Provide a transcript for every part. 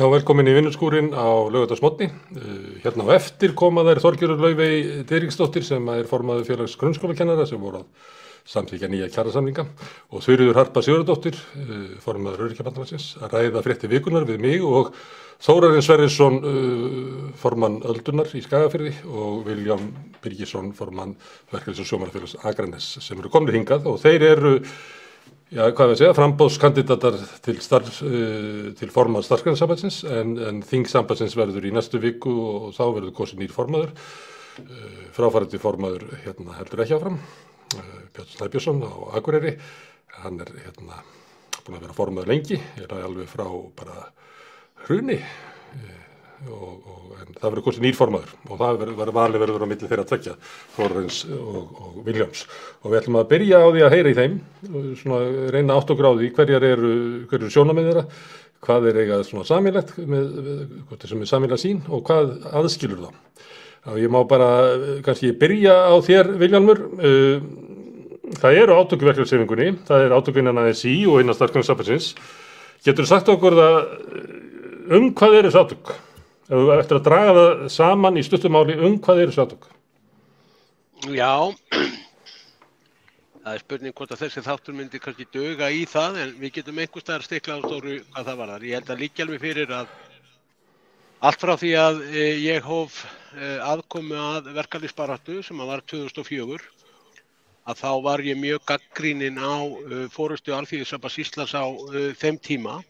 Já, velkomin í vinnuskúrin á laugardagsmorgni. Hérna á eftir koma þær Þorgerður Laufey Diðriksdóttir sem er formaður félags grunnskólakennara sem voru að samþykkja nýja kjarasamninga og Þuríður Harpa Sigurðardóttir, formaður Öryrkjabandalagsins, að ræða fréttir vikunnar við mig og Þórarinn Sverrisson, formann Öldunar í Skagafirði og Vilhjálm Birgisson, formann Verkalýðs- og sjómannafélags Akraness sem eru komnir hingað og þeir eru framboðskandidatar til formanns Starfsgreinasambandsins en þingsambandsins verður í næstu viku og þá verður kosin nýr formaður. Fráfarandi formaður heldur ekki áfram, Björn Snæbjörnsson á Akureyri. Hann er búinn að vera formaður lengi, alveg frá bara hruni en það verður kosin nýr formaður og það verður á milli þeirra tveggja, Þórarins og Vilhjálms. Og við ætlum að byrja á því að heyra í þeim, svona reyna átt og gráði hverjar eru sjónarmið þeirra, hvað eiga svona sameiginlegt með sameiginlega sín og hvað aðskilur þá. Og ég má bara kannski byrja á þér, Vilhjálmur. Það eru átök í verkalýðshreyfingunni, það er átök innan ASÍ og innan Starfsgreinasambandsins. Geturðu sagt okkur það hvað eru þessi átök? Eftir að draga það saman í stuttu máli hvað eru þessi átök? Já, það er spurning hvort að þessi þáttur myndi kannski duga í það, en við getum einhvers staðar stiklað á stóru hvað það varðar. Ég held að liggja alveg fyrir að allt frá því að ég hóf aðkomu að verkalýðsbaráttu sem var 2004, að þá var ég mjög gagnrýninn á forystu Alþýðusambands Íslands á þeim tíma,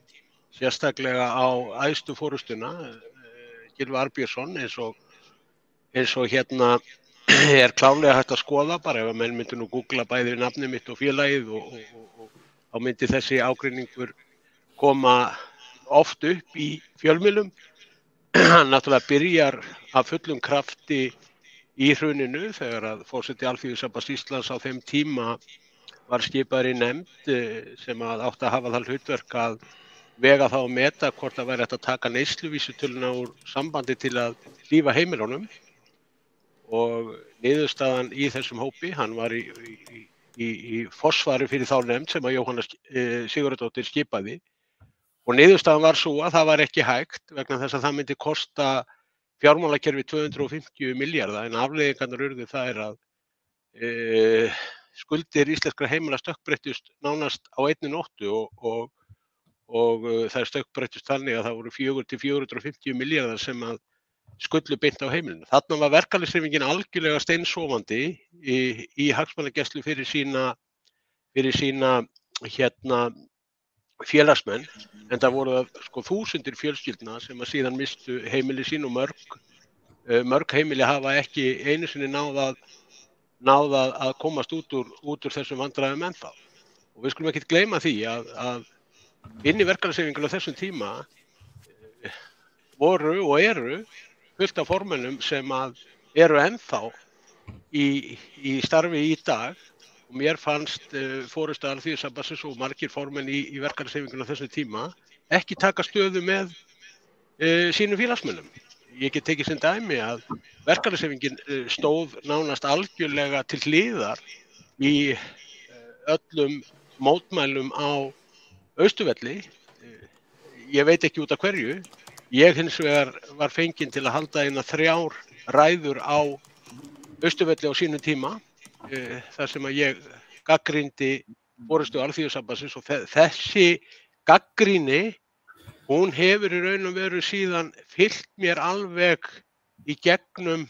sérstaklega á æðstu forystuna, Gylfa Arnbjörnsson, eins og er klárlega hægt að skoða, bara ef að menn myndi nú googla bæði nafnið mitt og félagið og þá myndi þessi ágreiningur koma oft upp í fjölmiðlum. Hann náttúrulega byrjar af fullum krafti í hruninu þegar að forseti Alþýðusambands Íslands á þeim tíma var skipaður í nefnd sem átti að hafa það hlutverk að vega þá að meta hvort það væri hægt að taka neysluvísitöluna úr sambandi til að hlífa heimilunum og niðurstaðan í þessum hópi, hann var í forsvari fyrir þá nefnd sem að Jóhanna Sigurðardóttir skipaði og niðurstaðan var svo að það var ekki hægt vegna þess að það myndi kosta fjármálakerfi 250 milljarða en afleiðingarnar urðu þær að skuldir íslenskra heimila stökkbreyttust nánast á einni nóttu og þær stökkbreyttust þannig að það voru 400 til 450 milljarðar sem að skullu beint á heimilinu. Þarna var verkalýðshreyfingin algjörlega steinsofandi í hagsmunagæslu fyrir sína félagsmenn, en það voru þúsundir fjölskyldna sem að síðan mistu heimili sín og mörg heimili hafa ekki einu sinni náð að komast út úr þessum vandræðum ennþá. Og við skulum ekkert gleyma því að inn í verkalýðshreyfingunni á þessum tíma voru og eru fullt af formönnum sem að eru ennþá í starfi í dag og mér fannst forysta Alþýðusambandsins og margir formenn í verkalýðshreyfingunni á þessum tíma ekki taka stöðu með sínum félagsmönnum. Ég get tekið sem dæmi að verkalýðshreyfingin stóð nánast algjörlega til hliðar í öllum mótmælum á Austurvelli. Ég veit ekki út af hverju. Ég hins vegar var fenginn til að halda eina 3 ræður á Austurvelli á sínum tíma, þar sem að ég gagnrýndi forystu Alþýðusambandsins og þessi gagnrýni, hún hefur í raun og veru síðan fylgt mér alveg í gegnum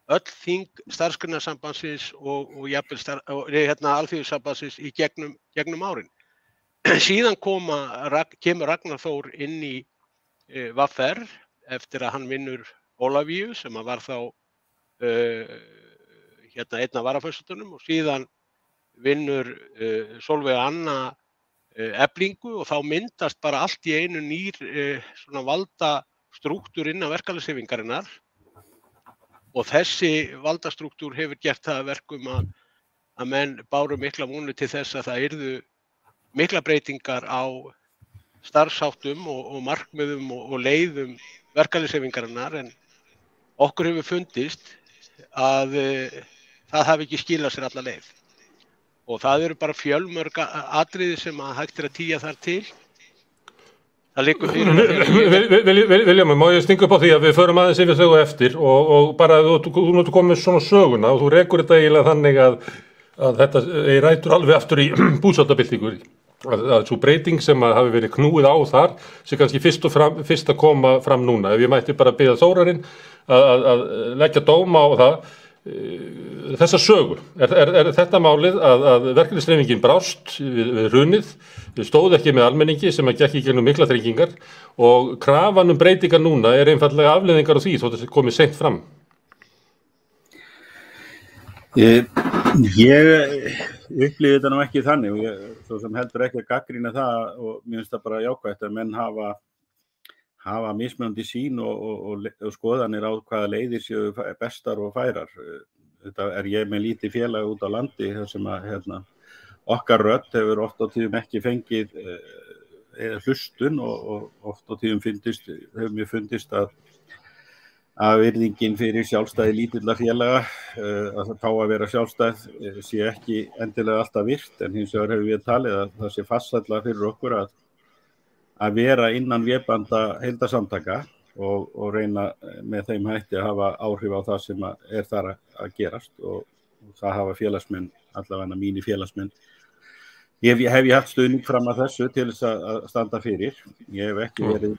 öll þing Starfsgreinasambandsins og jafnvel Alþýðusambandsins í gegnum árin. Síðan kemur Ragnar Þór inn í VR eftir að hann vinnur Ólafíu sem að var þá einn af varaforsetunum og síðan vinnur Sólveig Anna Eflingu og þá myndast bara allt í einu nýr svona valdastrúktúr innan verkalýðshreyfingarinnar og þessi valdastrúktúr hefur gert það að verkum að menn báru mikla vonir til þess að það yrðu mikla breytingar á starfsháttum og markmiðum og leiðum verkalýðshreyfingarinnar en okkur hefur fundist að það hafi ekki skilað sér alla leið. Og það eru bara fjölmörg atriði sem að hægt að tía þar til. Það liggur fyrir. Viljum, má ég stinga upp á því að við förum aðeins yfir sögu eftir og bara þú notu komið svona söguna og þú rekur þetta eiginlega þannig að þetta rætur alveg aftur í búsátabyltingu. Að svo breyting sem að hafi verið knúið á þar sem kannski fyrst að koma fram núna. Ef ég mætti bara biðja Þórarinn að leggja dóma á það, þessa sögu. Er þetta málið að verkalýðshreyfingin brást við hrunið, við stóð ekki með almenningi sem að gekk í gegnum mikla þrengingar og krafan breytingar núna er einfaldlega afleiðingar á því þótt þetta komið seint fram? Ég upplýði þetta nú ekki þannig og svo sem heldur ekki að gagnrýna það og mér finnst það bara jákvætt að menn hafa mismunandi sýn og skoðanir á hvaða leiðir séu bestar og færar. Þetta ég með lítið félag út á landi þar sem að okkar rödd hefur oft á tíðum ekki fengið hlustun og oft á tíðum hefur mér fundist að virðingin fyrir sjálfstæði lítilla félaga að fá að vera sjálfstæð sé ekki endilega alltaf virt en hins vegar hefur við talið að það sé fastalla fyrir okkur að vera innan vébanda heildarsamtaka og reyna með þeim hætti að hafa áhrif á það sem er þar að gerast og það hafa félagsmenn, allavega mínir félagsmenn. Hef ég haft stuðning fram að þessu til þess að standa fyrir. Ég hef ekki verið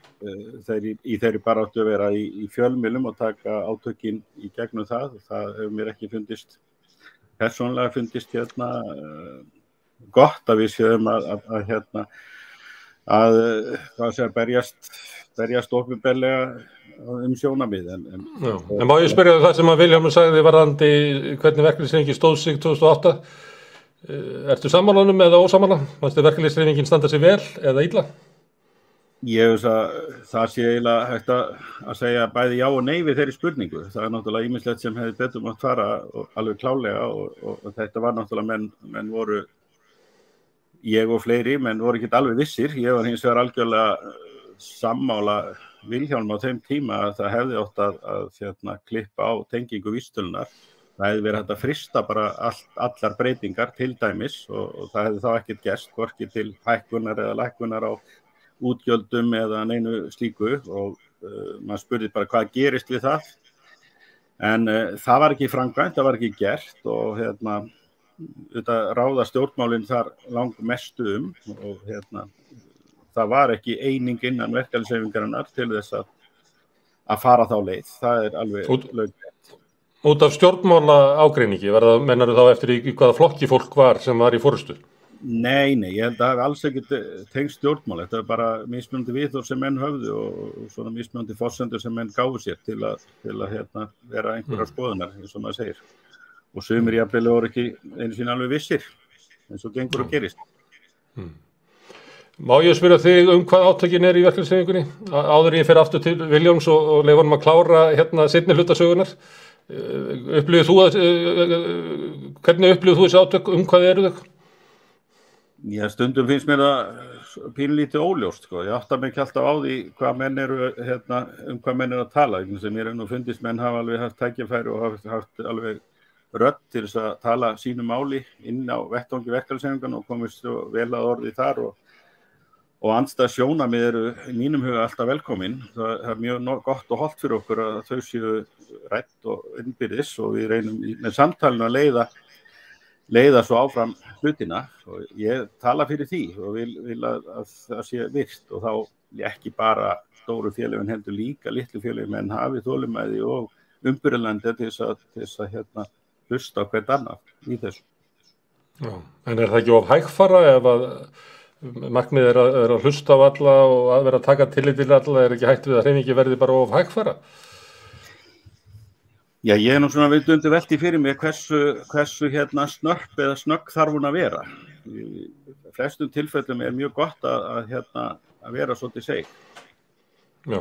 í þeirri baráttu að vera í fjölmiðlum og taka átökin í gegnum það. Það hefur mér ekki persónulega fundist gott að við séum að berjast opinberlega sjónarmið. En má ég spyrja það sem að Vilhjálmur sagði varðandi hvernig verkalýðshreyfingin stóð sig 2008? Ertu sammálanum eða ósammála? Fannst þér verkalýðshreyfingin standa sig vel eða illa? Ég veist að það sé eiginlega hægt að segja bæði já og nei við þeirri spurningu. Það er náttúrulega ýmislegt sem hefði betur mátt fara alveg klálega og þetta var náttúrulega menn voru, ég og fleiri, menn voru ekki alveg vissir. Ég var hins vegar algjörlega sammála Vilhjálm á þeim tíma að það hefði átt að klippa á tengingu vísitölunar. Það hefði verið hægt að frysta bara allar breytingar til dæmis og það hefði þá ekkert gerst, hvorki til hækkunar eða lækkunar á útgjöldum eða neinu slíku og maður spurði bara hvað gerist við það. En það var ekki framkvæmt, það var ekki gert og þetta ráða stjórnmálin þar langmestu og það var ekki eining innan verkalýðshreyfingarinnar til þess að fara þá leið. Það er alveg lögrétt. Út af stjórnmála ágreiningi, mennar þá eftir í hvaða flokki fólk var sem var í forystu? Nei, ég held að það hafi alls ekkert tengst stjórnmála. Þetta er bara mismunandi viðhorf sem menn höfðu og svona mismunandi forsendur sem menn gáfu sér til að vera einhverjar skoðunar, eins og maður segir. Og sumir jafnvel voru ekki einu sinni alveg vissir, eins og gengur og gerist. Má ég spyrja þig hvað átökin er í verkalýðshreyfingunni? Áður ég fer aftur til Vilhjálms og leyfa honum að klára seinni hluta sögunar. Hvernig upplifir þú þessi átök, hvað eru þau? Já, stundum finnst mér það pínlítið óljóst, sko. Ég átta mig ekki alltaf á því hvað menn eru, hvað menn eru að tala. Mér nú fundist menn hafa alveg haft tækifæri og haft alveg rödd til þess að tala sínu máli inn á vettvangi verkalýðshreyfinganna og komist vel að orði þar og andstæð sjónarmið eru í mínum huga alltaf velkomin. Það er mjög gott og hollt fyrir okkur að þau séu rædd og innbyrðis og við reynum með samtalinu að leiða svo áfram hlutina og ég tala fyrir því og vil að það sé virt og þá ekki bara stóru félögin heldur líka litlu félögin menn hafi þolinmæði og umburðarlandi til þess að hlusta á hvert annað í þessu. Já, en er það ekki of hægfara ef að markmið er að hlusta á alla og að vera að taka tillit til alla, er ekki hægt við að hreyfingi verði bara of hægfara? Já, ég nú svona undir velti fyrir mig hversu snörp eða snögg þarf hún að vera. Í flestum tilfellum er mjög gott að vera svolítið seig. Já.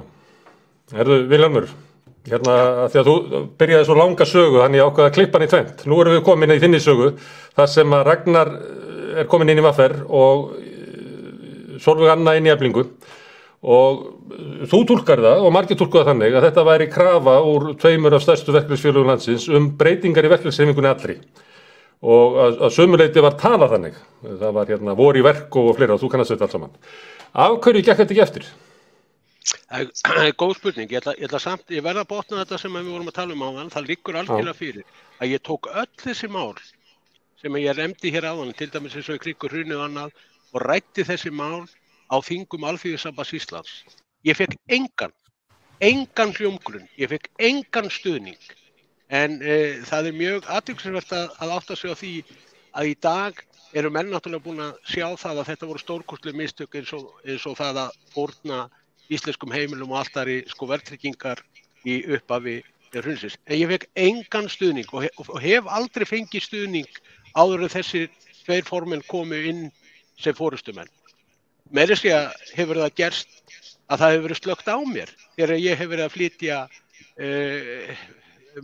Herðu, Vilhjálmur, að því að þú byrjaði svo langa sögu, þannig ég ákvað að klippa hann í tvennt. Nú erum við komin í þinni sögu, þar sem að Ragnar er komin inn í VR og Sólveig Anna inn í Eflingu og þú túlkar það og margir túlkuðu það þannig að þetta væri krafa úr tveimur af stærstu verkalýðsfélögum landsins breytingar í verkalýðshreyfingunni allri og að sömuleyti var talað þannig. Það var vor í verk og fleira og þú kannast þetta allt saman. Af hverju gekk þetta ekki eftir? Það er góð spurning. Ég verð að botna þetta sem við vorum að tala áðan. Það liggur algjörlega fyrir að ég tók öll þessi mál sem ég nefndi hér áðan, til dæmis eins og í kringum hrunið og annað, og ræddi þessi mál á þingum Alþýðusambands Íslands. Ég fékk engan hljómgrunn, ég fékk engan stuðning. En það er mjög athyglisvert að átta sig á því að í dag eru menn náttúrulega búin að sjá það að þetta voru stórkostleg mistök eins og það að fórna íslenskum heimilum og allt þar í verðtryggingar í upphafi hrunsins. En ég fekk engan stuðning og hef aldrei fengið stuðning áður en þessir tveir formenn komu inn sem forystumenn. Meira að segja hefur það gerst að það hefur verið slökkt á mér þegar ég hef verið að flytja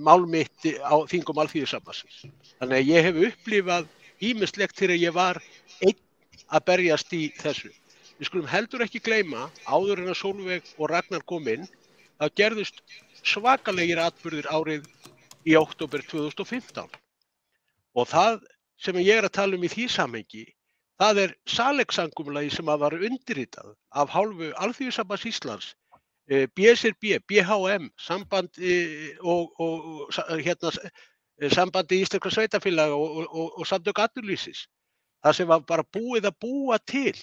mál mitt á þingum Alþýðusambandsins. Þannig að ég hef upplifað ýmislegt þegar ég var einn að berjast í þessu. Við skulum heldur ekki gleyma, áður en að Sólveig og Ragnar kom inn, þá gerðust svakalegir atburðir árið í október 2015. Og það sem ég er að tala í því samhengi, það er Salex-samkomulagið sem var undirritað af hálfu Alþýðusambands Íslands, BSRB, BHM, Sambandi Íslenskra sveitarfélaga og Samtök atvinnulífsins. Það sem var bara búið að búa til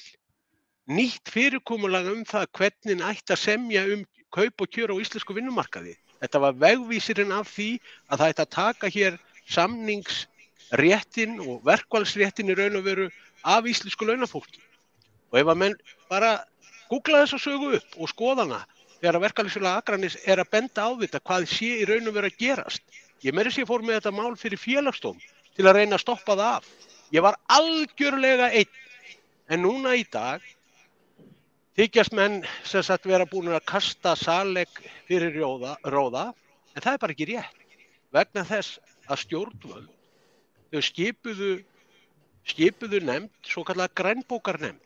nýtt fyrirkomulag það hvernig ætti að semja kaup og kjör á íslensku vinnumarkaði. Þetta var vegvísirinn af því að það ætti að taka hér samningsréttin og verkfallsréttin í raun og veru af íslensku launafólki. Og ef að menn bara googla þessa sögu upp og skoða hana þegar að Verkalýðsfélag Akraness að benda á þetta hvað sé í raun og veru að gerast. Ég meira sér fór með þetta mál fyrir félagsdóm til að reyna að stoppa það af. Ég var algjörlega einn. En núna í dag þykjast menn sem sagt vera búin að kasta Salex fyrir róða, en það er bara ekki rétt. Vegna þess að stjórnvöld, þau skipuðu nefnd, svo kallað grænbókarnefnd.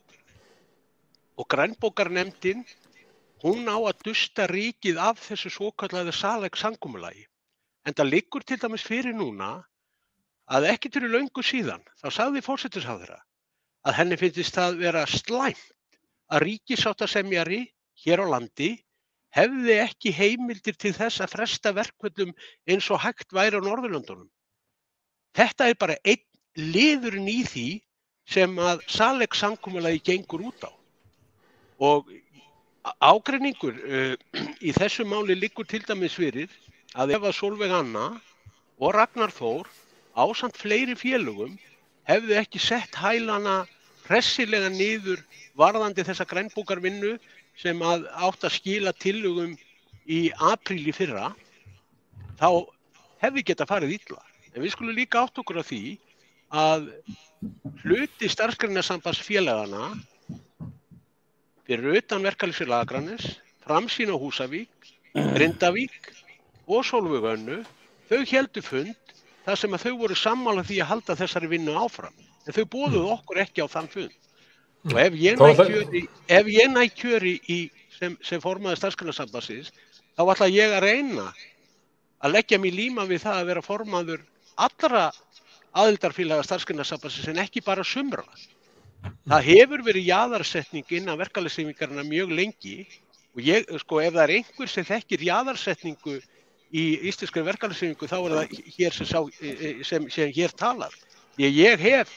Og grænbókarnefndin, hún á að dusta ríkið af þessu svo kallaðu Salex-samkomulagi. En það liggur til dæmis fyrir núna að ekki fyrir löngu síðan, þá sagði forsætisráðherra að henni finnst það vera slæmt að ríkissáttasemjari hér á landi hefði ekki heimildir til þess að fresta verkföllum eins og hægt væri á Norðurlöndunum. Þetta er bara einn liðurinn í því sem að Salex-samkomulagi gengur út á. Og ágreiningur í þessu máli liggur til dæmis fyrir að ef að Sólveig Anna og Ragnar Þór ásamt fleiri félögum hefðu ekki sett hælana hressilega niður varðandi þessa grænbókarvinnu sem átt að skila tillögum í apríl í fyrra, þá hefði geta farið illa. En við skulum líka átta okkur á því að hluti starfsgreinasambandsfélagana fyrir utan Verkalýðsfélag Akraness, Framsýn á Húsavík, Grindavík og Sólveig Önnu, þau héldu fund þar sem að þau voru sammála því að halda þessari vinnu áfram. En þau boðuðu okkur ekki á þann fund. Og ef ég næ kjöri sem formaður starfsgreinasambandsins, þá ætla ég að reyna að leggja mig líma við það að vera formaður allra aðildarfélaga starfsgreinasambandsins en ekki bara sumra. Það hefur verið jaðarsetning innan verkalýðshreyfingarinnar mjög lengi og ef það er einhver sem þekkir jaðarsetningu í íslenskri verkalýðshreyfingu þá er það hér sem hér talar. Ég hef,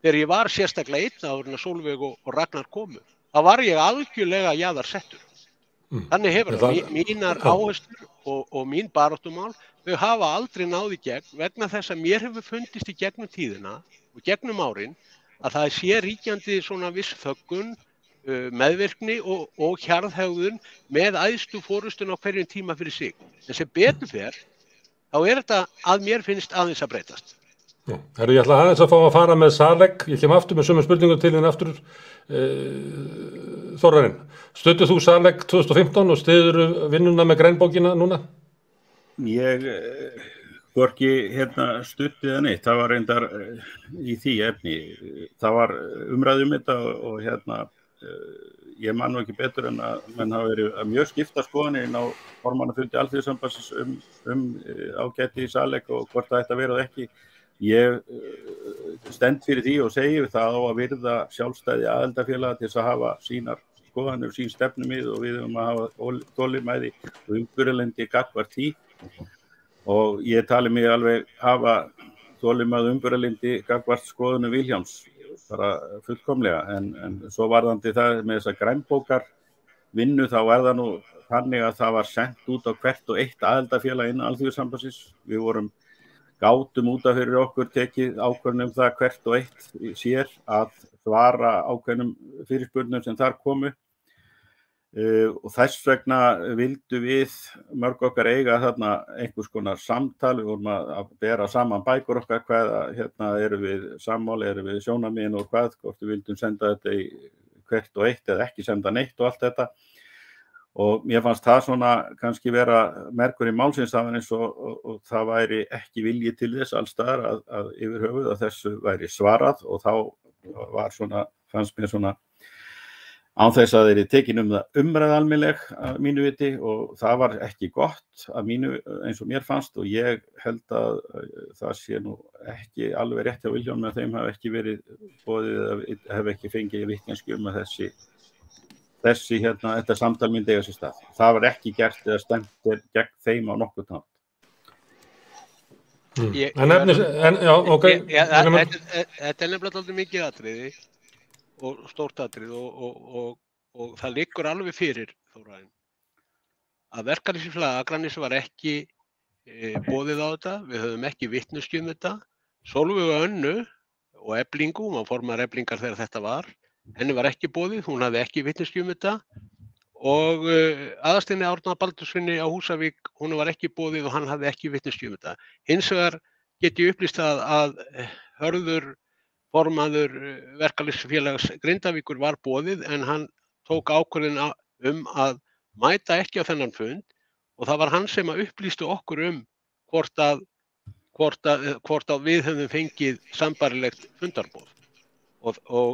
þegar ég var sérstaklega einn áður en að Sólveig og Ragnar komu, þá var ég algjörlega jaðarsettur. Þannig hefur það. Mínar áherslur og mín baráttumál, þau hafa aldrei náð í gegn vegna þess að mér hefur fundist í gegnum tíðina og gegnum árin að það sé ríkjandi svona viss þöggun, meðvirkni og hjarðhegðun með æðstu forystun á hverjum tíma fyrir sig. En sem betur fer, þá er þetta að mér finnst aðeins að breytast. Herru, ég ætla aðeins að fá að fara með Salex. Ég kem aftur með sömu spurningu til þín aftur. Þórarinn, stödduð þú Salex 2015 og styður vinnuna með grænbókina núna? Ég hvorki studdið það neitt. Það var reyndar í því efni. Það var umræðum þetta og ég man nú ekki betur en að menn hafa verið mjög skipta skoðanir á formannafundi Alþýðusambandsins ágæti í Salex og hvort það ætti að vera það ekki. Ég stend fyrir því og segi það á að virða sjálfstæði aðildarfélaga til þess að hafa sínar skoðanir og sín stefnumið og við höfum að hafa þolinmæði og umburðarlyndi gagnvart því og ég tali mig alveg hafa þolinmæði og umburðarlyndi gagnvart skoðunum Vilhjálms bara fullkomlega en svo varðandi það með þessa grænbókar vinnu þá það nú þannig að það var sent út á hvert og eitt aðildarfélag innan Alþýðusambandsins. Við gátum út af fyrir okkur tekið ákvörðun það hvert og eitt sér að svara ákveðnum fyrirspurnum sem þar komu og þess vegna vildu við mörg okkar eiga þarna einhvers konar samtal, við vorum að bera saman bækur okkar hvað eru við sammála, eru við sjónarmiðin og hvað, hvort við vildum senda þetta í hvert og eitt eða ekki senda neitt og allt þetta og mér fannst það svona kannski vera merkur í málsins það eins og það væri ekki vilji til þess alls staðar að yfir höfuð að þessu væri svarað og þá var svona, fannst mér svona án þess að þeir tekin það umræða almennileg að mínu viti og það var ekki gott að mínu eins og mér fannst og ég held að það sé nú ekki alveg rétt hjá Vilhjálmi að þeim hafi ekki verið boðið eða hef ekki fengið vitneskju að þetta samtal myndi eiga sér stað. Það var ekki gert eða stemt gegn þeim á nokkurn hátt. Þetta nefnilega aldrei mikið atriði og stórt atriði og það liggur alveg fyrir Þórarinn að verkalýðsfélag Akraness var ekki boðið á þetta, við höfum ekki vitneskju þetta, Sólveig Önnu og Eflingu, hún var formaður Eflingar þegar þetta var, henni var ekki boðið, hún hafði ekki vitneskju þetta og Aðalsteini Árna Baldurssyni á Húsavík, hún var ekki boðið og hann hafði ekki vitneskju þetta. Hins vegar get ég upplýst að Hörður formaður verkalýðsfélags Grindavíkur var boðið en hann tók ákvörðun að mæta ekki á þennan fund og það var hann sem að upplýstu okkur hvort að við höfum fengið sambærilegt fundarboð og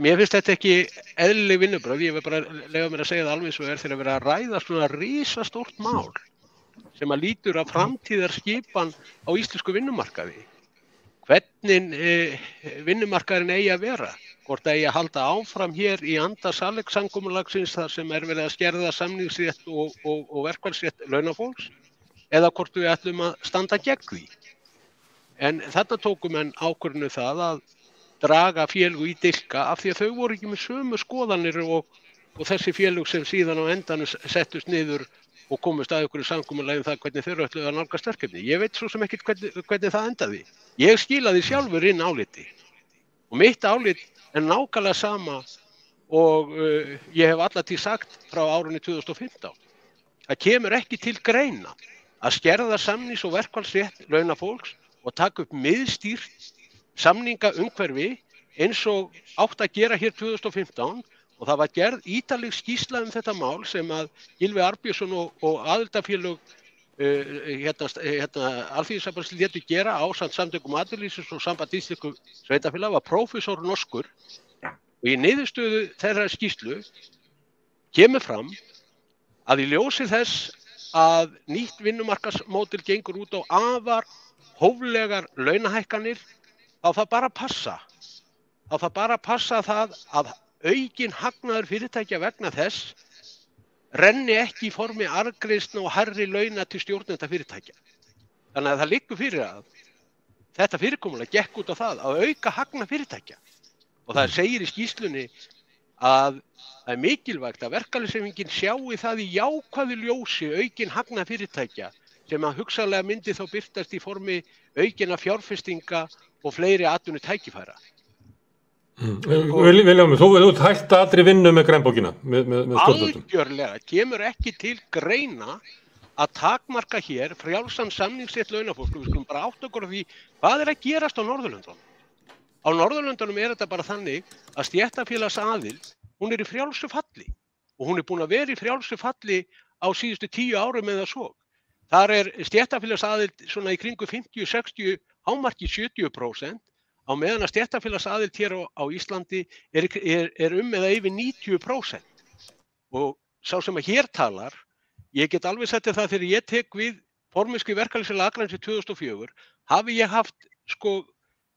mér finnst þetta ekki eðlileg vinnubrögð, ég vil bara leyfa mér að segja það alveg eins og þegar verið að ræða svona risastórt mál sem að lýtur að framtíðarskipan á íslensku vinnumarkaði. Hvernig vinnumarkaðurinn eigi að vera, hvort eigi að halda áfram hér í anda Salex-samkomulagsins þar sem verið að skerða samningsrétt og verkfallsrétt launafólks eða hvort við ætlum að standa gegn því. En þetta tóku menn ákvörðun það að draga félög í dilka af því að þau voru ekki með sömu skoðanir og þessi félög sem síðan á endanum settust niður og komust að ykkur í samkomulagi það hvernig þeir ætluðu að nálgast verkefni. Ég veit svo sem ekkert hvernig það endaði. Ég skilaði sjálfur inn áliti og mitt álit er nákvæmlega sama og ég hef alla tíð sagt frá árunni 2015. Það kemur ekki til greina að skerða samnings- og verkfallsrétt launafólks og taka upp miðstýrt samningaumhverfi eins og átt að gera hér 2015 og það var gerð ítarleg skýrsla þetta mál sem að Gylfi Arnbjörnsson og aðildarfélög Alþýðusambandsins létu gera ásamt samtökum atvinnulífsins og samband íslensku sveitarfélaga var prófessor norskur og í niðurstöðu þeirra skýrslu kemur fram að í ljósi þess að nýtt vinnumarkaðsmódel gengur út á afar hóflegar launahækkanir þá það bara passa það að aukin hagnaður fyrirtækja vegna þess renni ekki í formi arðgreiðslna og hærri launa til stjórnenda fyrirtækja. Þannig að það liggur fyrir að þetta fyrirkomulag gekk út á það að auka hagnað fyrirtækja. Og það segir í skýrslunni að það er mikilvægt að verkalýðshreyfingin sjái það í jákvæðu ljósi aukin hagnað fyrirtækja sem að hugsanlega myndi þá birtast í formi aukinna fjárfestinga og fleiri atvinnutækifæra. Vilhjálmur, þú hætt allri vinnu með grænbókina með stjórnvöldum. Algjörlega, kemur ekki til greina að takmarka hér frjálsan samningsrétt launafólks. Við skulum bara átta okkur á því hvað er að gerast á Norðurlöndunum. Á Norðurlöndunum er þetta bara þannig að stéttarfélagsaðild, hún er í frjálsu falli og hún er búin að vera í frjálsu falli á síðustu 10 árum eða svo. Þar er stéttarfélagsaðild svona í kringu 50-60, hámarki 70%, á meðan að stéttarfélagsaðild hér á Íslandi er eða yfir 90%. Og sá sem að hér talar, ég get alveg settið það þegar ég tek við formennsku í verkalýðsfélagi Akraness 2004, hafi ég haft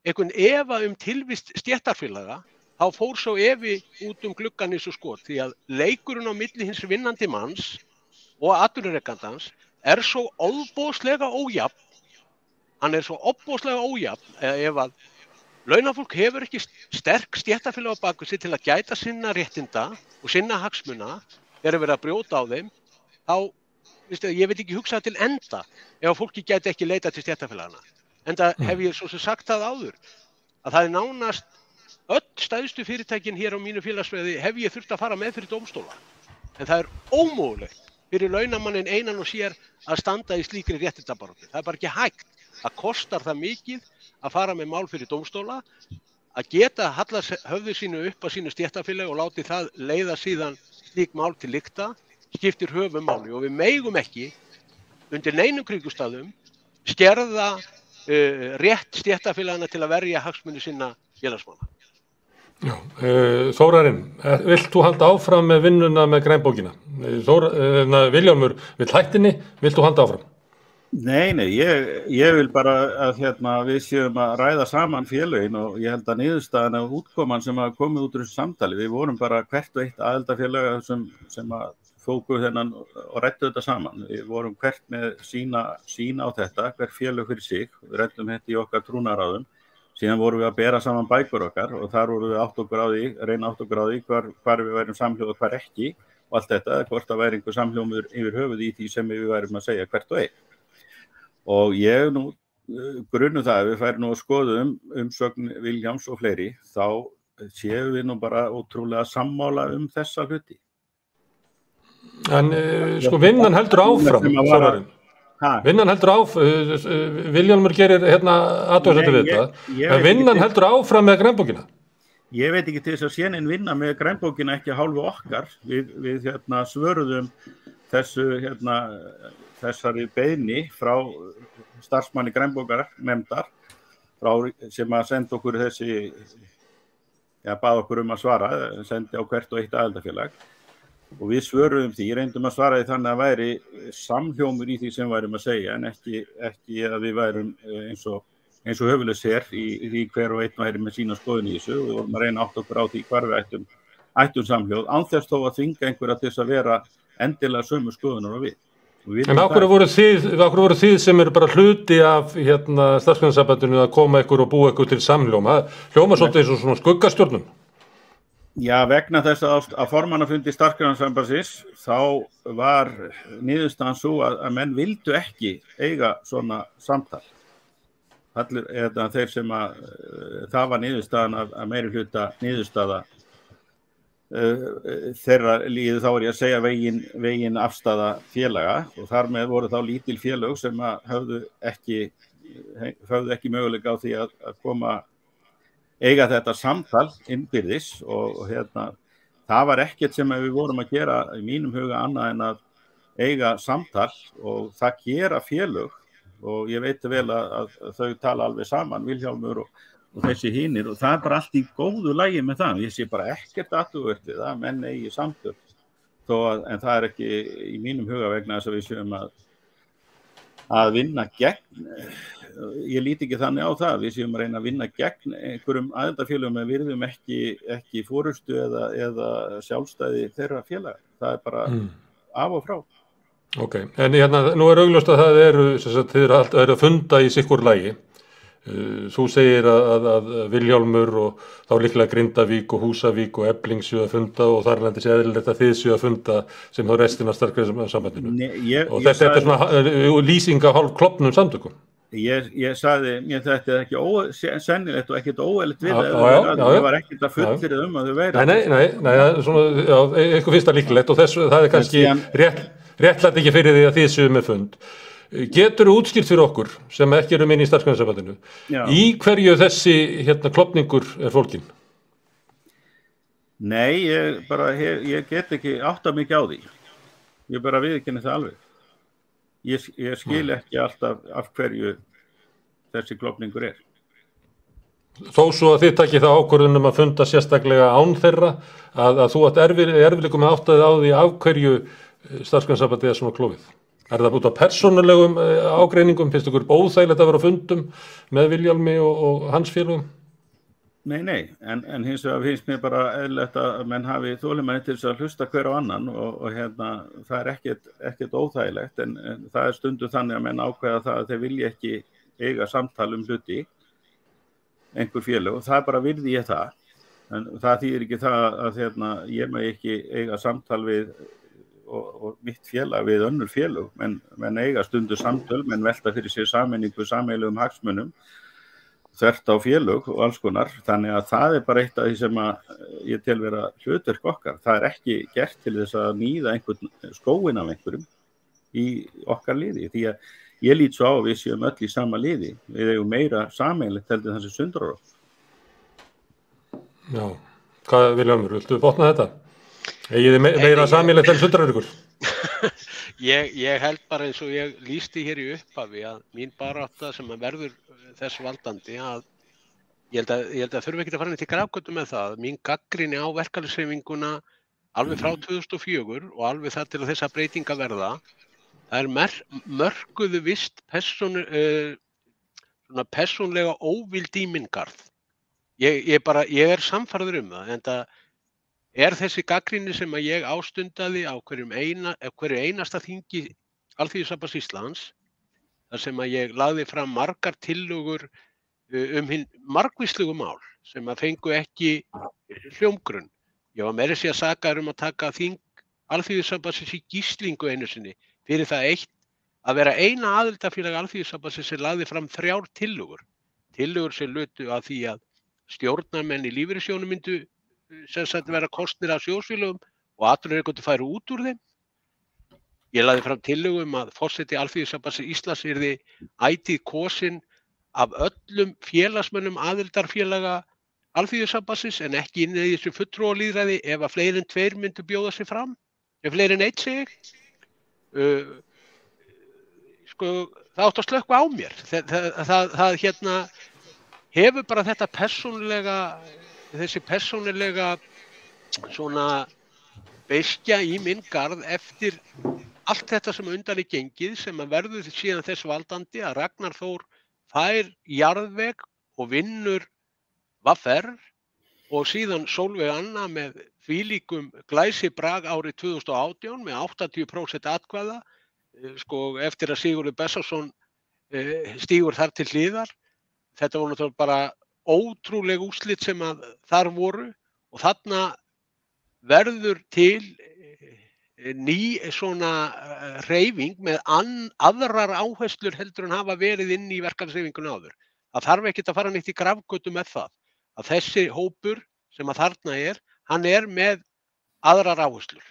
einhvern efa tilvist stéttarfélaga þá fór svo efi út gluggann eins og skot, því að leikurinn á milli hins vinnandi manns og atvinnurekandans svo ofboðslega ójafn. Hann svo ofboðslega ójafn ef að launafólk hefur ekki sterk stéttarfélög á baku sig til að gæta sinna réttinda og sinna hagsmuna þegar verið að brjóta á þeim, þá ég veit ekki hugsað til enda ef fólki gæti ekki leita til stéttarfélagana. Enda hef ég svo sem sagt það áður að það nánast öll stærstu fyrirtækin hér á mínu félagsveði hef ég þurft að fara með fyrir dómstóla. En það ómögulegt fyrir launamannin einan og sér að standa í slíkri réttindabaráttu. Það bara ekki hægt. Það kostar það mikið að fara með mál fyrir dómstóla, að geta halla höfðu sínu upp á sínu stéttarfélagi og láti það leiða síðan slík mál til lykta, skiptir höfumáli og við megum ekki undir neinum kringumstæðum skerða rétt stéttarfélagana til að verja hagsmuni sinna félagsmanna. Já, Þórarinn, vilt þú halda áfram með vinnuna með grænbókina? Vilhjálmur, vill hættinni, vilt þú halda áfram? Nei, ég vil bara að við séum að ræða saman félögin og ég held að niðurstaðan og útkoman sem að komið út úr þessu samtali, við vorum bara hvert og eitt aðildarfélag sem að tóku þennan og ræddu þetta saman. Við vorum hvert með sína á þetta, hver félög fyrir sig, við ræddum þetta í okkar trúnaðarráðum, síðan vorum við að bera saman bækur okkar og þar vorum við reyna átt okkur á því hvar við værum samhljóð og hvar ekki og allt þetta, hvort það væri einhver samhljómur yfir höfuð í því sem við værum að segja hvert og eitt. Og ég nú grunum það að við færum að skoðum umsögn Vilhjálms og fleiri, þá séum við nú bara ótrúlega sammála þessa hluti. En sko vinnan heldur áfram, Þórarinn. Vinnan heldur áfram, Vilhjálmur gerir athugasemdir við þetta, en vinnan heldur áfram með grænbókina. Ég veit ekki til þess að sénin vinna með grænbókina ekki hálfu okkar. Við svöruðum þessari beiðni frá starfsmanni grænbókarnefndar sem að senda okkur bað okkur að svara, sendi á hvert og eitt aðildarfélag og við svöruðum því, reyndum að svara því þannig að væri samhljómur í því sem værum að segja en ekki að við værum eins og höfuðlaus her í því hver og einn væri með sína skoðun í þessu og við vorum að reyna átt okkur á því hvar við ættum samhljóð án þess þó að þvinga einhverja til þess að vera endilega sömu skoðunar og við. En af hverju voru þið sem eru bara hluti af starfsgreinasambandinu að koma ykkur og búa ykkur til samhljóma? Hljóma svolítið eins og svona skuggastjórnum? Já, vegna þess að formannafundi starfsgreinasambandsins þá var niðurstaðan svo að menn vildu ekki eiga svona samtal. Þeir sem það var niðurstaðan að meiri hluta niðurstaða þeirra líði þá ég að segja vegin afstaða félaga og þar með voru þá lítil félög sem höfðu ekki möguleika á því að koma eiga þetta samtal innbyrðis og það var ekkert sem við vorum að gera í mínum huga annað en að eiga samtal og það gera félög og ég veit vel að þau tala alveg saman, Vilhjálmur og þessi hinir og það er bara allt í góðu lagi með það. Ég sé bara ekkert athugavert við það, menn eigi samtök. En það er ekki í mínum huga vegna þess að við séum að vinna gegn. Ég líti ekki þannig á það. Við séum að reyna að vinna gegn einhverjum aðildarfélögum en virðum ekki forystu eða sjálfstæði þeirra félaga. Það er bara af og frá. Ok, en nú er augljóst að það eru að funda í sikkur lagi. Þú segir að Vilhjálmur og þá líklega Grindavík og Húsavík og Efling séu að funda og þar lendis eðlilegt að þið séu að funda sem þá restin af starfsgreinasambandinu. Og þetta er svona lýsing af hálf klofnum samtökum. Ég sagði, þetta er ekki sennilegt og ekkert óeðlilegt við það. Ég var ekkert að fullyrða að þau væru. Nei, eitthvað finnst það líklegt og það er kannski réttlætt ekki fyrir því að þið séu með fund. Getur þú útskýrt fyrir okkur sem ekki erum inn í starfsgreinasambandinu í hverju þessi klofningur er fólginn? Nei, ég get ekki áttað mikið á því. Ég bara viðurkenni það alveg. Ég skil ekki alltaf af hverju þessi klofningur er. Þó svo að þið takið það ákvörðun að funda sérstaklega án þeirra að þú átt erfiðleikum að áttaði á því af hverju starfsgreinasambandið er svona klofið. Er það út á persónulegum ágreiningum? Finnst ykkur óþægilegt að vera á fundum með Vilhjálmi og hans félögum? Nei, en hins vegar finnst mér bara eðlilegt að menn hafi þolinmæði til þess að hlusta hver á annan og það er ekkert óþægilegt en það er stundum þannig að menn ákveða það að þeir vilja ekki eiga samtal hluti, einhver félög, og það bara virði ég það. En það þýðir ekki það að ég má ekki eiga samtal við og mitt félag við önnur félög, menn eiga stundum samtöl, menn velta fyrir sér sameiningu, sameiginlegum hagsmunum, þvert á félög og alls konar, þannig að það er bara eitt af því sem að ég tel vera hlutverk okkar. Það er ekki gert til þess að níða einhvern skóinn af einhverjum í okkar liði, því að ég lít svo á að við séum öll í sama liði, við eigum meira sameiginlegt heldur þessi sundrar. Já, hvað Vilhjálmur, viltu botna þetta? Eigið þið meira sameiginlegt heldur sundrar ykkur? Ég held bara eins og ég lýsti hér í upphafi að mín barátta sem að verður þess valdandi að ég held að þurfi ekki að fara neitt í grafgötu með það. Mín gagnrýni á verkalýðshreyfinguna alveg frá 2004 og alveg þar til að þessa breytinga verða, það er mörkuðu vist persónlega óvild í minn garð. Ég er sannfærður það, en það er þessi gagnrýni sem að ég ástundaði á hverju einasta þingi Alþýðusambands Íslands, þar sem að ég lagði fram margar tillögur hin margvíslegu mál sem að fengu ekki hljómgrunn. Ég var meira að segja sakaður að taka þing Alþýðusambandsins í gíslingu einu sinni fyrir það eitt að vera eina aðildarfélag Alþýðusambandsins sem lagði fram 3 tillögur sem lutu að því að stjórnarmenn í lífeyrissjóðnum myndu sem sagt vera kosnir af sjóðsfélögum og atvinnurekendur færu út úr þeim. Ég lagði fram tillögu að forseti Alþýðusambands Íslands yrði ætíð kosinn af öllum félagsmönnum aðildarfélaga Alþýðusambandsins en ekki inn í þessu fulltrúalýðræði ef að fleiri en 2 myndu bjóða sig fram. Ef fleiri en 1 segi það átti að slökkva á mér. Það hefur bara þetta þessi persónulega svona beiskja í minn garð eftir allt þetta sem undan er gengið sem að verður síðan þess valdandi að Ragnar Þór fær jarðveg og vinnur VR og síðan Sólveig Anna með þvílíkum glæsibrag árið 2018 með 80% atkvæða eftir að Sigurður Bessason stígur þar til hliðar. Þetta voru náttúrulega bara ótrúleg úrslit sem að þar voru og þarna verður til ný svona hreyfing með aðrar áherslur heldur en hafa verið inn í verkalýðshreyfingunni áður. Það þarf ekkert að fara neitt í grafgötu með það. Að þessi hópur sem að þarna hann er með aðrar áherslur.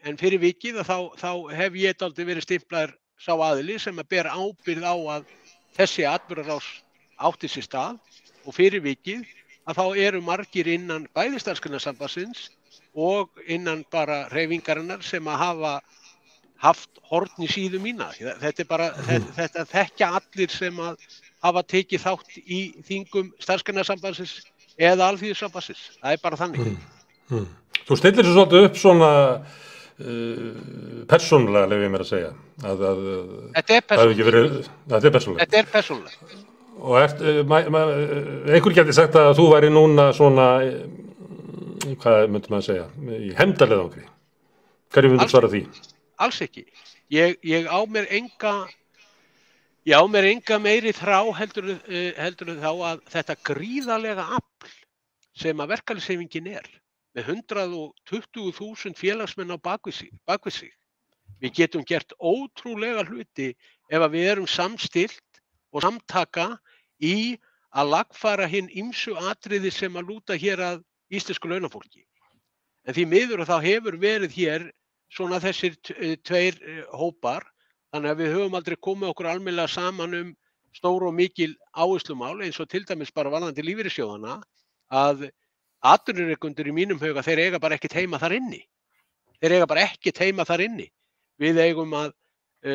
En fyrir vikið þá hef ég dálítið verið stimplaður sá aðili sem að ber ábyrgð á að þessi atburðarás átti sér stað og fyrir vikið að þá eru margir innan bæði Starfsgreinasambandsins og innan bara hreyfingarinnar sem að hafa haft horn í síðu mína. Þetta er bara, þetta þekkja allir sem að hafa tekið þátt í þingum Starfsgreinasambandsins eða Alþýðusambandsins. Það er bara þannig. Þú stillir svo svolítið upp svona persónulega, leyfi ég mér að segja. Þetta er persónulega. Þetta er persónulega. Og einhver gæti sagt að þú væri núna svona, hvað myndum maður að segja, í hefndarleiðangri. Hverju myndir svara því? Alls ekki. Ég á mér enga meiri þrá heldur þá að þetta gríðarlega afl sem að verkalýðshreyfingin með 120.000 félagsmenn á bakvið sig. Við getum gert ótrúlega hluti ef að við erum samstillt og samtaka í að lagfæra hin ýmsu atriði sem að lúta hér að íslensku launafólki. En því miður þá hefur verið hér svona þessir 2 hópar, þannig að við höfum aldrei komið okkur almennilega saman stór og mikil áherslumál eins og til dæmis bara varðandi lífeyrissjóðana að atvinnurekendur í mínum huga, þeir eiga bara ekkert heima þar inni. Við eigum að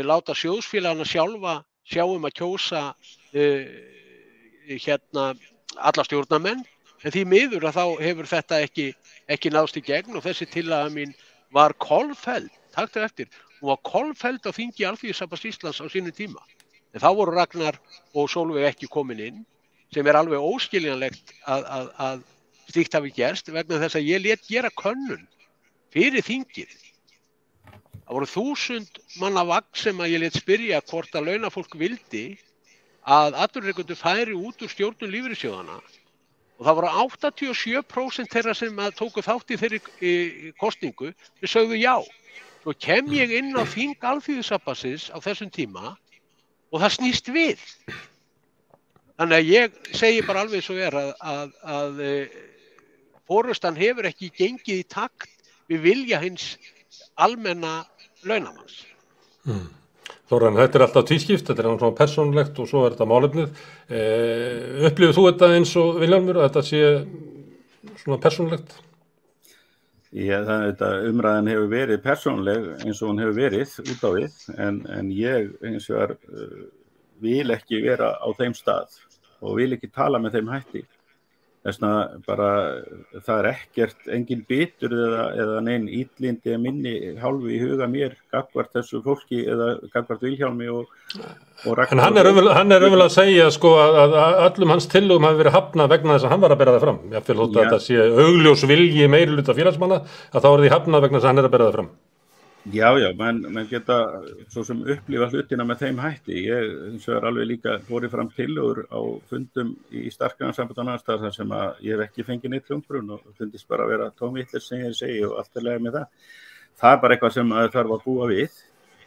láta sjóðsfélagana sjálfa sjá að kjósa alla stjórnarmenn, en því miður að þá hefur þetta ekki náðst í gegn og þessi tillaga mín var kolfelld, taktu eftir, hún var kolfelld á þingi Alþýðusambands Íslands á sínum tíma. En þá voru Ragnar og Sólveig ekki komin inn sem alveg óskiljanlegt að slíkt hafi gerst vegna þess að ég lét gera könnun fyrir þingið. Það voru 1000 manna vagn sem að ég lét spyrja hvort að launafólk vildi að atvinnurekendur færi út úr stjórnum lífeyrissjóðanna og það voru 87% þeirra sem að tóku þátt í þeirri kosningu sem sögðu já. Svo kem ég inn á þing Alþýðusambandsins á þessum tíma og það snýst við. Þannig að ég segi bara alveg svo að forystan hefur ekki gengið í takt við vilja hins almenna launamanns. Þóran, þetta alltaf tvískipt, þetta svona persónulegt og svo þetta málefnið. Upplifir þú þetta eins og Vilhjálmur að þetta sé svona persónulegt? Já, umræðan hefur verið persónuleg eins og hún hefur verið út á við, en ég hins vegar vil ekki vera á þeim stað og vil ekki tala með þeim hætti. Þessna bara, það ekkert, engin bitur eða nein illindi eða minni hálfu í huga mér gagnvart þessu fólki eða gagnvart Vilhjálmi og En hann er öfulega að segja sko að öllum hans tillögum hafi verið hafnað vegna þess að hann var að bera það fram. Jafnvel þótt að þetta sé augljós vilji meirihluta félagsmanna að þá er því hafnað vegna þess að hann er að bera það fram. Já, menn geta svo sem upplifa hlutina með þeim hætti. Ég hins vegar alveg líka borið fram tillögur á fundum í starfsgreinasambandi annars staðar þar sem að ég hef ekki fengið neitt hljómgrunn og fundist bara að vera tómvitlaus sem ég segi og allt er leið með það. Það er bara eitthvað sem þarf að búa við,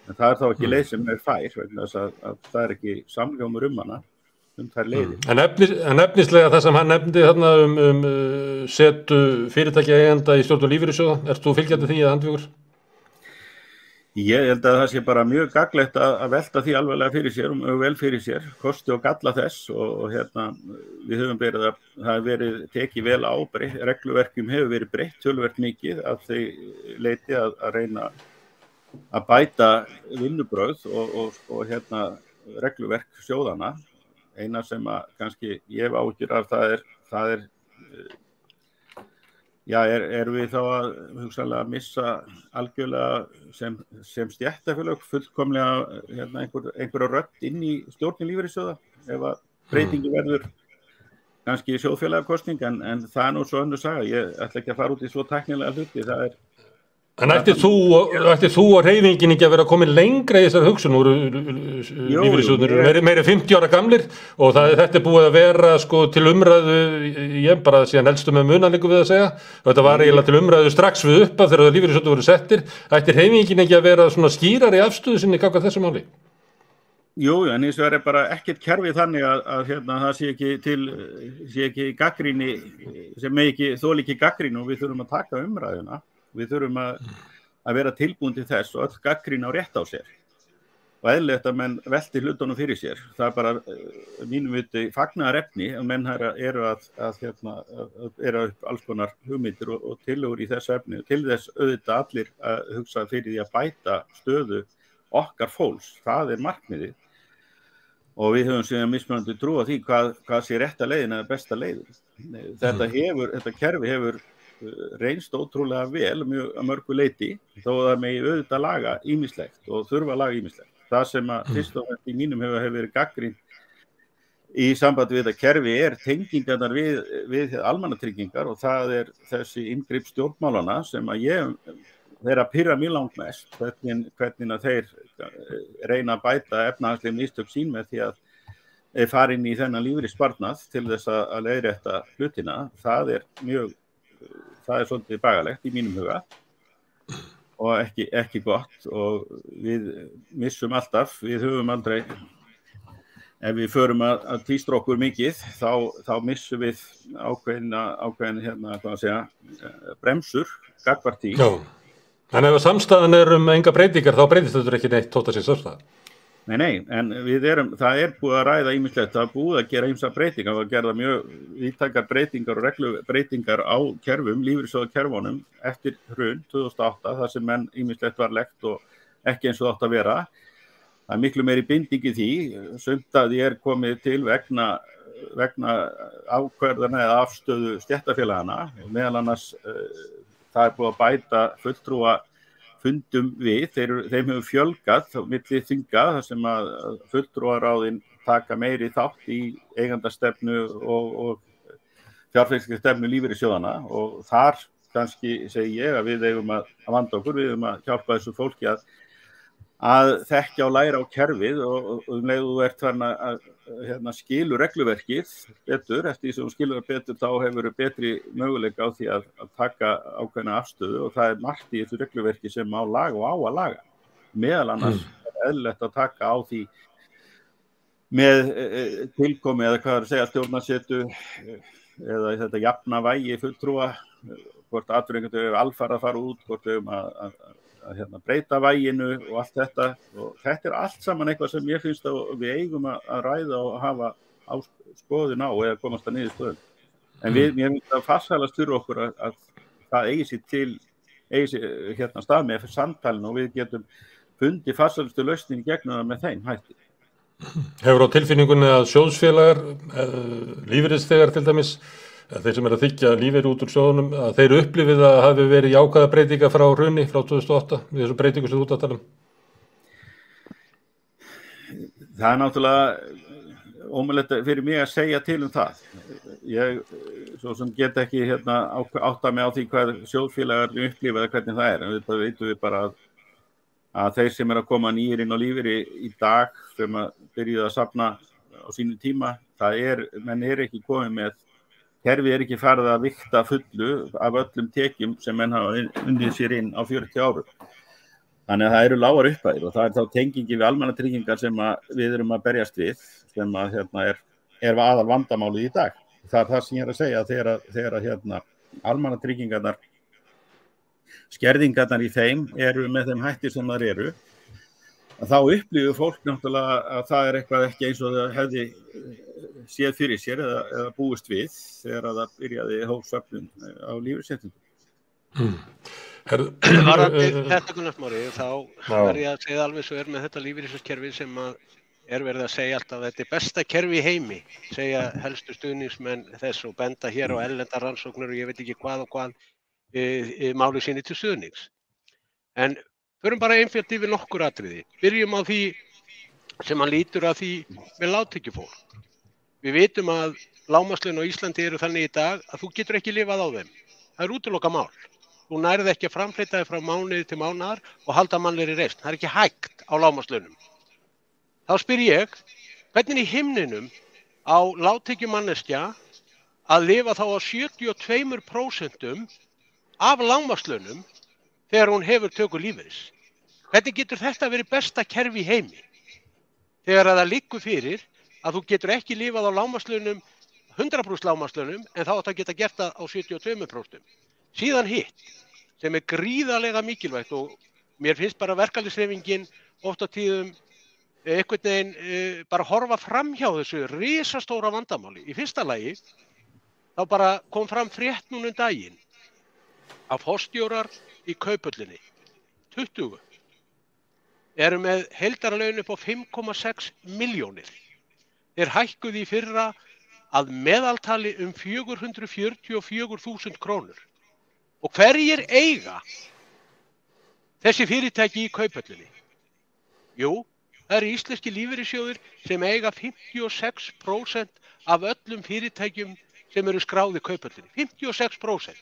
en það er þá ekki leið sem fær, vegna þess að það er ekki samhljómur hana, þær leiðir. En efnislega það sem hann nefndi þarna setu fyrirtækja eigenda í stjórn lífeyrissjóða, ert þú fylgjandi því að Andvíkur? Ég held að það sé bara mjög gagnlegt að velta því alvarlega fyrir sér og mjög vel fyrir sér, kosti og galla þess og við höfum verið að það hefur verið tekið vel á, regluverkjum hefur verið breytt töluvert mikið að þau leiti að reyna að bæta vinnubrögð og regluverk sjóðana. Eina sem að kannski ég hef áhyggjur af það er við þá að hugsanlega missa algjörlega sem stéttarfélög fullkomlega einhverja rödd inn í stjórnin lífeyrissjóða ef að breytingi verður kannski sjóðfélagakosning en það er nú svo önnur saga. Ég ætla ekki að fara út í svo tæknilega hluti. En ætti þú og hreyfingin ekki að vera komin lengra í þessar hugsun úr lífeyrissjóðnir meira 50 ára gamlir og þetta búið að vera sko til umræðu ég bara síðan helstu með munanleiku við að segja og þetta var eiginlega til umræðu strax við upphaf þegar lífeyrissjóðnir voru settir. Ætti hreyfingin ekki að vera svona skýrari afstöðu sinni gagnvart þessu máli? Jú, en hins vegar er bara ekkert kerfi þannig að það sé ekki gagnrýni sem þoli ekki gagnrýni og við þurfum að taka umræðuna. Við þurfum að vera tilbúin til þess og öll gagnrýni á rétt á sér. Og eðlilegt að menn velti hlutunum fyrir sér. Það er bara mínum viti fagnaðarefni að menn eru að upp alls konar hugmyndir og tillögur í þessu efni. Til þess auðvitað allir að hugsa fyrir því að bæta stöðu okkar fólks. Það er markmiðið. Og við höfum síðan mismunandi trú á því hvað sé rétta leiðin eða besta leiðin. Þetta kerfi hefur reynst ótrúlega vel mjög að mörgu leyti þó að það megi auðvitað laga ýmislegt og þurfa að laga ýmislegt. Það sem að fyrst og fremst í mínum hefur verið gagnrýnt í sambandi við þetta kerfi tengingarnar við almannatryggingar og það þessi inngrip stjórnmálana sem að þeir að pirra mjög langt mest hvernig að þeir reyna að bæta efnahagsleg mistök sín með því að fara inn í þennan lífeyrissparnað til þess að leiðrétta hlutina. Það er svolítið bagalegt í mínum huga og ekki gott og við missum alltaf, við höfum aldrei, ef við förum að tvístra okkur mikið þá missum við ákveðin bremsur gagnvart því. Já, en ef samstæðan enga breytingar þá breytist þetta ekki neitt þótt að sé samstæða. Nei, en það er búið að ræða ýmislegt, það er búið að gera ýmsar breytingar, það gerða mjög víðtækar breytingar og reglubreytingar á kerfum, lífeyrissjóðakerfunum eftir hrun 2008, þar sem menn ýmislegt var lekt og ekki eins og það átt að vera. Það er miklu meiri binding í því, sumt að því er komið til vegna ákvörðana eða afstöðu stéttarfélagana, meðal annars það er búið að bæta fulltrúa fundum við, þeim hefur fjölgað á milli þinga þar sem að fulltrúaráðin taka meiri þátt í eigendastefnu og fjárfestingarstefnu lífeyrissjóðanna og þar kannski segi ég að við eigum að vanda okkur, við eigum að hjálpa þessu fólki að þekkja og læra á kerfið og leið þú ert farin að skilu regluverkið betur, eftir því sem þú skilur það betur þá hefur betri möguleika á því að taka ákveðna afstöðu og það margt í þessu regluverki sem á laga og á að laga. Meðal annars eðlilegt að taka á því með tilkomi eða hvað segja stjórnarsetu eða þetta jafna vægi fulltrúa, hvort atvinnurekendur eru alfarið að fara út, hvort við að breyta væginu og allt þetta og þetta allt saman eitthvað sem ég finnst að við eigum að ræða og hafa skoðun á eða komast að niðurstöðu. En mér finnst að farsælast fyrir okkur að það eigi sér stað með samtalinu og við getum fundið farsælustu lausnin gegnum það með þeim hætti. Hefur á tilfinningunni að sjóðsfélagar, lífeyrisþegar til dæmis, þeir sem að þiggja lífeyri út úr sjóðunum, að þeir upplifið að hafi verið jákvæða breytinga frá hruni frá 2008 við þessum breytingu sem þú ert að tala um? Það náttúrulega ómögulegt fyrir mig að segja til það. Ég svo sem get ekki átta mig á því hvað sjóðsfélagar upplifa eða hvernig það en þetta veitum við bara að þeir sem að koma nýir inn á lífeyri í dag sem að byrjuðu að safna á sínu tíma, menn ekki komið með kerfið ekki farið að vigta fullu af öllum tekjum sem menn hafa undið sér inn á 40 árum. Þannig að það eru lágar upphæðir og það þá tengingi við almannatryggingar sem við erum að berjast við, sem að er aðal vandamálið í dag. Það það sem ég að segja þegar almannatryggingarnar, skerðingarnar í þeim eru með þeim hættir sem þær eru, þá upplifir fólk náttúrulega að það eitthvað ekki eins og það hefði séð fyrir sér eða búist við þegar það byrjaði hófsöfnun á lífeyrisréttindum. Þetta Gunnar Smári, þá ég að segja alveg svo með þetta lífeyriskerfi sem verið að segja alltaf að þetta besta kerfi í heimi, segja helstu stuðningsmenn þess og benda hér á erlendar rannsóknir og ég veit ekki hvað og hvað máli síni til stuðnings. En förum bara einföld yfir nokkur atriði. Byrjum á því sem lítur að því með lágtekjufólk. Við vitum að lágmarkslaun á Íslandi eru þannig í dag að þú getur ekki lifað á þeim. Það útilokað mál. Þú nærð ekki að framfleyta þig frá mánuði til mánaðar og halda mannlegri reisn. Það ekki hægt á lágmarkslaunum. Þá spyr ég, hvernig í himninum á lágtekjumanneskja að lifa þá á 72% af lágmarkslaunum þegar hún hefur töku lífeyris? Hvernig getur þetta verið besta kerfi í heimi? Þegar það liggur fyrir að þú getur ekki lifað á lágmarkslaunum, 100% lágmarkslaunum, en þá átt að geta gert það á 72%. Síðan hitt, sem gríðarlega mikilvægt og mér finnst bara verkalýðshreyfingin oft á tíðum einhvern veginn bara horfa fram hjá þessu risastóra vandamáli. Í fyrsta lagi, þá bara kom fram frétt núna daginn að forstjórar í Kauphöllinni, 20, eru með heildarlaun upp á 5,6 milljónir. Þeir hækkuðu í fyrra að meðaltali 444.000 krónur. Og hverjir eiga þessi fyrirtæki í Kauphöllinni? Jú, það eru íslenski lífeyrissjóðir sem eiga 56% af öllum fyrirtækjum sem eru skráð í Kauphöllinni. 56%.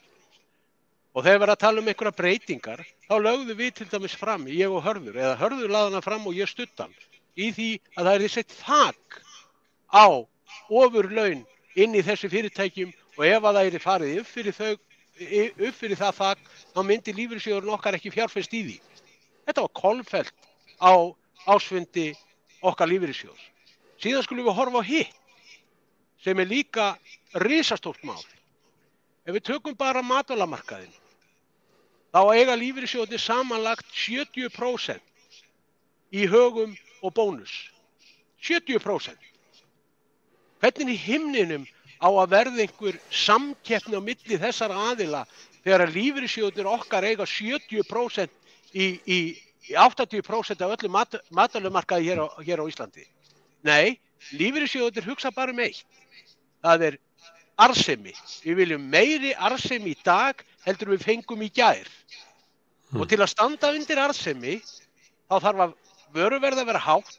Og þegar við að tala einhverja breytingar, þá lögðum við til dæmis fram, ég og Hörður, eða Hörður lagði hana fram og ég studdi hann, í því að það er sett þak á ofurlaun inn í þessi fyrirtækjum og ef að það farið upp fyrir það þak, þá myndi lífeyrissjóðurinn okkar ekki fjárfest í því. Þetta var kolfellt á ársfundi okkar lífeyrissjóðs. Síðan skulum við horfa á hitt, sem líka risastórt mál. Ef við tökum bara matvælamarkaðinn, þá eiga lífeyrissjóðirnir samanlagt 70% í högum og bónus. 70%. Hvernig í himninum á að verða einhver samkeppni á milli þessara aðila þegar að lífeyrissjóðirnir okkar eiga 70% í 80% af öllum matvælamarkaði hér á Íslandi? Nei, lífeyrissjóðirnir hugsa bara eitt. Það arðsemi. Við viljum meiri arðsemi í dag heldur við fengum í gær. Og til að standa undir arðsemi, þá þarf að vöruverð að vera hátt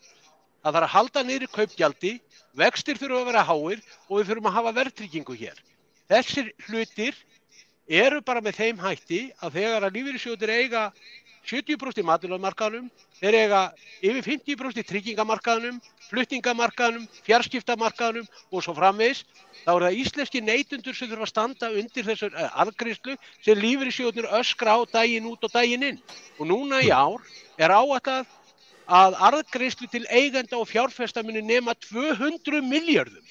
Það þarf að halda niðri kaupgjaldi, vextir þurfa að vera háir og við þurfum að hafa verðtryggingu hér. Þessir hlutir eru bara með þeim hætti að þegar að lífeyrissjóðir eiga 70% í matvælamarkaðnum, þeir eiga yfir 50% í tryggingamarkaðnum, flutningamarkaðnum, fjarskiptamarkaðnum og svo framvegis, þá það íslenski neytendur sem þurfa að standa undir þessar arðgreiðslu sem lífeyrissjóðir öskra á daginn út og daginn inn. Og núna í ár áætlað að arðgreiðslu til eigenda og fjárfesta muni nema 200 milljörðum.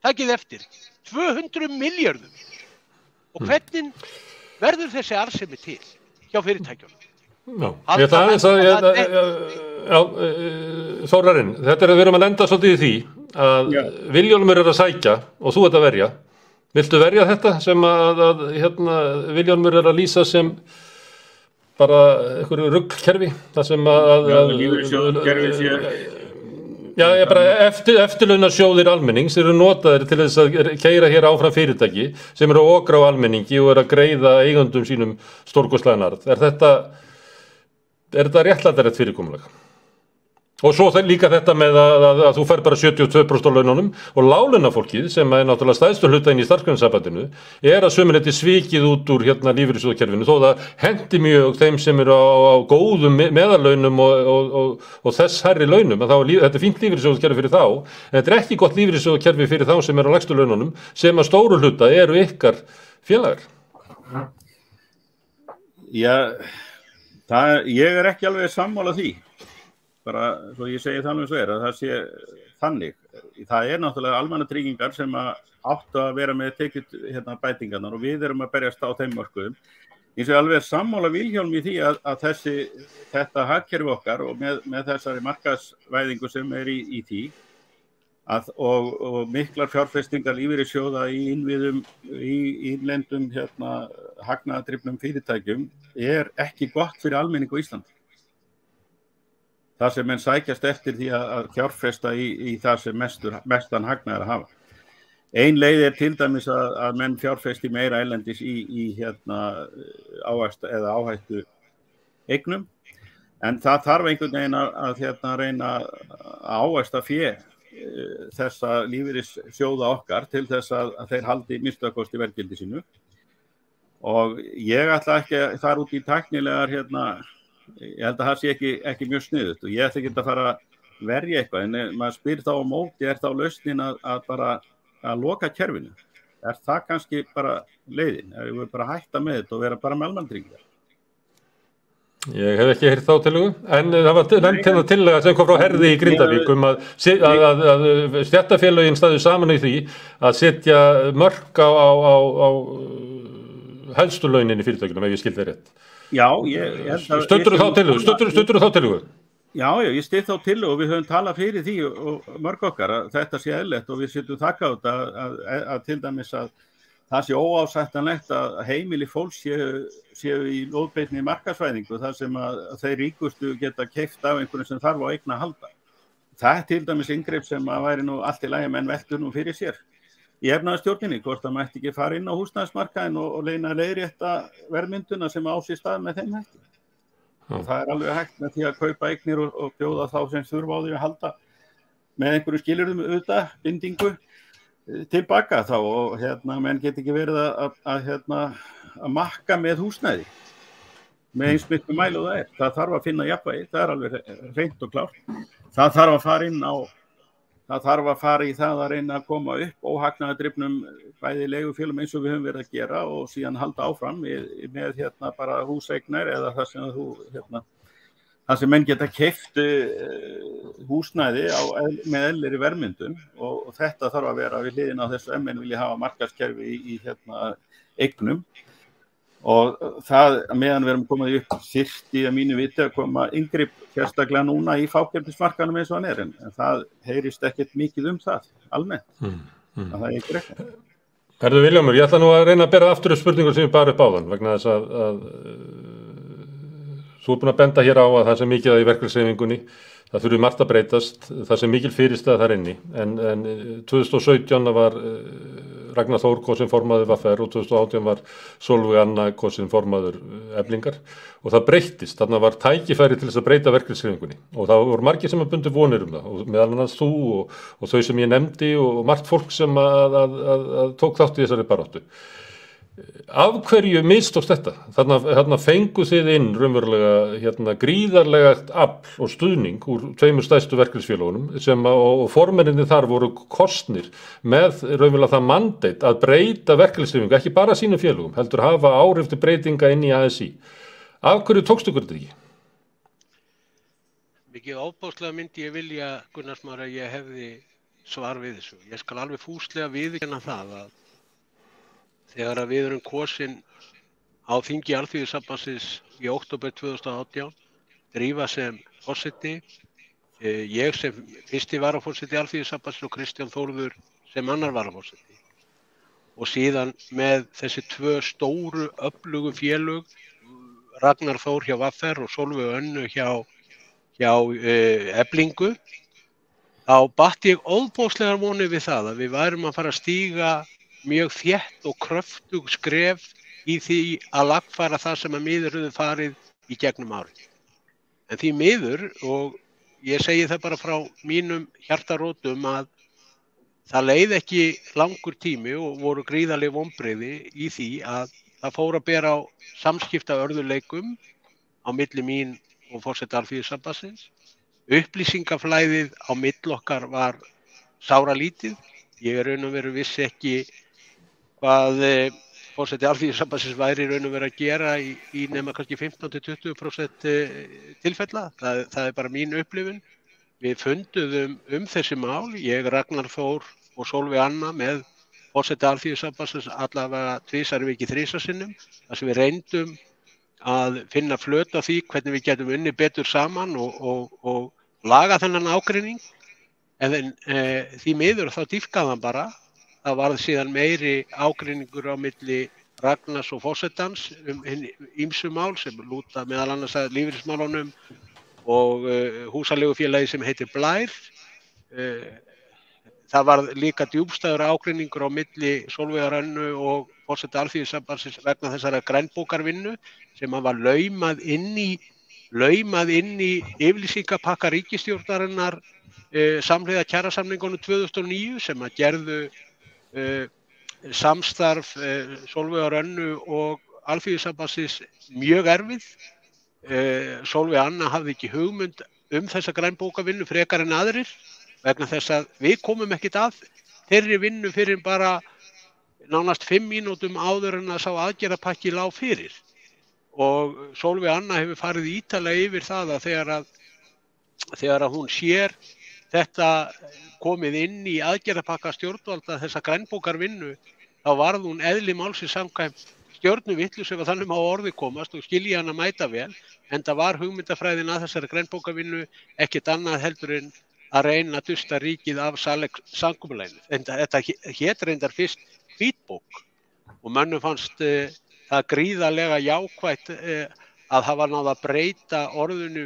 Takið eftir, 200 milljörðum. Og hvernig verður þessi arðsemi til hjá fyrirtækjunum? Þórarinn, þetta við erum að lenda svolítið í því að Vilhjálmur að sækja og þú ert að verja. Viltu verja þetta sem að Vilhjálmur að lýsa sem bara einhverju ruglkerfi? Það sem lífeyrissjóðakerfi sé... eftirlaunasjóðir almennings eru notaðir til þess að keyra hér áfram fyrirtæki sem eru að okra á almenningi og eru að greiða eigendum sínum stórkostlegan arð. Er þetta réttlætanlegt fyrirkomulag? Og svo líka þetta með að þú fær bara 72% á laununum og láglaunafólkið sem er náttúrulega stærstu hluta inn í starfsgreinasambandinu að sömuleyti svikið út úr lífeyrissjóðakerfinu þó það hendi mjög þeim sem eru á góðum meðallaunum og þess hærri launum. Þetta fínt lífeyrissjóðakerfi fyrir þá, en þetta ekki gott lífeyrissjóðakerfi fyrir þá sem eru á lægstu laununum sem að stóru hluta eru ykkar félagar. Ég ekki alveg sammála því. Bara svo ég segi þannig að það sé þannig. Það náttúrulega almannatryggingar sem áttu að vera með tekið bætingarnar og við erum að berjast á þeim mörkuðum. Ég sé alveg sammála Vilhjálmi í því að þetta hagkerfi okkar og með þessari markaðsvæðingu sem í því og miklar fjárfestingar lífeyrissjóða í innviðum, í innlendum hagnaðardrifnum fyrirtækjum ekki gott fyrir almenning á Íslandi. Það sem menn sækjast eftir því að fjárfesta í það sem mestan hagnaðar að hafa. Ein leið til dæmis að menn fjárfesti meira erlendis í áhættu eignum, en það þarf einhvern veginn að reyna að ávaxta fé þessa lífeyrissjóða okkar til þess að þeir haldi minnstakosti verðgildi sínu. Og ég ætla ekki að fara út í tæknilegar ég held að það sé ekki mjög sniðugt og ég ætla ekki að fara að verja eitthvað, en maður spyr þá á móti, þá lausnin að loka kerfinu? Það kannski bara leiðin? Við bara hætta með þetta og vera bara með almannatryggingar? Ég hef ekki heyrt þá tillögu, en það var nefnt tillaga sem kom frá Herði í Grindavík að stéttarfélögin staðu saman í því að setja mörk á helstu launin í fyrirtækjunum, ef ég skil það rétt. Já, ég held að... Stuttur þá tillögu? Já, ég styð þá tillögu og við höfum talað fyrir því og mörg okkar að þetta sé eðlilegt og við setjum þakka á þetta að til dæmis að það sé óásættanlegt að heimili fólks séu í lóðbeinni markaðsvæðingu þar sem að þeir ríkustu geta keypt af einhverjum sem þarf á eign að halda. Það til dæmis inngrip sem að væri nú allt í lagi menn veltur nú fyrir sér. Í efnahagsstjórninni, hvort það mætti ekki fara inn á húsnæðismarkaðinn og reyna að leiðrétta verðmynduna sem á sér stað með þeim hætti. Það alveg hægt með því að kaupa eignir og bjóða þá sem þurfa á því að halda með einhverju skilyrðum auðvitað, bindingu tilbaka þá og menn get ekki verið að makka með húsnæði með eins miklu mæli og það er. Það þarf að finna jafnvægi, það alveg hreint og klárt. Það þarf að fara í það að reyna að koma upp óhagnaðardrifnum bæði leigufélögum eins og við höfum verið að gera og síðan halda áfram með bara húseignir eða það sem það sem menn geta keypt húsnæði með eðlilegri verðmyndum og þetta þarf að vera við hliðina á þessu ef menn vilja hafa markaðskerfi í eignum. Og það meðan við erum komið upp þyrfti að mínu viti að koma inngrip sérstaklega núna í fákeppnismarkaðnum eins og hann en það heyrist ekkert mikið það almennt. Það ekki ekki. Herðu Vilhjálmur, ég ætla nú að reyna að bera aftur upp spurningur sem ég bar upp áðan vegna þess að þú búin að benda hér á að það sem mikið í verkfallshreyfingunni, það þurfi margt að breytast, það sem mikil fyrirstæða þar inni en 2017 var Ragnar Þór kosin formaður VFR og 2018 var Sólveig Anna kosin formaður Eflingar og það breyttist, þarna var tækifæri til þess að breyta verkalýðshreyfingunni og það voru margir sem bundu vonir það og meðal annars þú og þau sem ég nefndi og margt fólk sem að tók þátt í þessari baráttu. Af hverju mistókst þetta? Þarna fengu þið inn raunverulega gríðarlega afl og stuðning úr tveimur stærstu verkalýðsfélögunum sem og formenninni þar voru kosnir með raunverulega það mandate að breyta verkalýðshreyfingu, ekki bara sínum félögum, heldur hafa áhrif til breytinga inn í ASÍ. Af hverju tókstu ykkur þetta ekki? Mikið ofboðslega myndi ég vilja, Gunnar Smári, að ég hefði svar við þessu. Ég skal alveg fúslega viðurkenna það að þegar að við erum kosin á þingi Alþýðusambandsins í október 2018, Drífa sem forseti, ég sem fyrsti varaforseti Alþýðusambandsins og Kristján Þórður sem annar varaforseti. Og síðan með þessi tvö stóru öflugu félög, Ragnar Þór hjá VFR og Sólveig Önnu hjá Eflingu, þá batt ég óðbóðslegar vonir við það að við værum að fara að stíga mjög þétt og kröftug skref í því að lagfæra það sem að miður höfðu farið í gegnum árið. En því miður, og ég segi það bara frá mínum hjartarótum að það leið ekki langur tími og voru gríðarleg vonbrigði í því að það fór að bera á samskiptaörðugleikum á milli mín og forseta Alþýðusambandsins. Upplýsingaflæðið á milli okkar var sáralítið. Ég raun og veru vissi ekki hvað forseti Alþýðusambandsins væri raun og veru að gera í nema kannski 15-20% tilfella. Það bara mín upplifun. Við funduðum þessi mál, ég, Ragnar Þór og Sólveig Anna með forseti Alþýðusambandsins allavega tvisvar í viku, þrisvar sinnum, þar sem við reyndum að finna flöt á því hvernig við getum unnið betur saman og laga þennan ágreining. En því miður þá dýpkaði hann bara. Það varð síðan meiri ágreiningur á milli Ragnars og forsetans ýmsu mál sem lúta meðal annars að lífeyrismálunum og húsaleigufélagi sem heitir Blær. Það varð líka djúpstæður ágreiningur á milli Sólveigar Önnu og forseta Alþýðusambandsins vegna þessara grænbókarvinnu sem var laumað inn í yfirlýsingapakka ríkisstjórnarinnar samhliða kjarasamningunum 2009 sem að gerðu samstarf Sólveigar Önnu og Alþýðusambandsins mjög erfið. Sólveig Anna hafði ekki hugmynd þessa grænbókavinnu frekar en aðrir vegna þess að við komum ekkert að þeirri vinnu fyrir bara nánast 5 mínútum áður en að sá aðgerðapakki lá fyrir. Og Sólveig Anna hefur farið ítarlega yfir það að þegar hún sér þetta komið inn í aðgerðapakka stjórnvalda þessa grænbókarvinnu, þá varð hún eðli málsins samkvæmt stjörnuvitlaus ef þannig má orði komast og skilja hana mæta vel, enda var hugmyndafræðin að þessari grænbókarvinnu ekkert annað heldur en að reyna að dusta ríkið af samkomulaginu. Þetta hét reyndar fyrst hvítbók og mönnum fannst það gríðarlega jákvætt að hafa náð að breyta orðinu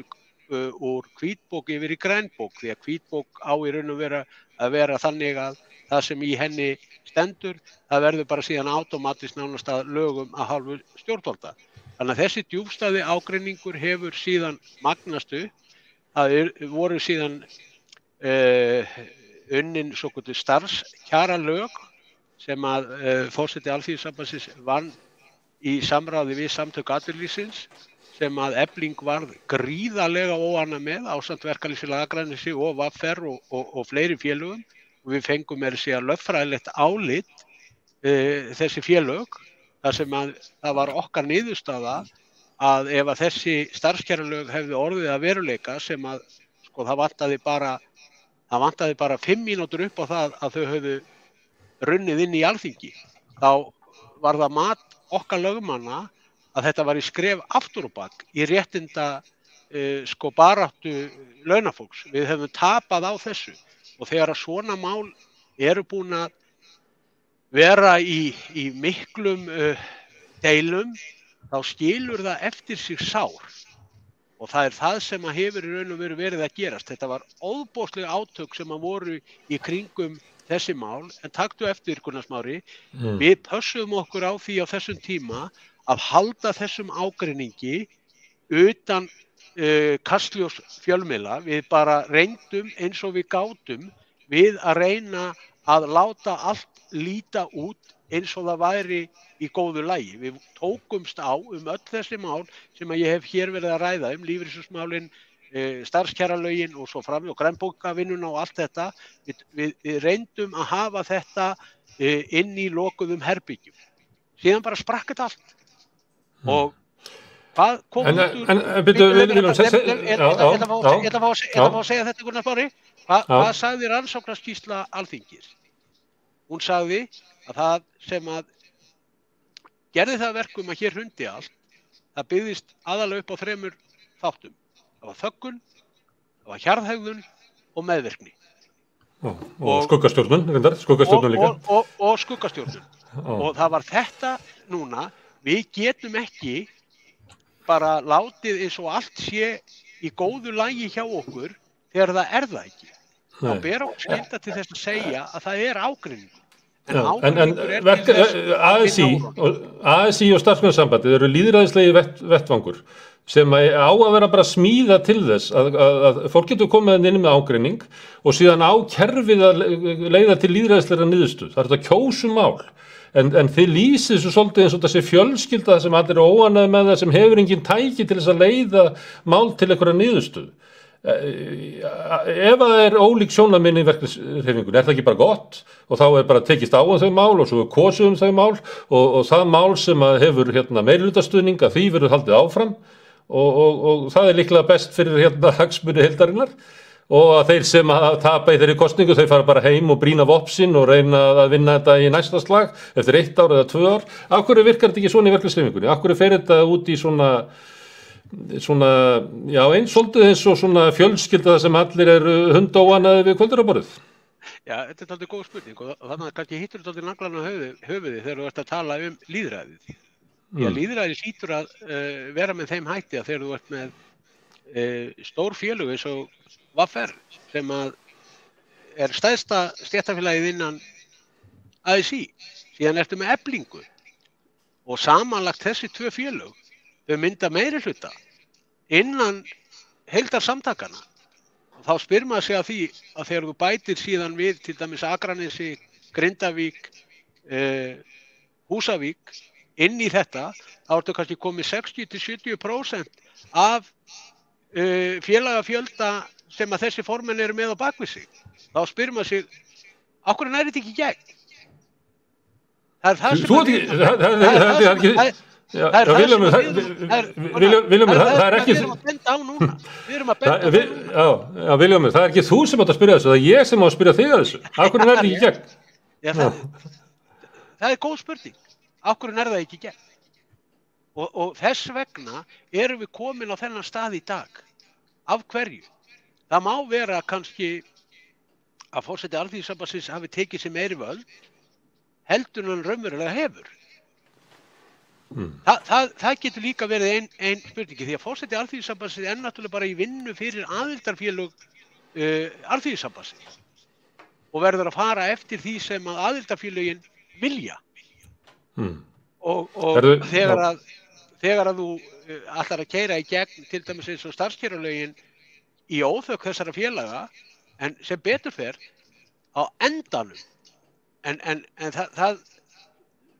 úr hvítbók yfir í grænbók því að hvítbók á í raun og veru að vera þannig að það sem í henni stendur, það verður bara síðan automatist nánast að lögum að hálfu stjórnvalda. Þannig að þessi djúpstæði ágreiningur hefur síðan magnast upp. Það voru síðan unnin svokölluð starfskjaralög sem að forseti Alþýðusambandsins vann í samráði við samtök atvinnulífsins sem að Efling varð gríðarlega óánægð með ásamt Verkalýðsfélagi Akranesi og VFR og fleiri félögum og við fengum meira að segja lögfræðilegt álit þessi félög þar sem að það var okkar niðurstaða að ef að þessi starfskjaralög hefði orðið að veruleika sem að sko það vantaði bara 5 mínútur upp á það að þau höfðu runnið inn í Alþingi, þá var það mat okkar lögmanna að þetta var í skref aftur og bak í réttinda baráttu launafólks. Við höfum tapað á þessu og þegar að svona mál eru búin að vera í miklum deilum, þá skilur það eftir sig sár og það það sem að hefur í raun og veru verið að gerast. Þetta var óðbóðsleg átök sem að voru í kringum þessi mál, en taktu eftir Gunnar Smári, við pössum okkur á því á þessum tíma að halda þessum ágreiningi utan Kastljós fjölmiðla. Við bara reyndum eins og við gátum við að reyna að láta allt líta út eins og það væri í góðu lagi. Við tókumst á öll þessi mál sem að ég hef hér verið að ræða lífeyrissjóðsmálin, starfskjaralögin og svo fram og grænbókavinnuna og allt þetta. Við reyndum að hafa þetta inn í lokuðum herbyggjum. Síðan bara sprakk þetta allt. Og hvað kom út úr... Ég ætla að fá að segja þetta, Gunnar Smári. Hvað sagði rannsóknarskýrsla Alþingis? Hún sagði að það sem að gerði það verkum að hér hrundi allt, það byggðist aðalega upp á 3 þáttum. Það var þöggun, það var hjarðhegðun og meðvirkni. Og skuggastjórnun, skuggastjórnun líka. Og skuggastjórnun. Og það var þetta núna, við getum ekki bara látið eins og allt sé í góðu lagi hjá okkur þegar það það ekki. Þá ber okkur skylda til þess að segja að það ágreiningur. ASÍ og Starfsgreinasambandið eru lýðræðislegi vettvangur sem á að vera bara smíða til þess að fólk getur komið inn með ágreining og síðan á kerfið að leiða til lýðræðislegra niðurstöðu. Það þetta kjósum mál. En þið lýsið svo svolítið eins og þessi fjölskylda sem allir óánægðir með það sem hefur engin tæki til þess að leiða mál til einhverja niðurstöðu. Ef það ólík sjónarmið í verkalýðshreyfingunni, það ekki bara gott og þá bara tekist á þau mál og svo kosið þau mál og það mál sem hefur meirihlutastuðning að því verður haldið áfram og það líklega best fyrir hagsmuni heildarinnar og að þeir sem tapa í þeirri kosningu þau fara bara heim og brýna vopsin og reyna að vinna þetta í næsta slag eftir 1 ár eða 2 ár. Af hverju virkar þetta ekki svona í verkalýðshreyfingunni? Af hverju fer þetta út í svona eins svolítið eins og svona fjölskylda sem allir eru hundóanaði við kvölduraborðið? Já, þetta er aldrei góð spurning og þannig að kannski hittur þetta aldrei naglan á höfuði þegar þú ert að tala lýðræðið. Já, lýðræðið hlýtur að vera með þeim hætti að þegar þú ert með stór félög eins og VR sem að stærsta stéttarfélagið innan ASÍ, síðan ertu með Eflingu og samanlagt þessi 2 félög þau mynda meirihluta innan heildarsamtakana. Þá spyr maður sig að því að þegar þú bætir síðan við til dæmis Akranesi, Grindavík, Húsavík inn í þetta, þá ertu kannski komið 60-70% af félagafjölda sem að þessi formenn eru með á bakvið sig. Þá spyr maður sig, af hverju nær þetta ekki í gegn? Það það sem að Viljum, það ekki þú sem átt að spyrja þessu, það ég sem á að spyrja þig að þessu. Af hverju nær það ekki í gegn? Já, það góð spurning. Af hverju nær það ekki í gegn? Og þess vegna erum við komin á þennan stað í dag. Af hverju? Það má vera kannski að forseti Alþýðusambandsins hafi tekið sér meiri völd heldur en hann raunverulega hefur. Það getur líka verið ein spurningi því að forseti Alþýðusambandsins náttúrulega bara í vinnu fyrir aðildarfélög Alþýðusambandsins og verður að fara eftir því sem að aðildarfélögin vilja. Og þegar að þú ætlar að keyra í gegn til dæmis eins og starfskjaralögin í óþökk þessara félaga en sem betur fer á endanum en það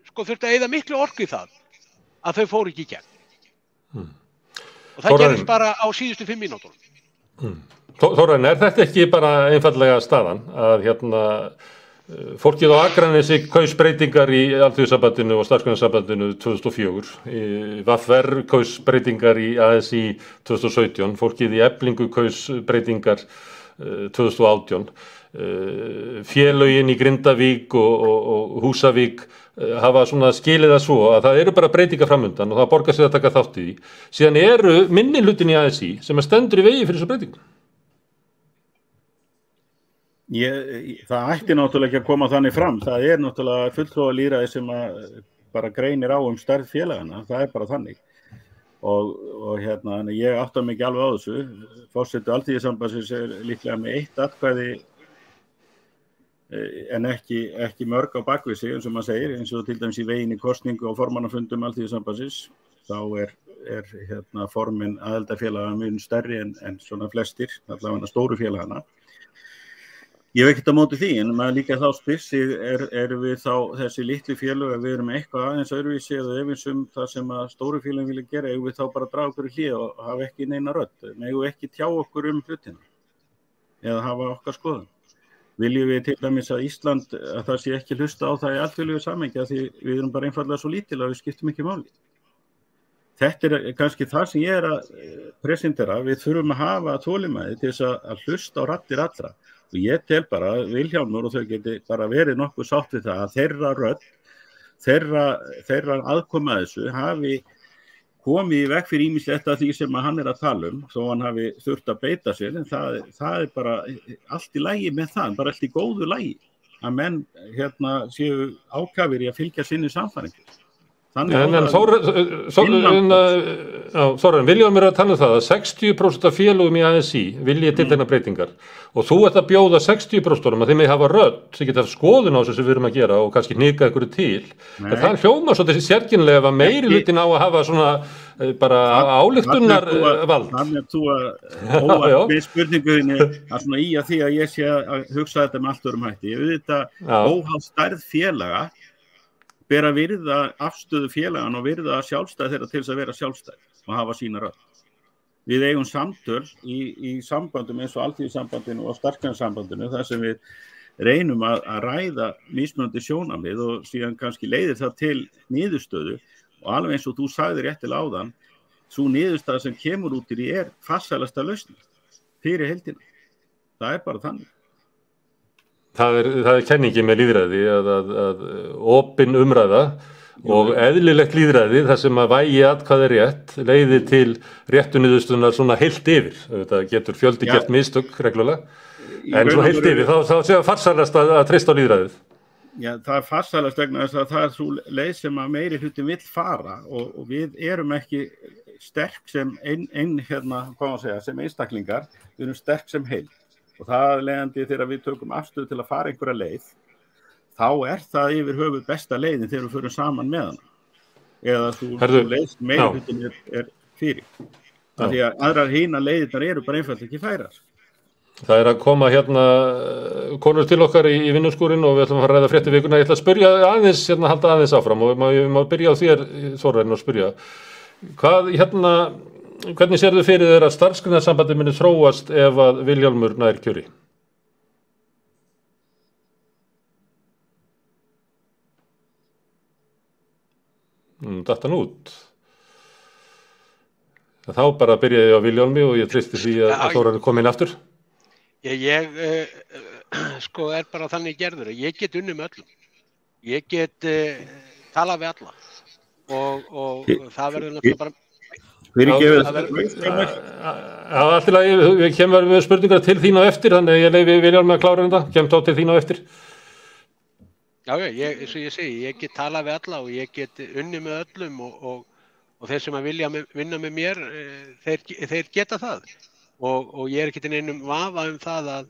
sko þurfti að eyða miklu orku í það að þau fóru ekki í gegn. Og það gerist bara á síðustu 5 mínútum. Þórarinn, þetta ekki bara einfallega staðan að fólkið á Akranesi kaus breytingar í Alþýðusambandinu og Starfsgreinasambandinu 2004, VR kaus breytingar í ASÍ 2017, fólkið í Eflingu kaus breytingar 2018, félögin í Grindavík og Húsavík hafa svona skilið það svo að það eru bara breytingar framundan og það borgar sig að taka þátt í því. Síðan eru minnihlutin í ASÍ sem stendur í vegi fyrir þessu breytingum. Það ætti náttúrulega ekki að koma þannig fram. Það náttúrulega fulltrúalýðræði sem bara greinir á stærð félagana. Það bara þannig. Og ég átta mig ekki alveg á þessu. Forseti Alþýðusambandsins líklega með 1 atkvæði en ekki mörg á bakvið sig, eins og maður segir, eins og til dæmis í veginn í kosningu og formannafundum Alþýðusambandsins, þá formin aðildarfélaga mun stærri en svona flestir, allavega stóru félagana. Ég hef ekkert á móti því, en maður líka þá spyr sig, erum við þá þessi litlu félög að við erum eitthvað aðeins öðruvísi eða efins það sem að stóru félögin vilja gera, eigum við þá bara að draga okkur í hlið og hafa ekki neina rödd, megum við ekki tjá okkur hlutina eða hafa okkar skoðun. Viljum við til dæmis að Ísland, að það sé ekki hlusta á það í alþjóðlegu samhengi því við erum bara einfaldlega svo lítil að við skiptum ekki máli. Þetta kannski það sem ég að presentera, við þurfum að hafa þolinmæði til þess að hlusta á raddir allra. Og ég tel bara að Vilhjálmur og þau geti bara verið nokkuð sátt við það að þeirra rödd, þeirra aðkoma að þessu hafi komið í veg fyrir ýmislegt af því sem hann að tala þó hann hafi þurft að beita sér, en það bara allt í lagi með það, bara allt í góðu lagi að menn séu ákafir í að fylgja sinni sannfæringu. Þórarinn, Vilhjálmur að tala það að 60% af félögum í ASÍ vilji tiltekna breytingar og þú ert að bjóða 60% að þeim hafa rödd sem geta skoðun á þessu sem við erum að gera og kannski hnika ykkur til. En það hljómar svolítið sérkennilega ef að meiri hlutin á að hafa svona bara ályktunar vald. Þannig að þú að við spurninguðinni að svona í að því að ég sé að hugsa þetta með allt öðrum hætti. Ég veit þetta óháð stærð félaga ber að virða afstöðu félagann og virða sjálfstæð þeirra til þess að vera sjálfstæð og hafa sína rödd. Við eigum samtöl í sambandum eins og Alþýðusambandinu og Starfsgreinasambandinu þar sem við reynum að ræða mismunandi sjónarmið og síðan kannski leiðir það til niðurstöðu og alveg eins og þú sagðir réttilega áðan, sú niðurstaða sem kemur út í farsælasta lausn fyrir heildina. Það bara þannig. Það er kenningi með lýðræði að opin umræða og eðlilegt lýðræði þar sem að vægi hvað er rétt leiði til réttu niðurstöðunar svona heilt yfir. Þetta getur fjöldi gert mistök reglulega, en svona heilt yfir þá séu farsælast að treysta á lýðræðið. Já, það farsælast vegna þess að það svo leið sem að meiri hluti vill fara og við erum ekki sterk sem sem einstaklingar, við erum sterk sem heild. Og það leiðandi þegar við tökum afstöðu til að fara einhverja leið, þá það yfir höfuð besta leiðin þegar við förum saman með hana. Eða svo leið meiri hlutin fyrir. Því að aðrar hina leiðirnar eru bara einfalt ekki færar. Það að koma konur til okkar í vinnuskúrin og við ætlum að fara að ræða fréttavikuna. Ég ætla að spyrja aðeins, halda aðeins áfram og má byrja á þér, Þórarinn, og spyrja. Hvernig sérðu fyrir þér að Starfsgreinasambandið muni þróast ef að Vilhjálmur nær kjöri? Datt hann út. Þá bara byrjaði ég á Vilhjálmi og ég treysti því að Þórarinn kom inn aftur. Ég bara þannig gerður að ég get unnið með öllum. Ég get talað við alla og það verður náttúrulega bara Allt í lagi, við kemur með spurningar til þín á eftir, þannig að ég leyfi Vilhjálmi að klára þetta, kemur þá til þín á eftir. Já, eins og ég segi, ég get talað við alla og ég get unnið með öllum og þeir sem að vilja vinna með mér, þeir geta það. Og ég er ekki til neinum vafa það að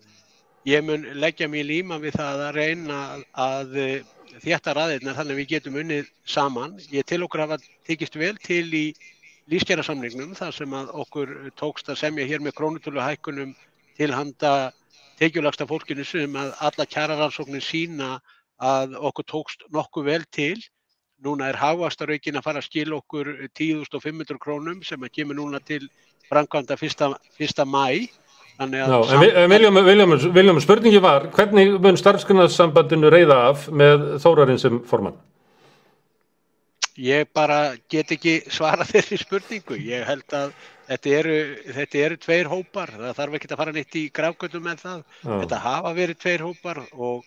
ég mun leggja mig í líma við það að reyna að þétta raðirnar þannig að við getum unnið saman. Ég til okkur hafa tekist vel til í lífskjarasamningnum þar sem að okkur tókst að semja hér með krónutöluhækkunum til handa tekjulægsta fólkinu sem að alla kjararannsóknir sýna að okkur tókst nokkuð vel til. Núna hagvaxtaraukin að fara að skila okkur 10.500 krónum sem að kemur núna til framkvæmda 1. maí. Vilhjálmur, spurningi var, hvernig mun Starfsgreinasambandinu reiða af með Þórarinn sem formann? Ég bara get ekki svarað þeirri spurningu. Ég held að þetta eru tveir hópar. Það þarf ekki að fara neitt í grafgötum með það. Þetta hafa verið tveir hópar og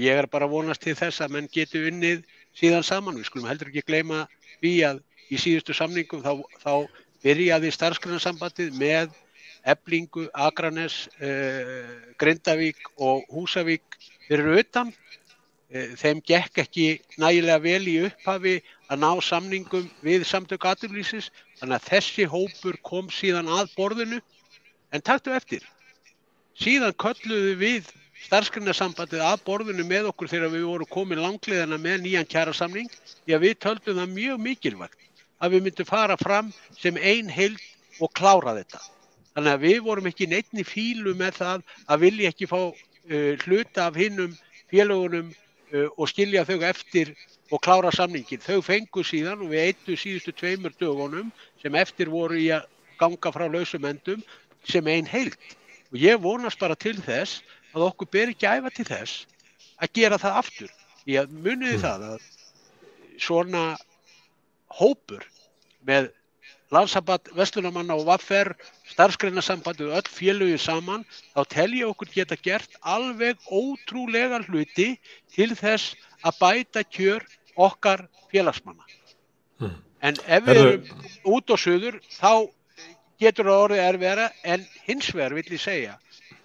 ég bara vonast til þess að menn geti unnið síðan saman. Við skulum heldur ekki gleyma því að í síðustu samningum þá byrjaði Starfsgreinasambandið með Eflingu, Akranes, Grindavík og Húsavík fyrir utan. Þeim gekk ekki nægilega vel í upphafi að ná samningum við samtök atvinnulífsins, þannig að þessi hópur kom síðan að borðinu, en taktu eftir. Síðan kölluðu við Starfsgreinasambandið að borðinu með okkur þegar við vorum komin langleiðina með nýjan kjarasamning, því að við töldum það mjög mikilvægt að við myndum fara fram sem ein heild og klára þetta. Þannig að við vorum ekki neinni fílu með það að vilja ekki fá hluta af hinnum félögunum og skilja þau eftir og klára samningin. Þau fengu síðan og við eittu síðustu 2 dögunum sem eftir voru í að ganga frá lausum endum sem ein heild. Og ég vonast bara til þess að okkur beri gæfa til þess að gera það aftur. Því að muniði það að svona hópur með Landssamband Verslunarmanna og VR, Starfsgreinasambandið og öll félögin saman, þá tel ég okkur geta gert alveg ótrúlega hluti til þess að bæta kjör okkar félagsmanna. En ef við erum út og suður, þá getur það orðið erfiðara, en hins vegar vill ég segja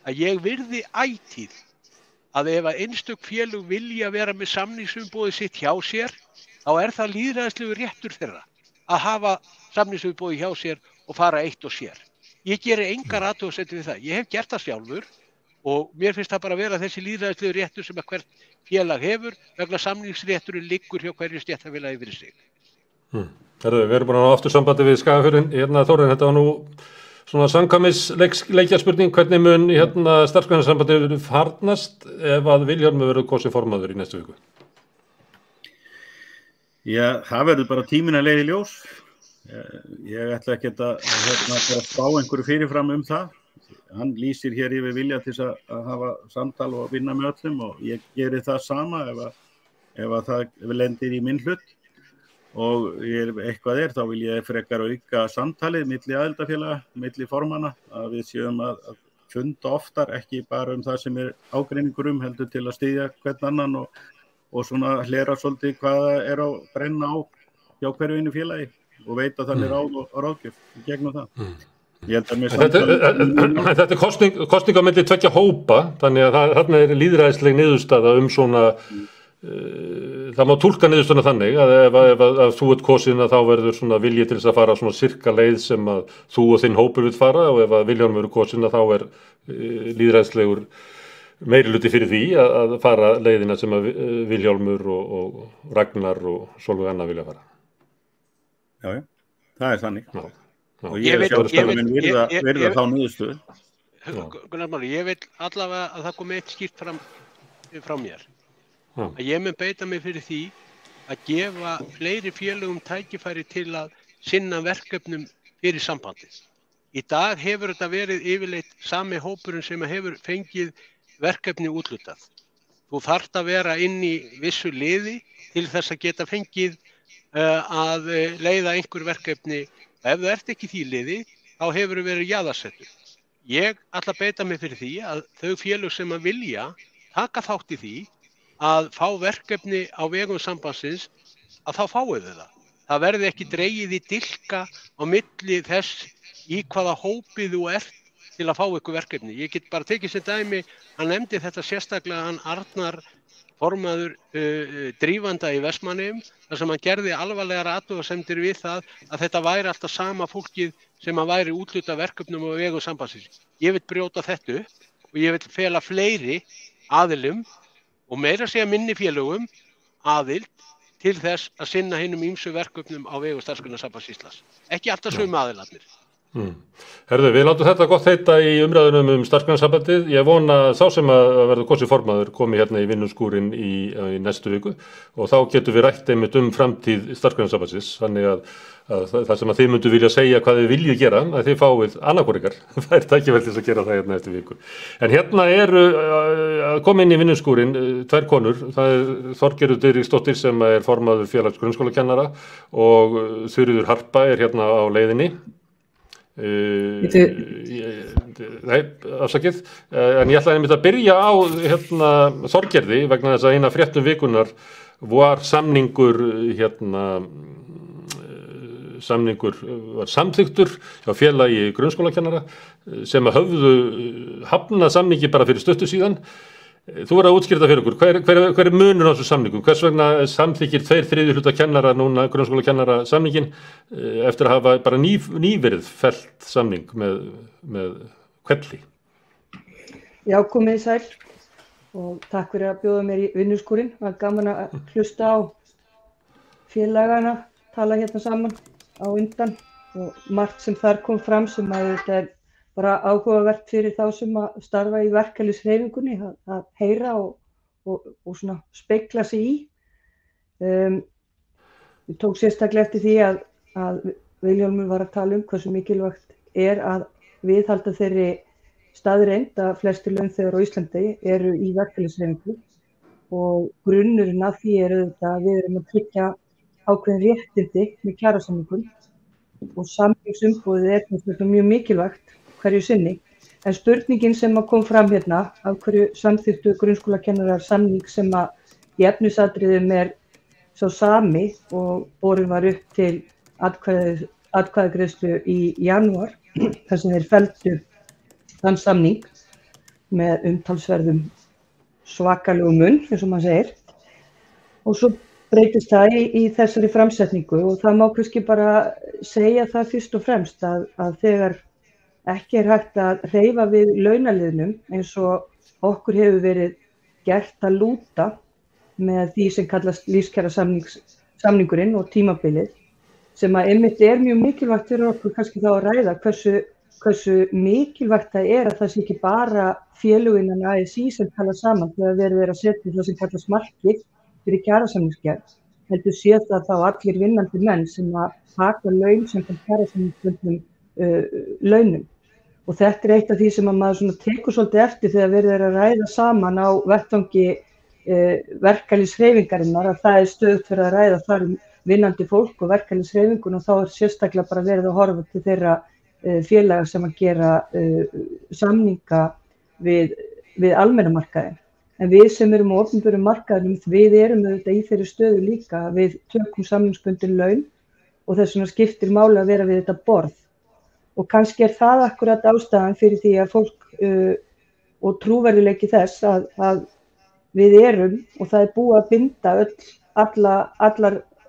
að ég virði ætíð að ef að einstök félög vilja vera með samningsumboðið sitt hjá sér, þá það lýðræðislegur réttur þeirra að hafa samningsumboðið hjá sér og fara eitt og sér. Ég geri engar athugasemdir við það. Ég hef gert það sjálfur og mér finnst það bara að vera þessi lýðræðislegur réttur sem að hvert félag hefur, vegna samningsrétturinn liggur hjá hverju stéttarfélagi fyrir sig. Við erum búin að ná aftur sambandi við Skagafjörðinn. Þórarinn, þetta var nú svona samkvæmisleikjaspurning, hvernig mun starfsgreinasambandið farnast ef að Vilhjálmur verður kosinn formaður í næstu viku? Já, það verður bara tíminn að leiða í ljós. Ég ætla ekki að bara spá einhverju fyrirfram það. Hann lýsir hér yfir vilja til að hafa samtal og vinna með öllum og ég geri það sama ef það lendir í minn hlut. Og eitthvað þá vil ég frekar auka samtalið milli aðildafélaga, milli formanna, að við séum að funda oftar, ekki bara það sem ágreiningur heldur til að styðja hvern annan og svona hlera svolítið hvað á brenna á hjá hverju einu félagi og veita þannig ráð og ráðgjöf í gegnum það. Þetta kosning á milli 2 hópa, þannig að þarna lýðræðisleg niðurstaða svona það má túlka niðurstöðuna þannig að ef þú kosin þá verður svona vilji til þess að fara svona sirka leið sem að þú og þinn hópur vill fara og ef að Vilhjálmur verður kosin þá lýðræðislegur meirihluti fyrir því að fara leiðina sem að Vilhjálmur og Ragnar og Sólveig Anna vilja fara. Já, það þannig. Og ég virða þá niðurstöðu. Gunnar Máni, ég vil allavega að það komi eitt skýrt frá mér. Að ég mun beita mig fyrir því að gefa fleiri félögum tækifæri til að sinna verkefnum fyrir sambandið. Í dag hefur þetta verið yfirleitt sami hópurinn sem hefur fengið verkefni úthlutað. Þú þarft að vera inn í vissu liði til þess að geta fengið að leiða einhver verkefni. Ef þú ert ekki í því liði, þá hefur verið jaðarsettur. Ég ætla að beita mig fyrir því að þau félög sem að vilja taka þátt í því að fá verkefni á vegum sambandsins, að þá fáið þau það. Það verði ekki dregið í dilka á milli þess í hvaða hópi þú ert til að fá ykkur verkefni. Ég get bara tekið sem dæmi, hann nefndi þetta sérstaklega, hann Arnar, formaður drífanda í Vestmannaeyjum, þar sem hann gerði alvarlegar athugasemdir við það að þetta væri alltaf sama fólkið sem að væri úthluta verkefnum á vegum sambandsins. Ég vil brjóta þetta upp og ég vil fela fleiri aðilum og meira segja minni félögum aðild til þess að sinna hinum ýmsu verkefnum á vegum Starfsgreinasambands Íslands. Ekki alltaf sömu aðilarnir. Herðu, við látum þetta gott heita í umræðunum Starfsgreinasambandið. Ég vona sá sem að verður kosið formaður komi hérna í vinnuskúrin í næstu viku og þá getum við rætt einmitt framtíð Starfsgreinasambandsins. Þannig að það sem að þið myndu vilja segja hvað þið viljið gera, að þið fáið annarkvor ykkar. Það tækifæri til þess að gera það hérna eftir viku. En hérna eru að koma inn í vinnuskúrin 2 konur. Það Þorgerður Diðriksdóttir sem formaður félags grunnskólakennara og Þuríður Harpa hérna á leiðinni. Nei, afsakið, en ég ætlaði einmitt að byrja á Þorgerði vegna þess að eina fréttum vikunar var samningur var samþykktur hjá félagi grunnskólakennara sem að höfðu hafnað samningi bara fyrir stuttu síðan. Þú verður að útskýra fyrir okkur, hver munur á þessu samningum? Hvers vegna samþykkir 2/3 hluta kennara núna, grunnskólakennara samningin eftir að hafa bara nýverið fellt samning með hvelli? Já, komið sæl. og takk fyrir að bjóða mér í vinnuskúrin. Það var gaman að hlusta á félagana, tala hérna saman á undan og margt sem þar kom fram sem að þetta bara áhugavert fyrir þá sem að starfa í verkalýðshreyfingunni að heyra og svona spegla sig í. Ég tók sérstaklega eftir því að Vilhjálmur var að tala hversu mikilvægt að viðhalda þeirri staðreynd að flestir launþegar á Íslandi eru í verkalýðshreyfingu og grunnurinn af því auðvitað að við erum að tryggja ákveðin réttindi með kjarasamningum og samningsumboðið mjög mikilvægt hverju sinni. En spurningin sem að kom fram hérna af hverju samþykktu grunnskólakennarar samning sem að í efnisatriðum sá sami og borin var upp til atkvæðagreiðslu í janúar þar sem þeir felldu þann samning með umtalsverðum svakalegum munn, eins og maður segir. Og svo breytist það í þessari framsetningu og það má kannski bara segja það fyrst og fremst að þegar ekki hægt að hreyfa við launaliðnum eins og okkur hefur verið gert að lúta með því sem kallast lífskjarasamningurinn og tímabilið sem að einmitt mjög mikilvægt fyrir okkur kannski þá að ræða hversu mikilvægt það að það sé ekki bara félögin innan ASÍ sem tala saman þegar verið að setja það sem kallast markið fyrir kjarasamningsgerð. Heldur sé það þá allir vinnandi menn sem að taka laun sem kjarasamningsbundnum launum. Og þetta eitt af því sem að maður svona tekur svolítið eftir þegar verið að ræða saman á vettvangi verkalýðshreyfingarinnar að það stöðugt fyrir að ræða þar vinnandi fólk og verkalýðshreyfingun og þá sérstaklega bara verið að horfa til þeirra félaga sem að gera samninga við almenna markaðinn. En við sem erum á opinberum markaðinum, við erum auðvitað í þeirri stöðu líka, við tökum samningsbundin laun og þess vegna skiptir máli að vera við þetta borð. Og kannski það akkurat ástæðan fyrir því að fólk og trúverðuleiki þess að við erum og það búið að binda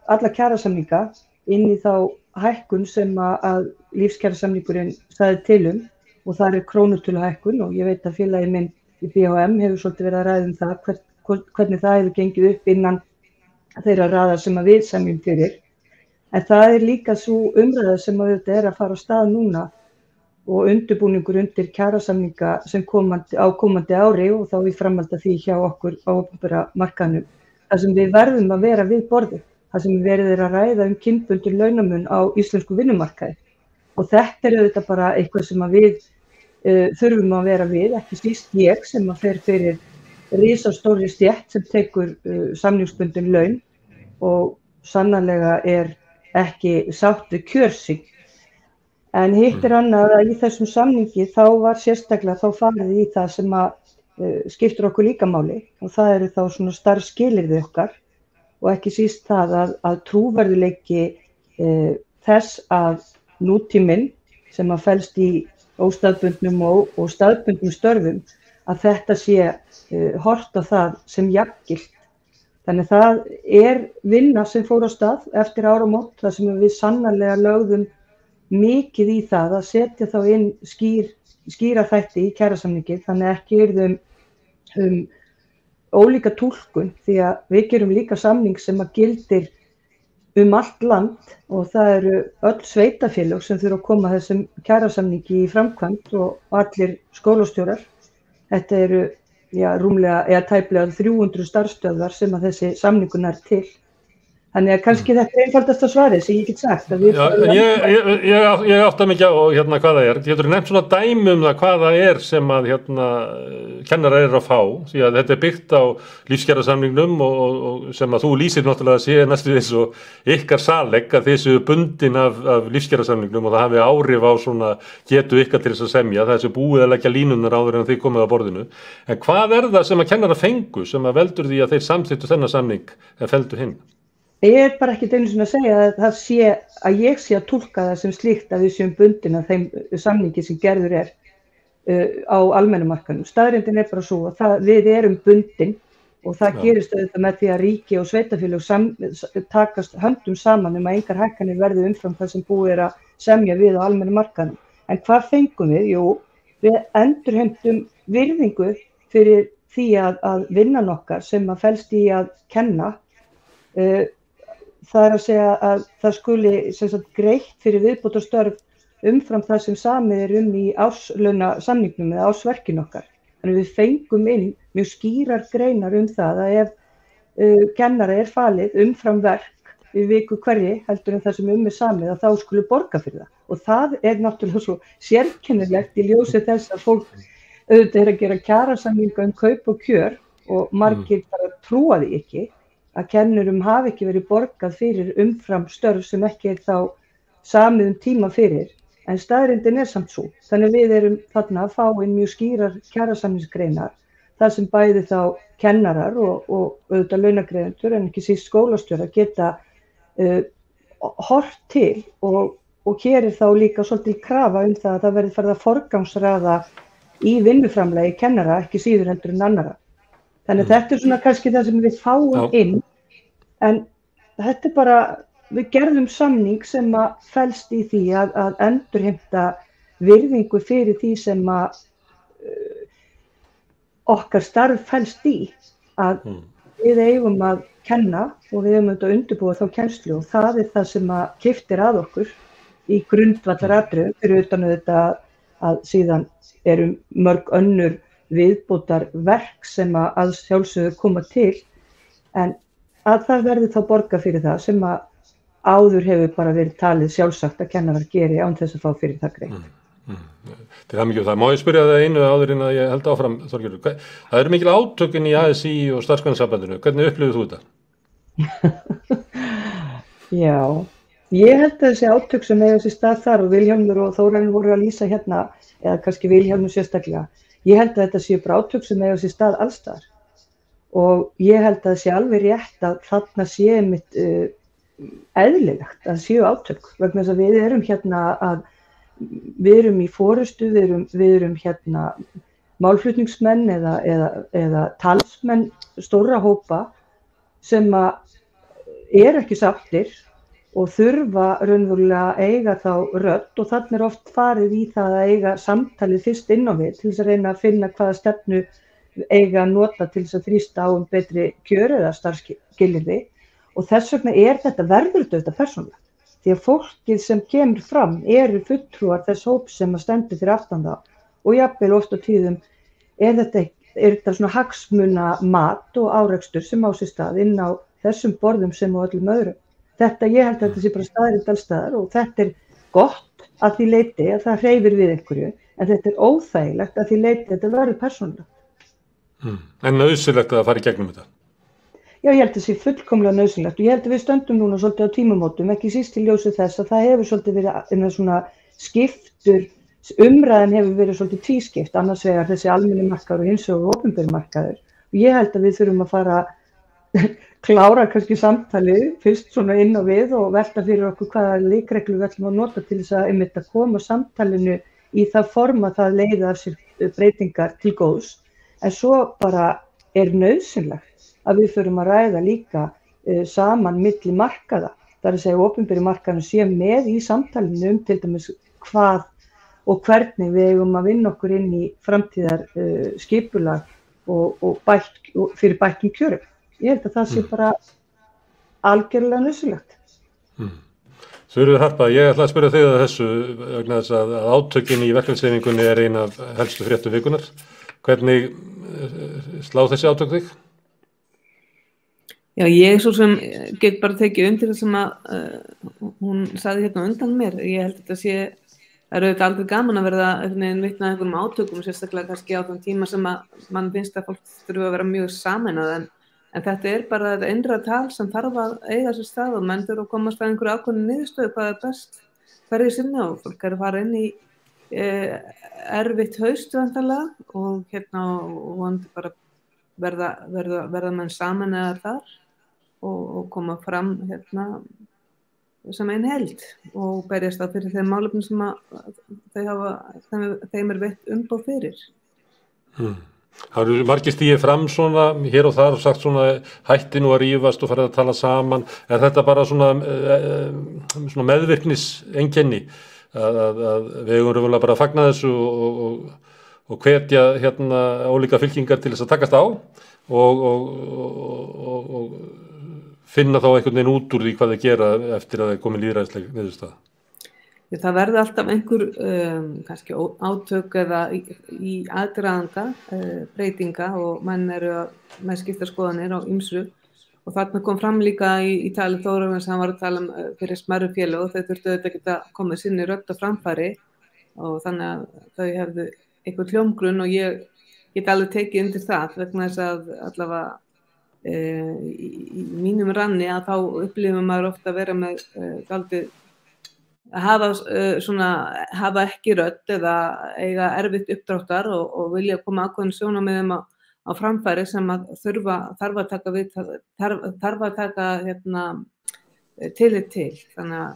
alla kjarasamninga inn í þá hækkun sem að lífskjarasamningurinn sagði til og það krónutöluhækkun og ég veit að félagi minn í BHM hefur svolítið verið að ræða það hvernig það hefur gengið upp innan þeirra raðar sem að við semjum fyrir. En það líka svo umræða sem að þetta að fara á stað núna og undirbúningur undir kjarasamninga sem komandi ári og þá í framhaldi af því hjá okkur á opinbera markaðnum. Það sem við verðum að vera við borðið, það sem verið að ræða kynbundinn launamun á íslensku vinnumarkaði. Og þetta auðvitað bara eitthvað sem að við þurfum að vera við, ekki síst ég sem að fer fyrir risastóri stétt sem tekur samningsbundin laun og sannarlega ekki sátt við kjör sig. En hitt annað að í þessum samningi þá var sérstaklega þá farið í það sem að skiptir okkur líka máli og það þá svona starfsskilyrði okkar og ekki síst það að trúverðuleiki þess að nútíminn sem að felst í óstaðbundnum og staðbundnum störfum að þetta sé horft á það sem jafngilt. Þannig það vinna sem fór á stað eftir áramót þar sem við sannarlega lögðum mikið í það að setja þá inn skýra þætti í kjarasamningi þannig ekki yrði ólíka túlkun því að við gerum líka samning sem að gildir allt land og það öll sveitarfélög sem þurfa að koma þessum kjarasamningi í framkvæmd og allir skólastjórar. Þetta rúmlega tæplega 300 starfsstöðvar sem að þessi samningur til. Þannig að kannski þetta einfaldasta svarið sem ég get sagt. Ég átta mikið á hvað það Getur nefnt svona dæmi það hvað það sem að kennarar að fá, því að þetta byggt á lífskjarasamningnum og sem að þú lýsir náttúrulega að sé næstu eins og ykkar saleg að þið séu bundin af lífskjarasamningnum og það hafi áhrif á svona getu ykkar til þess að semja, það sem búið að leggja línunar áður en þið komið á borðinu. En hvað það sem að kennarar fengu sem að veldur því að þeir samþykktu þennan samning en felldu hinn? Ég bara ekkert einu sinni að segja að ég sé að túlka það sem slíkt að við séum bundin af þeim samningi sem gerður á almennum markaðnum. Staðreyndin bara svo að við erum bundin og það gerist auðvitað með því að ríki og sveitarfélög takast höndum saman að engar hækkanir verði umfram það sem búið að semja við á almennum markaðnum. En hvað fengum við? Jú, við endurheimtum virðingu fyrir því að vinnan okkar sem að felst í að kenna, það að segja að það skuli sem sagt greitt fyrir viðbótarstörf umfram það sem samið í árslaunasamningnum eða ársverkin okkar. Þannig við fengum inn mjög skýrar greinar það að ef kennara falið umfram verk í viku hverri heldur en það sem samið að þá skuli borga fyrir það. Og það náttúrulega svo sérkennilegt í ljósi þess að fólk auðvitað að gera kjarasamninga kaup og kjör og margir bara trúa því ekki að kennurum hafi ekki verið borgað fyrir umfram störf sem ekki þá samið tíma fyrir. En staðreyndin samt svo. Þannig við erum þarna að fá inn mjög skýrar kjarasamningsgreinar, þar sem bæði þá kennarar og auðvitað launagreiðendur en ekki síst skólastjórar geta horft til og hér þá líka svolítið krafa það að það verði farið að forgangsraða í vinnuframlagi kennara, ekki síður heldur en annara. Þannig þetta svona kannski það sem við fáum inn, en þetta bara, við gerðum samning sem að felst í því að endurheimta virðingu fyrir því sem að okkar starf felst í, að við eigum að kenna og við eigum að undirbúa þá kennslu og það það sem að kiptir að okkur í grundvallaratriðum fyrir utan þetta að síðan mörg önnur viðbótar verk sem að sjálfsögðu koma til, en að það verði þá borga fyrir það sem að áður hefur bara verið talið sjálfsagt að kennarar geri án þess að fá fyrir það greitt. Til það mikið það. Má ég spyrja það einu áður en að ég held áfram, Þorgerður. Það eru mikil átökin í ASÍ og Starfsgreinasambandinu. Hvernig upplifir þú þetta? Já, ég held að þessi átök sem eiga sér stað þar og Vilhjálmur og Þórarinn voru að lýsa hérna, eða kannski Vilhjálmur sérstaklega, ég held að þetta séu bara átök sem eiga sér stað alls staðar. Og ég held að það sé alveg rétt að þarna sé einmitt eðlilegt að séu átök vegna þess að við erum hérna við erum í forystu, við erum hérna málflutningsmenn eða talsmenn stórra hópa sem að ekki sáttir og þurfa raunverulega að eiga þá rödd og þarna oft farið í það að eiga samtalið fyrst inn á við til þess að reyna að finna hvaða stefnu eiga að nota til þess að þrýsta á betri kjör eða starfsskilyrði. Og þess vegna þetta verður þetta persónulega. Því að fólkið sem kemur fram eru fulltrúar þess hóps sem að stendur fyrir aftan það og jafnvel oft á tíðum þetta svona hagsmuna mat og árekstur sem á sér stað inn á þessum borðum sem á öllum öðrum. Ég held að þetta sé bara staðreynd alls staðar og þetta gott að því leyti að það hreyfir við einhverju en þetta óþægilegt að því leyti að þetta verður persónulega. En nauðsynlegt að fara í gegnum þetta? Já, ég held að það sé fullkomlega nauðsynlegt og ég held að við stöndum núna svolítið á tímamótum, ekki síst í ljósi þess að það hefur svolítið verið svona skiptur, umræðan hefur verið svolítið tvískipt, annars vegar þessi almenni markaður og hins vegar opinberi markaður. Og ég held að við þurfum að fara klára kannski samtalið, fyrst svona inn á við og velta fyrir okkur hvaða leikreglu við ætlum að nota til þess að einmitt að koma samtalinu í það form að það leiði af sér breytingar til góðs. En svo bara nauðsynlegt að við förum að ræða líka saman milli markaða. Það að segja opinberi markaðinu sé með í samtalinu til dæmis hvað og hvernig við eigum að vinna okkur inn í framtíðar skipulag og fyrir bættum kjörum. Ég held að það sé bara algjörlega nauðsynlegt. Þuríður Harpa, ég ætla að spyrja þig að þessu vegna þess að átökin í verkalýðshreyfingunni eina af helstu fréttum vikunar. Hvernig slá þessi átök þig? Já, ég svo sem get bara tekið undir það sem að hún sagði hérna undan mér. Ég held að þetta sé, það auðvitað aldrei gaman að verða vitna að einhverjum átökum, sérstaklega kannski á þann tíma sem að mann finnst að fólk þurfa að vera mjög sameinað, en þetta bara þetta innra tal sem þarf að eiga sér stað og menn þurfa að komast að einhverju ákveðnu niðurstöðu hvað best hverju sinna og fólk að fara inn í erfitt haust vantarlega og vonandi bara verða menn sameinaðar þar og koma fram sem ein held og berjast það fyrir þeim málefnum sem þeim veitt umboð fyrir. Það eru margir stigið fram svona hér og þar og sagt svona hætti nú að rífast og farið að tala saman. Er þetta bara svona meðvirkniseinkenni að við eigum raunverulega bara að fagna þessu og hvetja ólíka fylkingar til þess að takast á og finna þá einhvern veginn út úr því hvað þeir gera eftir að þeir komi lýðræðisleg niðurstaða. Það verði alltaf einhver kannski átök eða í aðdraganda breytinga og menn eru með skipta skoðanir á ýmsu og þarna kom fram líka í tali Þórarins sem hann var að tala fyrir smærri félög og þau þurftu auðvitað að geta komið sinni rödd á framfæri og þannig að þau hefðu einhver hljómgrunn og ég get alveg tekið undir það vegna þess að allavega í mínum ranni að þá upplifum maður ofta að vera með dálítið að hafa ekki rödd eða eiga erfitt uppdráttar og vilja koma ákveðin sjónarmiðum á framfæri sem að þarf að taka tillit til. Þannig að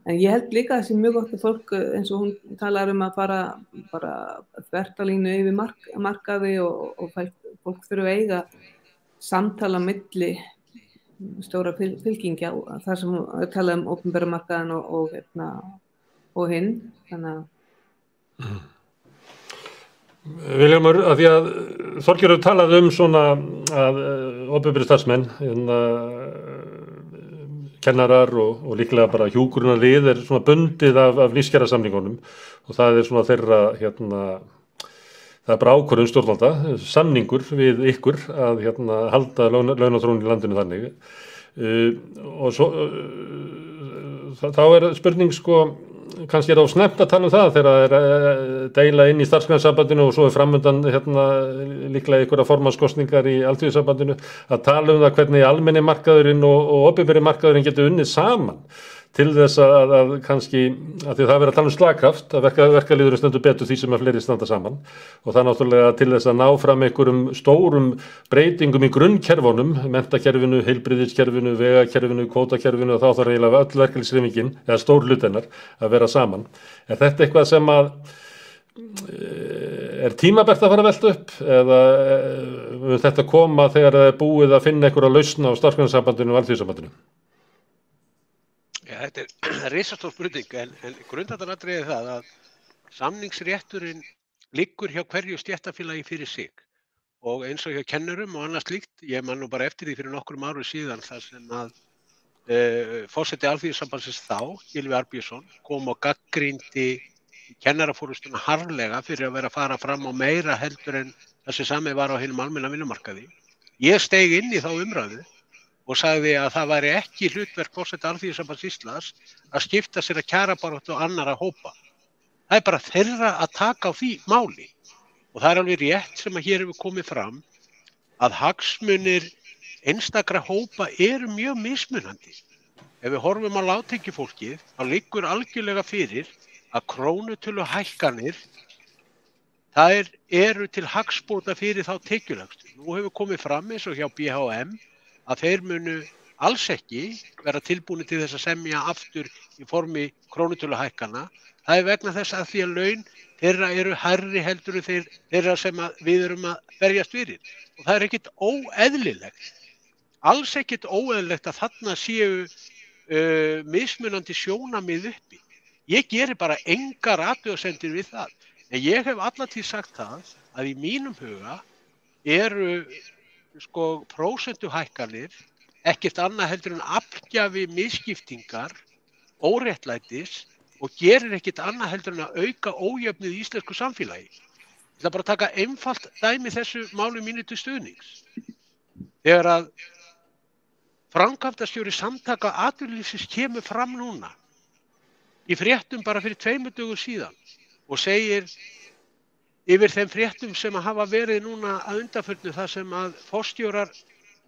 en ég held líka að það sé mjög gott að fólk eins og hún talar að fara bara þvert á línu yfir markaði og fólk þurfa að eiga samtala milli stóra fylkingja þar sem við talaðum opinbera markaðan og hinn þannig að Vilhjálmur, að því að Þorgerður talaði svona að opinberir starfsmenn kennarar og líklega bara hjúkrunarlið svona bundið af lífskjarasamningunum og það svona þeirra það bara ákvörðun stjórnvalda, samningur við ykkur að halda launaþróun í landinu þannig og svo þá spurning kannski það snemmt að tala það þegar það deila inn í starfsgreinasambandinu og svo framundan líklega einhverja formannskosningar í alþjóðasambandinu að tala það hvernig almenni markaðurinn og opinberi markaðurinn getur unnið saman til þess að kannski að því það verið að tala slagkraft að verkalýðurinn stendur betur því sem að fleiri standa saman og það náttúrulega til þess að ná fram einhverjum stórum breytingum í grunnkerfunum, menntakerfinu, heilbrigðiskerfinu, vegakerfinu, kvótakerfinu og þá þarf eiginlega öll verkalýðshreyfingin eða stór hluti hennar að vera saman. Er þetta eitthvað sem að er tímabært að fara að velta upp eða mun þetta koma þegar það búið að finna einhverja lausn á starfsgreinasambandinu og alþjóðasambandinu? Ja, þetta risastór spurning en grundvallaratriðið það að samningsrétturinn liggur hjá hverju stéttarfélagi fyrir sig og eins og hjá kennurum og annað slíkt, ég man nú bara eftir því fyrir nokkrum árum síðan þar sem að forseti Alþýðusambandsins þá, Gylfi Arnbjörnsson, kom og gagnrýndi kennarafórustuna harðlega fyrir að vera að fara fram á meira heldur en það sem samið var á hinum almenna vinnumarkaði. Ég steig inn í þá umræðu og sagði að það væri ekki hlutverk forseta Alþýðusambands Íslands að skipta sér að kjarabaráttu og annarra hópa. Það er bara þeirra að taka á því máli. Og það er alveg rétt sem að hér hefur komið fram að hagsmunir einstakra hópa eru mjög mismunandi. Ef við horfum á lágtekjufólkið, þá liggur algjörlega fyrir að krónutöluhækkanir þær eru til hagsbóta fyrir þá tekjulægstu. Nú hefur komið fram eins og hjá BHM að þeir munu alls ekki vera tilbúni til þess að semja aftur í formi krónutöluhækkana. Það er vegna þess að því að laun þeirra eru hærri heldur þeirra sem við erum að berjast fyrir. Og það er ekkert óeðlilegt. Alls ekkert óeðlilegt að þarna séu mismunandi sjónarmið uppi. Ég geri bara engar athugasemdir við það. En ég hef allatíð sagt það að í mínum huga eru prósentuhækkanir ekkert annað heldur en afgjafi misskiptingar, óréttlætis og gerir ekkert annað heldur en að auka ójöfnuð í íslensku samfélagi. Ég ætla bara að taka einfalt dæmi þessu máli mínu til stuðnings. Þegar að framkvæmdastjóri Samtaka atvinnulífsins kemur fram núna í fréttum bara fyrir 2 dögum síðan og segir yfir þeim fréttum sem hafa verið núna að undanförnu þar sem að forstjórar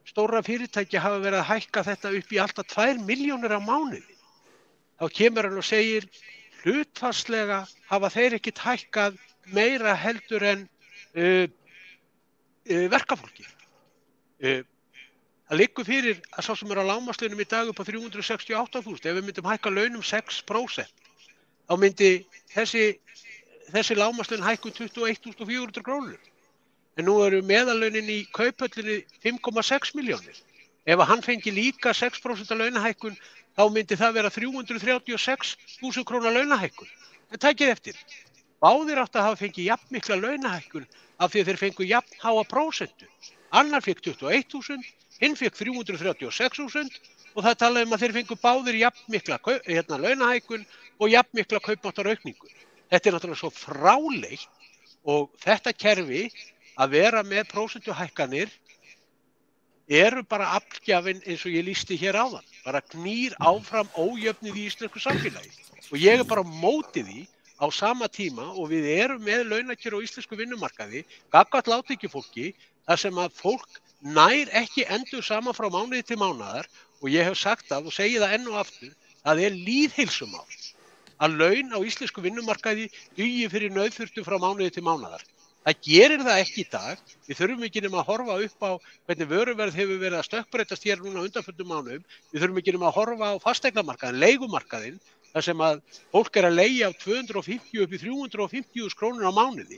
stórra fyrirtækja hafa verið að hækka þetta upp í alltaf 2 milljónir á mánuði. Þá kemur hann og segir hlutfallslega hafa þeir ekkert hækkað meira heldur en verkafólki. Það liggur fyrir að sá sem er á lágmarkslaunum í dag upp á 368.000. Ef við myndum hækka launum 6%, þá myndi þessi lágmarkslaun hækkun 21.400 krónur. En nú eru meðallaunin í Kauphöllinni 5,6 milljónir. Ef hann fengi líka 6% launahækkun, þá myndi það vera 336.000 króna launahækkun. En takið eftir, báðir áttu að hafa fengið jafn mikla launahækkun af því að þeir fengu jafn háa prósentu. Annar fekk 21.000, hinn fekk 336.000 og það talaði að þeir fengu báðir jafn mikla launahækkun og jafn mikla kaupmáttaraukningu. Þetta náttúrulega svo fráleitt og þetta kerfi að vera með prósentuhækkanir eru bara aflgjafinn eins og ég lýsti hér áðan. Bara knýr áfram ójöfnuð í íslensku samfélagi. Og ég bara á móti því á sama tíma og við erum með launakjör á íslensku vinnumarkaði, gagnvart lágtekjufólki, þar sem að fólk nær ekki endur saman frá mánuði til mánaðar og ég hef sagt það og segi það enn og aftur, það lýðheilsumál að laun á íslensku vinnumarkaði dugi fyrir nauðþurftum frá mánuði til mánaðar. Það gerir það ekki í dag. Við þurfum ekki nema að horfa upp á hvernig vöruverð hefur verið að stökkbreytast hér núna undanförnum mánuðum. Við þurfum ekki nema að horfa á fasteignamarkaðinn, leigumarkaðinn, þar sem að fólk að leigja af 250 upp í 350.000 krónur á mánuði,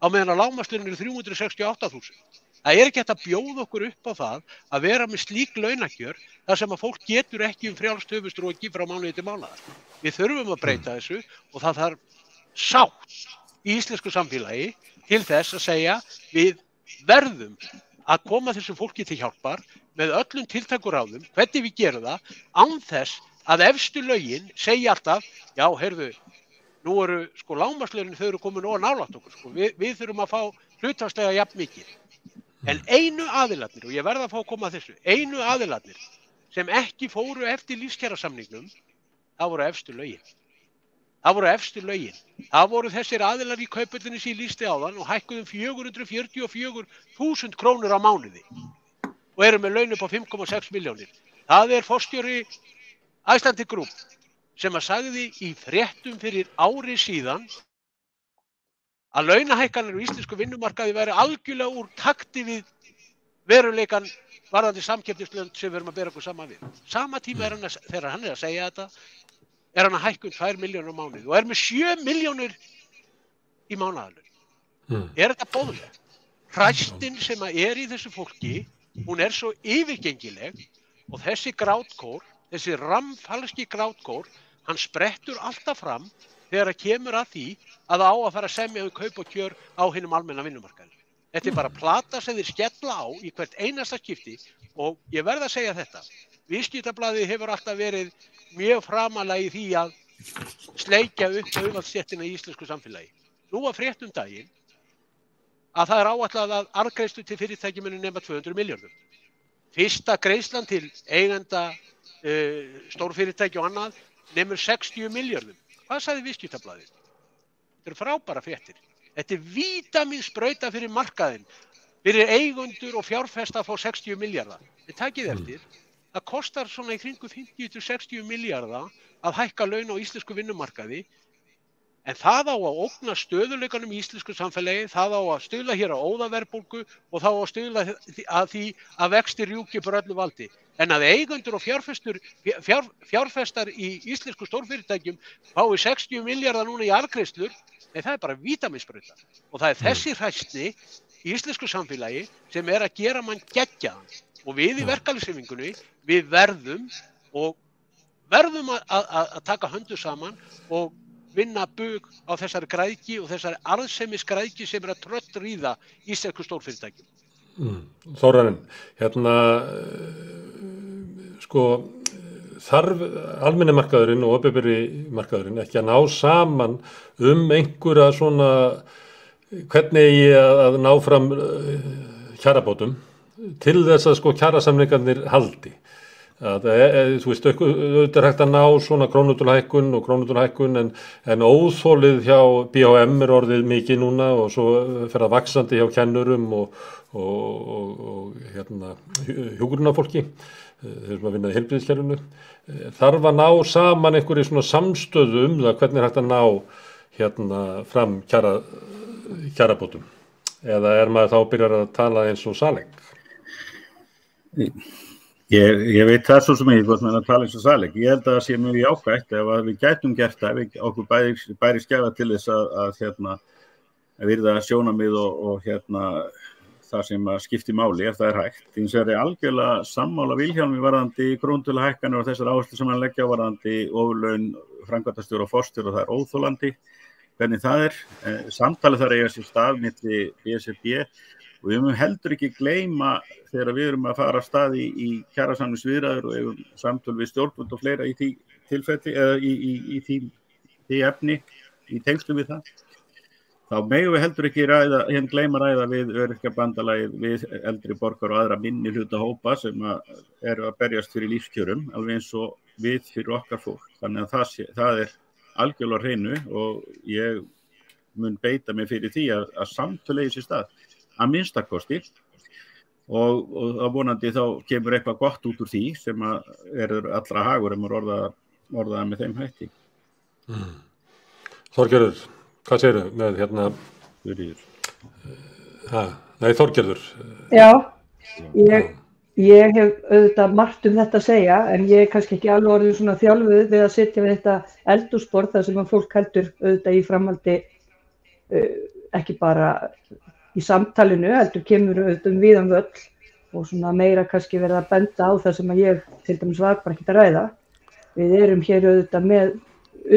á meðan að lágmarkslaunin 368.000. Það ekki hægt að bjóða okkur upp á það að vera með slík launakjör þar sem að fólk getur ekki frjálst höfuðstróki frá mánuði til mánaðar. Við þurfum að breyta þessu og það þarf sátt í íslensku samfélagi til þess að segja við verðum að koma þessu fólki til hjálpar með öllum tiltækuráðum, hvernig við gerum það, án þess að efstu lögin segja alltaf, já, heyrðu, nú eru lágmarkslaunin þau eru komin og nálægt okkur, við þurfum að fá hlutfallslega jafn mikið. En einu aðilarnir, og ég verð að fá að koma að þessu, einu aðilarnir sem ekki fóru eftir lífskjarasamningnum, það voru efstu lögin. Það voru þessir aðilar í Kauphöllinni sem ég lýsti áðan og hækkuðum 444.000 krónur á mánuði og eru með laun upp á 5,6 milljónir. Það forstjóri Icelandic Group sem að sagði í fréttum fyrir ári síðan að launahækkanir á íslensku vinnumarkaði væri algjörlega úr takti við veruleikan varðandi samkeppnislönd sem við erum að bera okkur saman við. Sama tíma þegar hann að segja þetta, hann að hækka 2 milljónir á mánuði og með 7 milljónir í mánaðarlaun. Þetta boðlegt? Hræstin sem að í þessu fólki, hún svo yfirgengileg og þessi grátkór, þessi rammfalski grátkór, hann sprettur alltaf fram þegar það kemur að því að það á að fara að semja kaup og kjör á hinum almenna vinnumarkaði. Þetta bara plata sem þeir skella á í hvert einasta skipti og ég verð að segja þetta. Viðskiptablaðið hefur alltaf verið mjög framalega í því að sleikja upp auðvaldsstéttina í íslensku samfélagi. Nú var frétt daginn að það áætlað að arðgreiðslur til fyrirtækja muni nema 200 milljörðum. Fyrsta greiðslan til eigenda stórfyrirtækja og annað nemur 60 milljörðum. Hvað sagði Viðskiptablaðið? Þetta frábæra fréttir. Þetta vítamínsbrauta fyrir markaðinn, fyrir eigendur og fjárfesta að fá 60 milljarða. Þið takið eftir, það kostar svona í kringu 50-60 milljarða að hækka laun á íslensku vinnumarkaði, en það á að ógna stöðuleikanum í íslensku samfélagi, það á að stuðla hér á óðaverðbólgu og þá á að stuðla að því að vextir rjúki bara öllu valdi. En að eigendur og fjárfestar í íslensku stórfyrirtækjum fái 60 milljarða núna í arðgreiðslur, það bara vítamínsbrauta. Og það þessi hræsni í íslensku samfélagi sem að gera mann geggjaðan. Og við í verkalýðshreyfingunni, við verðum að taka höndu saman og vinna bug á þessari græðgi og þessari arðsemisgræðgi sem að tröllríða íslensku stórfyrirtækjum. Þórarinn, þarf almenni markaðurinn og opinberi markaðurinn ekki að ná saman einhverja svona hvernig eigi að ná fram kjarabótum til þess að kjarasamningarnir haldi. Þú veist, auðvitað hægt að ná svona krónutölhækkun en óþolið hjá BHM orðið mikið núna og svo fer að vaxandi hjá kennurum og hjúkrunarfólki, þeir sem að vinna í heilbrigðiskerfinu. Þarf að ná saman einhverju svona samstöðu það hvernig hægt að ná fram kjarabótum. Eða maður þá byrjar að tala eins og Saleik? Ég veit það svo sem ég að tala eins og Saleik. Ég held að það sé mjög jákvætt ef að við gætum gert það, okkur bæri skæfa til þess að virða sjónarmið og það sem að skipti máli ef það hægt. Hins vegar algjörlega sammála Vilhjálmi varðandi krónutölhækkanir og þessar áherslu sem hann leggja varðandi ofurlaun framkvæmdastjóra og forstjóra og það óþolandi. hvernig það samtalið þar eiga sér stað milli BSRB og við höfum heldur ekki gleyma þegar við erum að fara af stað í kjarasamningsviðræður og eigum samtöl við stjórnvöld og fleira í því tilfelli eða í því efni í tengslum við það. Þá megum við heldur ekki gleyma ræða við Öryrkjabandalagið, við eldri borgar og aðra minni hluta hópa sem eru að berjast fyrir lífskjörum, alveg eins og við fyrir okkar fólk. Þannig að það algjörlega hreinu og ég mun beita mig fyrir því að samtöl eigi sér stað, að minnstakosti. Og vonandi þá kemur eitthvað gott út úr því sem allra hagur orða það með þeim hætti. Þorgerður, hvað segirðu með Þorgerður? Já, ég hef auðvitað margt þetta að segja, en ég kannski ekki alveg orðið svona þjálfuð við að sitja við þetta eldhúsborð þar sem að fólk heldur auðvitað í framhaldi ekki bara í samtalinu, heldur kemur auðvitað víðan völl og svona meira kannski verið að benda á það sem að ég til dæmis var bara ekkert að ræða. Við erum hér auðvitað með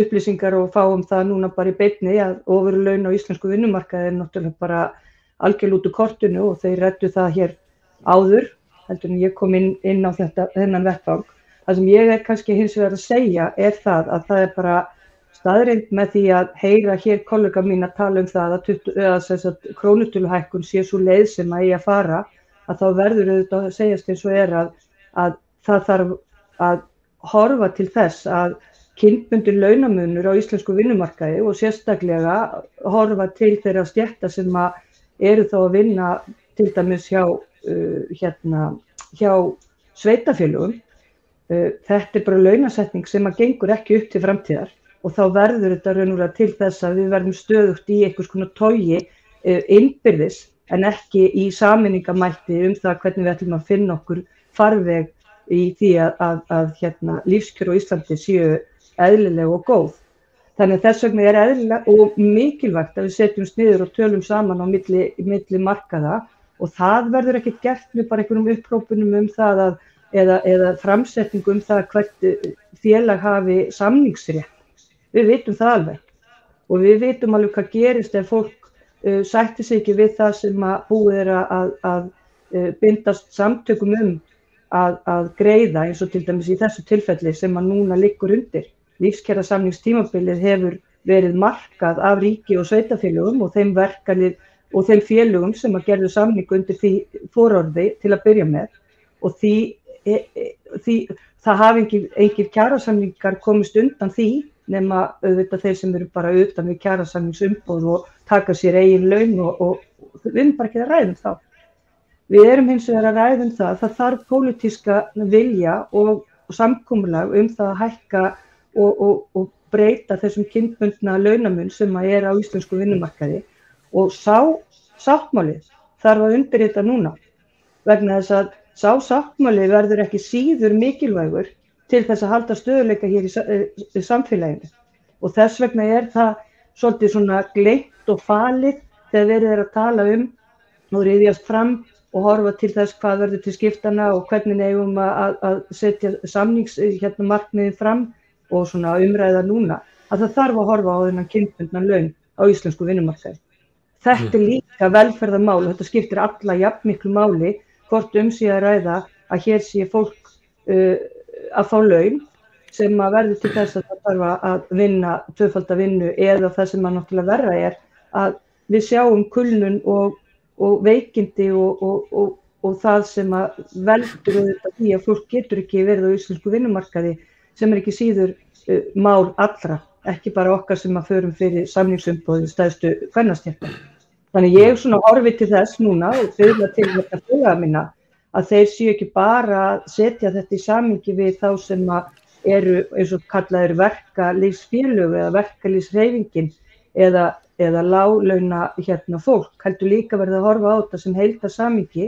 upplýsingar og fáum það núna bara í beinni að ofurlaun á íslensku vinnumarkaði náttúrulega bara algjörlega út úr kortinu og þeir ræddu það hér áður, heldur en ég kom inn á þennan vettvang. Það sem ég kannski hins vegar að segja það að það bara staðreynd með því að heyra hér kollega mín að tala það að krónutöluhækkun sé svo leið sem að eigi að fara, að þá verður auðvitað að segjast eins og að það þarf að horfa til þess að kynbundinn launamunur á íslensku vinnumarkaði og sérstaklega horfa til þeirra stétta sem eru þá að vinna til dæmis hjá sveitafélögum. Þetta bara launasetning sem gengur ekki upp til framtíðar og þá verður þetta raunverulega til þess að við verðum stöðugt í einhvers konar togi innbyrðis en ekki í sameiningamætti það hvernig við ætlum að finna okkur farveg í því að lífskjör á Íslandi séu eðlileg og góð. Þannig að þess vegna eðlileg og mikilvægt að við setjumst niður og tölum saman á milli markaða og það verður ekki gert með bara einhverjum upprópunum það eða framsetningu það hvert félag hafi samningsrétt. Við vitum það alveg og við vitum alveg hvað gerist ef fólk sættir sig ekki við það sem búið að bindast samtökum að greiða eins og til dæmis í þessu tilfelli sem núna liggur undir. Lífskjarasamningstímabilið hefur verið markað af ríki og sveitafélögum og þeim verkalið og þeim félögum sem gerðu samningu undir því fororði til að byrja með og því það hafi engir kjarasamningar komist undan því nema auðvitað þeir sem eru bara utan við kjarasamningsumboð og taka sér eigin laun og við erum bara ekki að ræða þá. Við erum hins vegar að ræða það þarf pólitíska vilja og samkomulag það að hækka og breyta þessum kynbundna launamun sem á íslensku vinnumarkaði og sáttmálið þarf að undirrita núna vegna þess að sá sáttmáli verður ekki síður mikilvægur til þess að halda stöðuleika hér í samfélaginu og þess vegna það svolítið svona gleymt og falið þegar verið að tala og ryðjast fram og horfa til þess hvað verður til skiptana og hvernig eigum að setja markmiðin fram og svona umræða núna að það þarf að horfa á þennan kynbundna laun á íslensku vinnumarkaði. Þetta líka velferðarmál og þetta skiptir alla jafnmiklu máli hvort sé að ræða að hér sé fólk að fá laun sem verður til þess að það þarf að vinna tvöfalda vinnu eða það sem náttúrulega verra að við sjáum kulnun og veikindi og það sem veldur því að fólk getur ekki verið á íslensku vinnumarkaði sem ekki síður mál allra, ekki bara okkar sem förum fyrir samningsumboðin stærstu kvennastétta. Þannig ég svona horfi til þess núna og biðla til þetta félaga minna að þeir séu ekki bara að setja þetta í samhengi við þá sem eru eins og kallaður verkalýðsfélög eða verkalýðshreyfingin eða láglauna fólk, heldur líka verið að horfa á þetta sem heildarsamhengi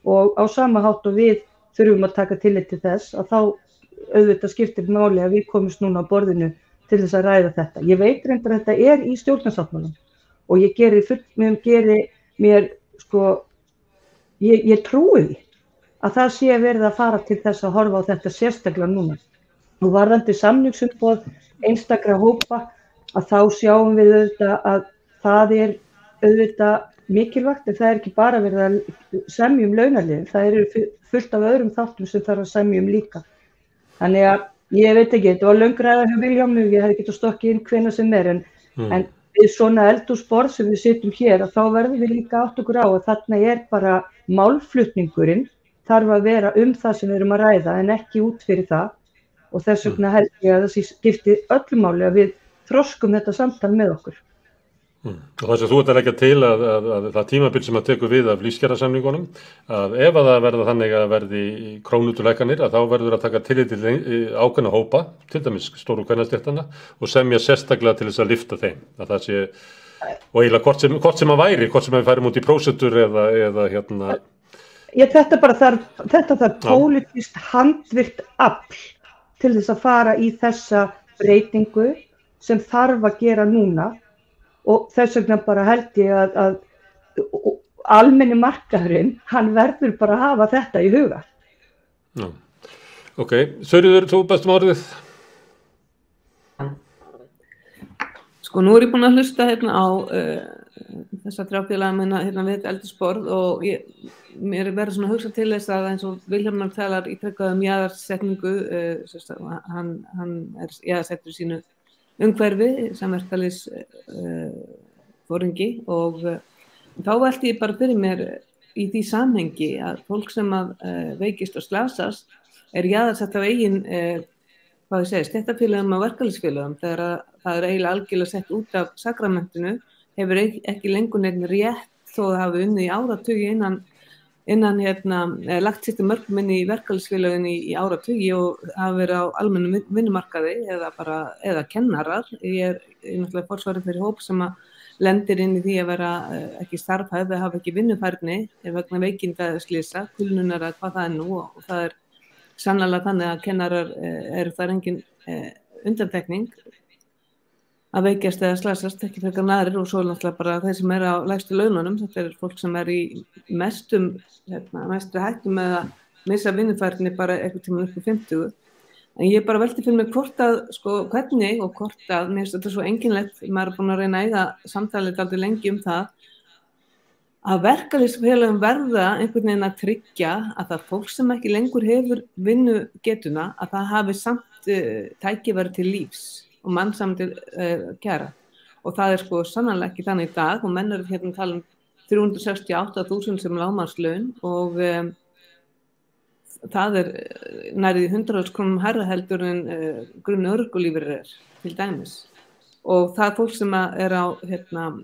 og á sama hátt og við þurfum að taka tillit til þess að þá auðvitað skiptir máli að við komumst núna á borðinu til þess að ræða þetta. Ég veit reyndar að þetta í stjórnarsáttmálanum og ég trúi því að það sé verið að fara til þess að horfa á þetta sérstaklega núna. Og varðandi samningsumboð einstakra hópa að þá sjáum við auðvitað að það auðvitað mikilvægt, en það ekki bara verið að semja launaliðin, það eru fullt af öðrum þáttum sem þarf að semja líka. Þannig að ég veit ekki, þetta var löng ræða hjá Vilhjálmi, ég hefði getað stokkið inn hvenær sem en við svona eldhúsborð sem við sitjum hér, þá verðum við líka átt okkur á að þarna bara málflutningurinn þarf að vera það sem við erum að ræða en ekki út fyrir það, og þess vegna held ég að það skipti öllu máli að við þroskum þetta samtal með okkur. Og það sem þú ert að leggja til að það tímabil sem að tekur við af lífskjarasamningunum, að ef að það verða þannig að verði krónutöluhækkanir, að þá verður að taka tillit til ákveðna hópa, til dæmis stóru kvennastéttanna, og semja sérstaklega til þess að lyfta þeim. Að það sé, og eiginlega hvort sem að væri, hvort sem að við færum út í prósentur eða hérna. Þetta þarf pólitískt handvirkt afl til þess að fara í þessa breytingu sem þarf að gera núna. Og þess vegna bara held ég að almenni markaðurinn, hann verður bara að hafa þetta í huga. Já, ok. Þuríður, þú bestum orðið? Sko, nú ég búin að hlusta á þessa þrjáfélaga minna við eldhúsborð og mér verður svona að hugsa til þess að eins og Vilhjálmur talar ítrekað jaðarsetningu, hann jaðarsettur sínu umhverfi sem verkalýðs foringi og þá velti ég bara fyrir mér í því samhengi að fólk sem að veikist og slasast jaðarsett af eigin stéttarfélögum og verkalýðsfélögum þegar það eiginlega algjörlega sett út af sakramentinu, hefur ekki lengur neitt rétt þó það hafi unnið í áratugi innan lagt sitt mörgum inn í verkalýðsfélögin í áratugi og hafa verið á almennum vinnumarkaði eða kennarar. Ég náttúrulega forsvarið fyrir hóp sem að lendir inn í því að vera ekki starfhæf eða hafa ekki vinnufærni vegna veikindaslysa, kulnunar eða hvað það nú og það sannarlega þannig að kennarar það engin undantekning að veikjast eða slasast, ekki frekar aðrir og svo náttúrulega bara þeir sem á lægstu laununum, þetta fólk sem í mestu hættum með að missa vinnufærni bara eitthvað tíma upp á 50. En ég bara velti fyrir mig hvort að, hvernig og hvort að, mér finnst þetta svo einkennilegt, maður búin að reyna að eiga samtalið dálítið lengi það, að verkalýðsfélögum verða einhvern veginn að tryggja að það fólk sem ekki lengur hefur vinnugetuna, að það hafi samt tækifæri til lífs og mannsamandi kjara. Og það sannarlega ekki þannig í dag og menn eru hérna að tala 368.000 sem lágmarkslaun og það nærri 100.000 krónum hærra heldur en grunn örorkulífeyrir til dæmis. Og það fólk sem á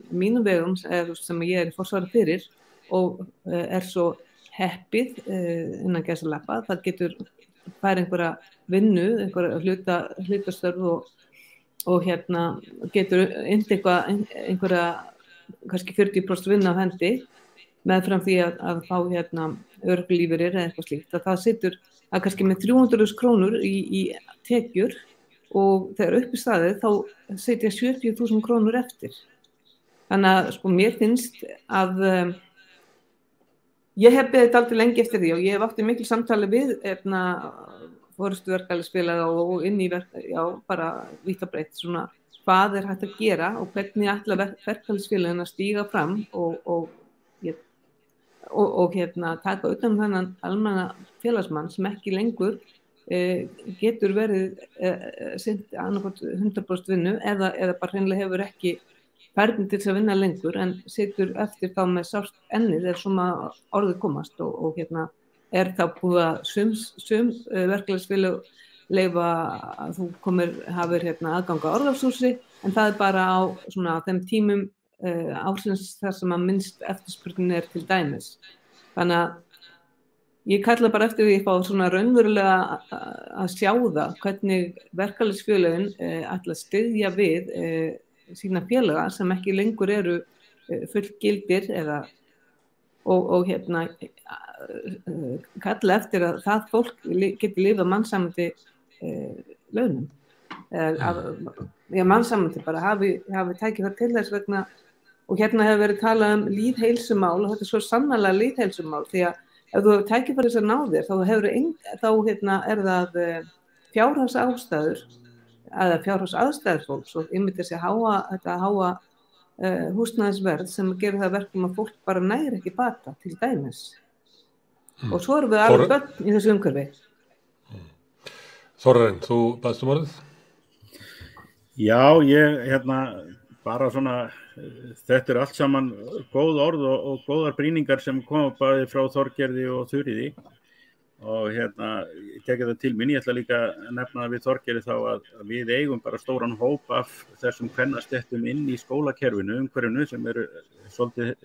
mínum vegum sem ég í forsvari fyrir og svo heppið innan gæsalappa, það getur fær einhverja vinnu, einhverja hlutastörf og getur einhverja kannski 40% vinna á hendi meðfram því að fá örorkulífeyrir eða eitthvað slíkt, að það situr að kannski með 300.000 krónur í tekjur og þegar upp í staðið þá setja 70.000 krónur eftir. Þannig að mér finnst að ég hef beðið dálítið lengi eftir því og ég hef átt í miklu samtali við forystu verkalýðsfélaga og inn í bara vítt og breitt svona hvað hægt að gera og hvernig ætla verkalýðsfélagin að stíga fram og taka utan þennan almenna félagsmann sem ekki lengur getur verið sinnt annarkvæmt 100% vinnu eða bara hreinlega hefur ekki færni til þess að vinna lengur en situr eftir þá með sárt ennið svona orðið komast og þá búið að sum verkalýðsfélög leyfa að þú hafir aðgang að orlofshúsi en það bara á svona þeim tímum ársins þar sem að minnst eftirspurnin til dæmis. Þannig að ég kalla bara eftir því að fá svona raunverulega að sjá það hvernig verkalýðsfélögin ætla að styðja við sína félaga sem ekki lengur eru fullgildir og kalla eftir að það fólk geti lifað mannsamandi launum. Mannsamandi bara hafi tækifæri til þess vegna og hefur verið talað um lýðheilsumál og þetta svo sannarlega lýðheilsumál því að ef þú hefur tækifæri þess að ná þér þá það fjárhagsástæður eða fjárhagsaðstæður fólks og einmitt þessi þetta háa húsnæðisverð sem gerir það verkum að fólk bara nægir ekki bata til dæmis. Og svo erum við alveg börn í þessu umhverfi. Þórarinn, þú baðst orðið? Já, ég bara svona, þetta allt saman góð orð og góðar brýningar sem koma bæði frá Þorgerði og Þuríði og ég tek þetta til mín. Ég ætla líka að nefna við Þorgerði þá að við eigum bara stóran hóp af þessum kvennastéttum inn í skólakerfinu, umhverfinu sem eru svolítið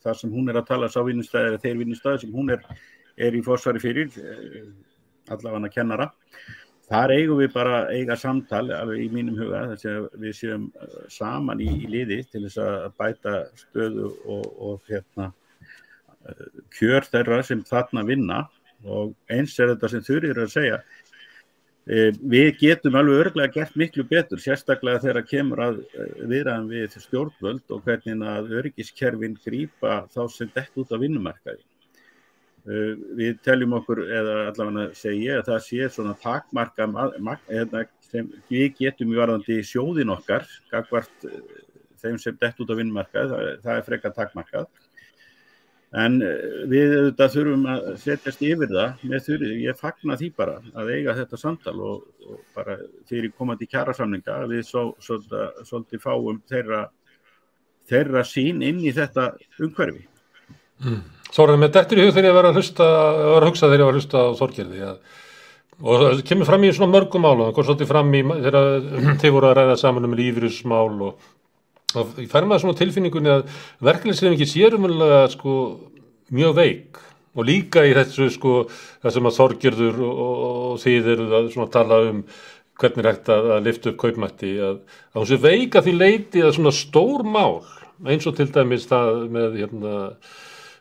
það sem hún að tala sá vinnustæði eða þeir vinnustæði sem hún er í forsvari fyrir, allavega kennara. Þar eigum við bara eiga samtal alveg í mínum huga þess að við séum saman í liði til þess að bæta stöðu og kjör þeirra sem þarna vinna og eins þetta sem Þuríður að segja. Við getum alveg örugglega gert miklu betur, sérstaklega þegar kemur að viðræðum við stjórnvöld og hvernig að öryggiskerfin grípa þá sem dett út á vinnumarkaði. Við teljum okkur, eða allavega segi ég, að það sé svona takmarka sem við getum í varðandi sjóðin okkar, gagnvart þeim sem dett út á vinnumarkað, það frekar takmarkað. En við auðvitað þurfum að setjast yfir það með Þuríði. Ég fagna því bara að eiga þetta samtal og bara fyrir komandi kjarasamninga að við svolítið fáum þeirra sýn inn í þetta umhverfi. Þórarinn, með dettur í hug þegar ég var að hugsa þegar ég var að hlusta á Þorgerði og það kemur fram í svona mörgum málum, það kom svolítið fram í þegar þið voru að ræða saman lífeyrismál og ég fær maður svona tilfinningunni að verkalýðshreyfingin sé raunverulega mjög veik og líka í þessu það sem að Þorgerður og þið eruð að svona tala hvernig hægt að lyfta upp kaupmætti að hún sé veik að því leyti að svona stór mál eins og til dæmis það með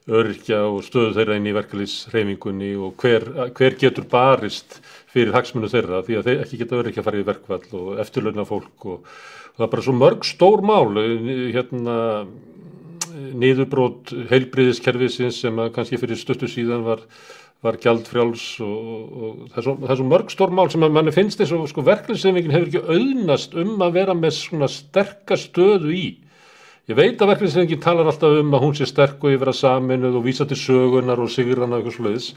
öryrkja og stöðu þeirra inn í verkalýðshreyfingunni og hver getur barist fyrir hagsmunu þeirra því að þeir ekki geta öryrkja að fara í verkfall og eftirlauna fólk og það bara svo mörg stór mál niðurbrot heilbrigðiskerfisins sem að kannski fyrir stuttu síðan var gjaldfrjáls og það er svo mörg stór mál sem að manni finnst eins og verkalýðshreyfingin hefur ekki auðnast að vera með svona sterka stöðu í. Ég veit að verkalýðshreyfingin talar alltaf að hún sé sterk og yfir að sameinuð og vísa til sögunar og sigrana og eitthvað svoleiðis.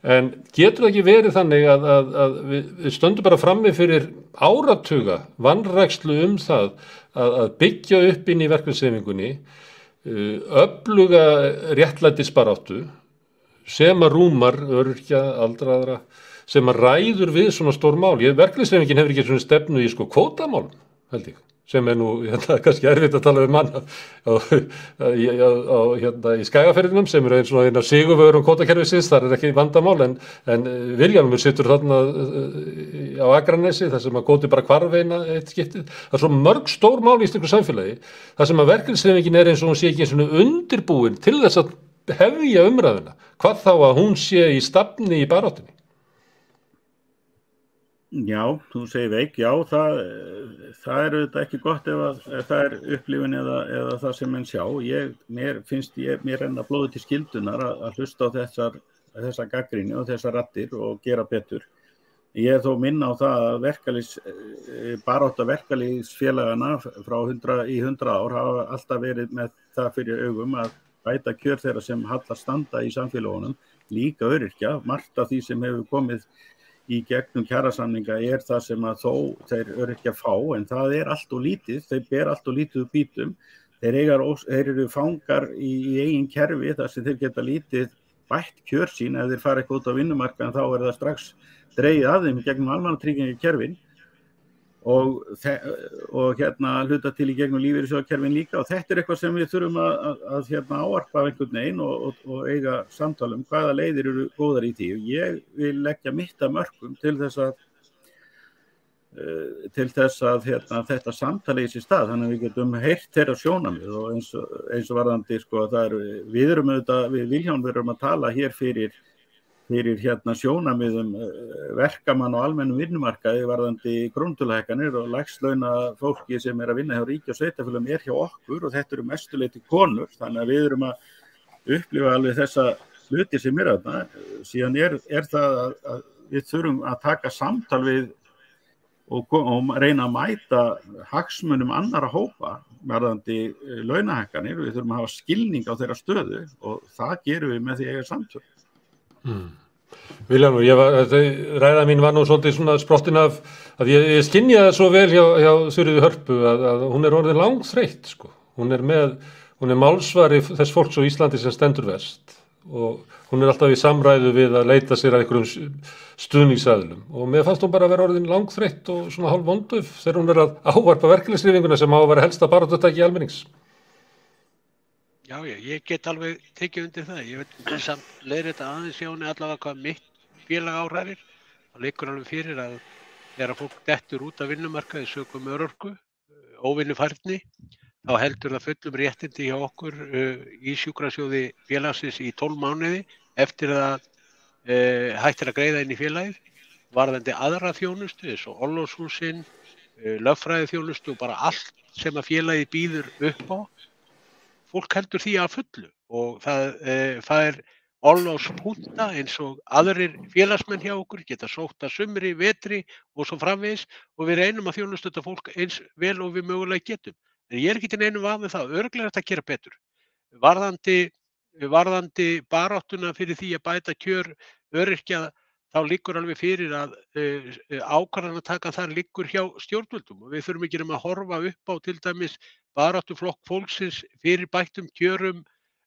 En getur það ekki verið þannig að við stöndum bara frammi fyrir áratuga vanrækslu það að byggja upp inn í verkalýðshreyfingunni öfluga réttlætisbaráttu sem að rúmar öryrkja, aldraðra, sem að ræður við svona stór mál. Verkalýðshreyfingin hefur ekki svona stefnu í kvótamálum, held ég. Sem nú kannski erfitt að tala mann í Skagaferðinum sem eins og einn af sigurvörum kvótakerfisins, þar ekki vandamál en Vilhjálmur situr þarna á Akranesi þar sem að kvóti bara hvarf eitt skiptið. Það svo mörg stór mál í slíku samfélagi þar sem að verkalýðshreyfingin eins og hún sé ekki eins og undirbúin til þess að hefja umræðuna. Hvað þá að hún sé í stafni í baráttunni? Já, þú segir veik, já, það er auðvitað ekki gott ef það er upplifun eða það sem menn sjá. Mér renna blóði til skyldunar að hlusta á þessa gagnrýni og þessar raddir og gera betur. Ég þó minna á það að barátta verkalýðsfélagana í 100 ár hafa alltaf verið með það fyrir augum að bæta kjör þeirra sem hallar standa í samfélagunum, líka öryrkja. Margt af því sem hefur komið í gegnum kjarasamninga það sem að þó þeir öryrkja fá, en það allt og lítið, þeir ber allt og lítið úr bítum. Þeir eru fangar í eigin kerfi þar sem þeir geta lítið bætt kjör sín. Ef þeir fara eitthvað út á vinnumarkaðinn þá það strax dregið af þeim gegnum almannatryggingakerfin og hluta til í gegnum lífeyrissjóðakerfin líka og þetta eitthvað sem við þurfum að ávarpa af einhvern veginn og eiga samtal hvaða leiðir eru góðar í því. Ég vil leggja mitt af mörkum til þess að þetta samtali í sér stað, þannig að við getum heyrt þeirra sjónarmið og eins og varðandi við Vilhjálmur erum að tala hér fyrir sjónarmiðum verkamann og almennum vinnumarkaði varðandi krónutöluhækkanir og lægstlauna fólki sem að vinna hjá ríki og sveitarfélögum hjá okkur og þetta eru mestuleyti konur, þannig að við erum að upplifa alveg þessa hluti sem þarna. Síðan það að við þurfum að taka samtal við og reyna að mæta hagsmunum annarra hópa varðandi launahækkanir. Við þurfum að hafa skilning á þeirra stöðu og það gerum við með því að eiga samtöl. Vilhjálmur, ræða mín var nú svolítið svona sprottin af að ég skynja það svo vel hjá Þuríði Hörpu að hún er orðin langþreytt, sko. Hún er málsvari þess fólks á Íslandi sem stendur verst og hún er alltaf í samræðu við að leita sér að einhverjum stuðningsaðilum og mér fannst hún bara að vera orðin langþreytt og svona hálf vonduf þegar hún er að ávarpa verkalýðshreyfinguna sem á að vera helsta baráttutak í almennings. Já, ég get alveg tekið undir það. Ég veit samt leiðrétta aðeins hjá henni allavega hvað mitt félag áhrærir. Það liggur alveg fyrir að þegar fólk dettur út af vinnumarkaði sökum örorku, óvinnufærni, þá heldur það fullum réttindi hjá okkur í sjúkrasjóði félagsins í 12 mánuði eftir að hættir að greiða inn í félagið, varðandi aðra þjónustu, eins og orlofshúsin, lögfræði þjónustu og bara allt sem að félagið býður upp á. Fólk heldur því að fullu og það fær orlofspunkta eins og aðrir félagsmenn hjá okkur geta sótt að sumri, vetri og svo framvegis og við reynum að þjónusta þetta fólk eins vel og við mögulega getum. En ég er ekki til neinum vafa með það, örugglega er þetta að gera betur. Varðandi baráttuna fyrir því að bæta kjör öryrkja, þá liggur alveg fyrir að ákvarðanataka þar liggur hjá stjórnvöldum og við þurfum ekki að horfa upp á til dæmis baráttuflokk fólksins fyrir bættum kjörum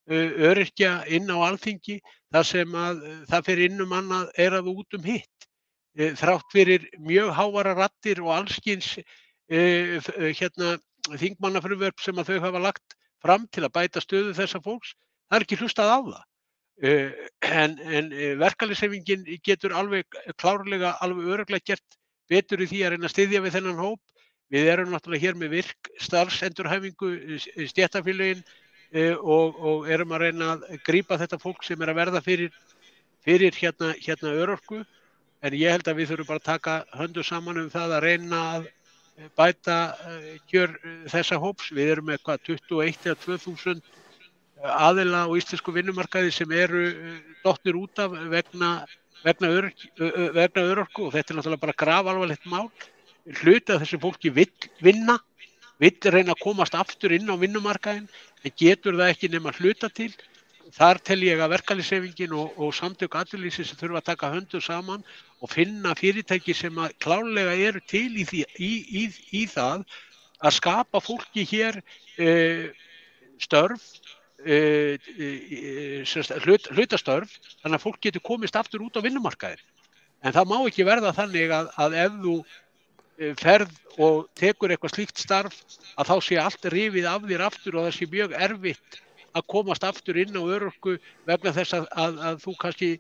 öryrkja inn á Alþingi, þar sem að það fer inn annað að út hitt. Þrátt fyrir mjög hávara raddir og allskyns þingmannafrumvörp sem að þau hafa lagt fram til að bæta stöðu þessa fólks, það er ekki hlustað á það. En verkalýðshreyfingin getur alveg klárlega alveg örugglega gert betur í því að reyna að styðja við þennan hóp. Við erum náttúrulega hér með virk starfsendurhæfingu stéttarfélögin og erum að reyna að grípa þetta fólk sem er að verða fyrir hérna örorku. En ég held að við þurfum bara að taka höndum saman það að reyna að bæta kjör þessa hóps. Við erum með 21 eða 2000 aðila á íslensku vinnumarkaði sem eru dottnir út af vegna örorku og þetta er náttúrulega bara grafalvarlegt mál. Hluti af þessu fólki vill vinna, vill reyna að komast aftur inn á vinnumarkaðinn en getur það ekki nema hluta til. Þar tel ég að verkalýðshreyfingin og samtök atvinnulífsins þurfa að taka höndum saman og finna fyrirtæki sem að klárlega eru til í það að skapa fólki hér störf, hlutastörf, þannig að fólk getur komist aftur út á vinnumarkaðinn. En það má ekki verða þannig að ef þú ferð og tekur eitthvað slíkt starf að þá sé allt rifið af þér aftur og það sé mjög erfitt að komast aftur inn á örorku vegna þess að þú kannski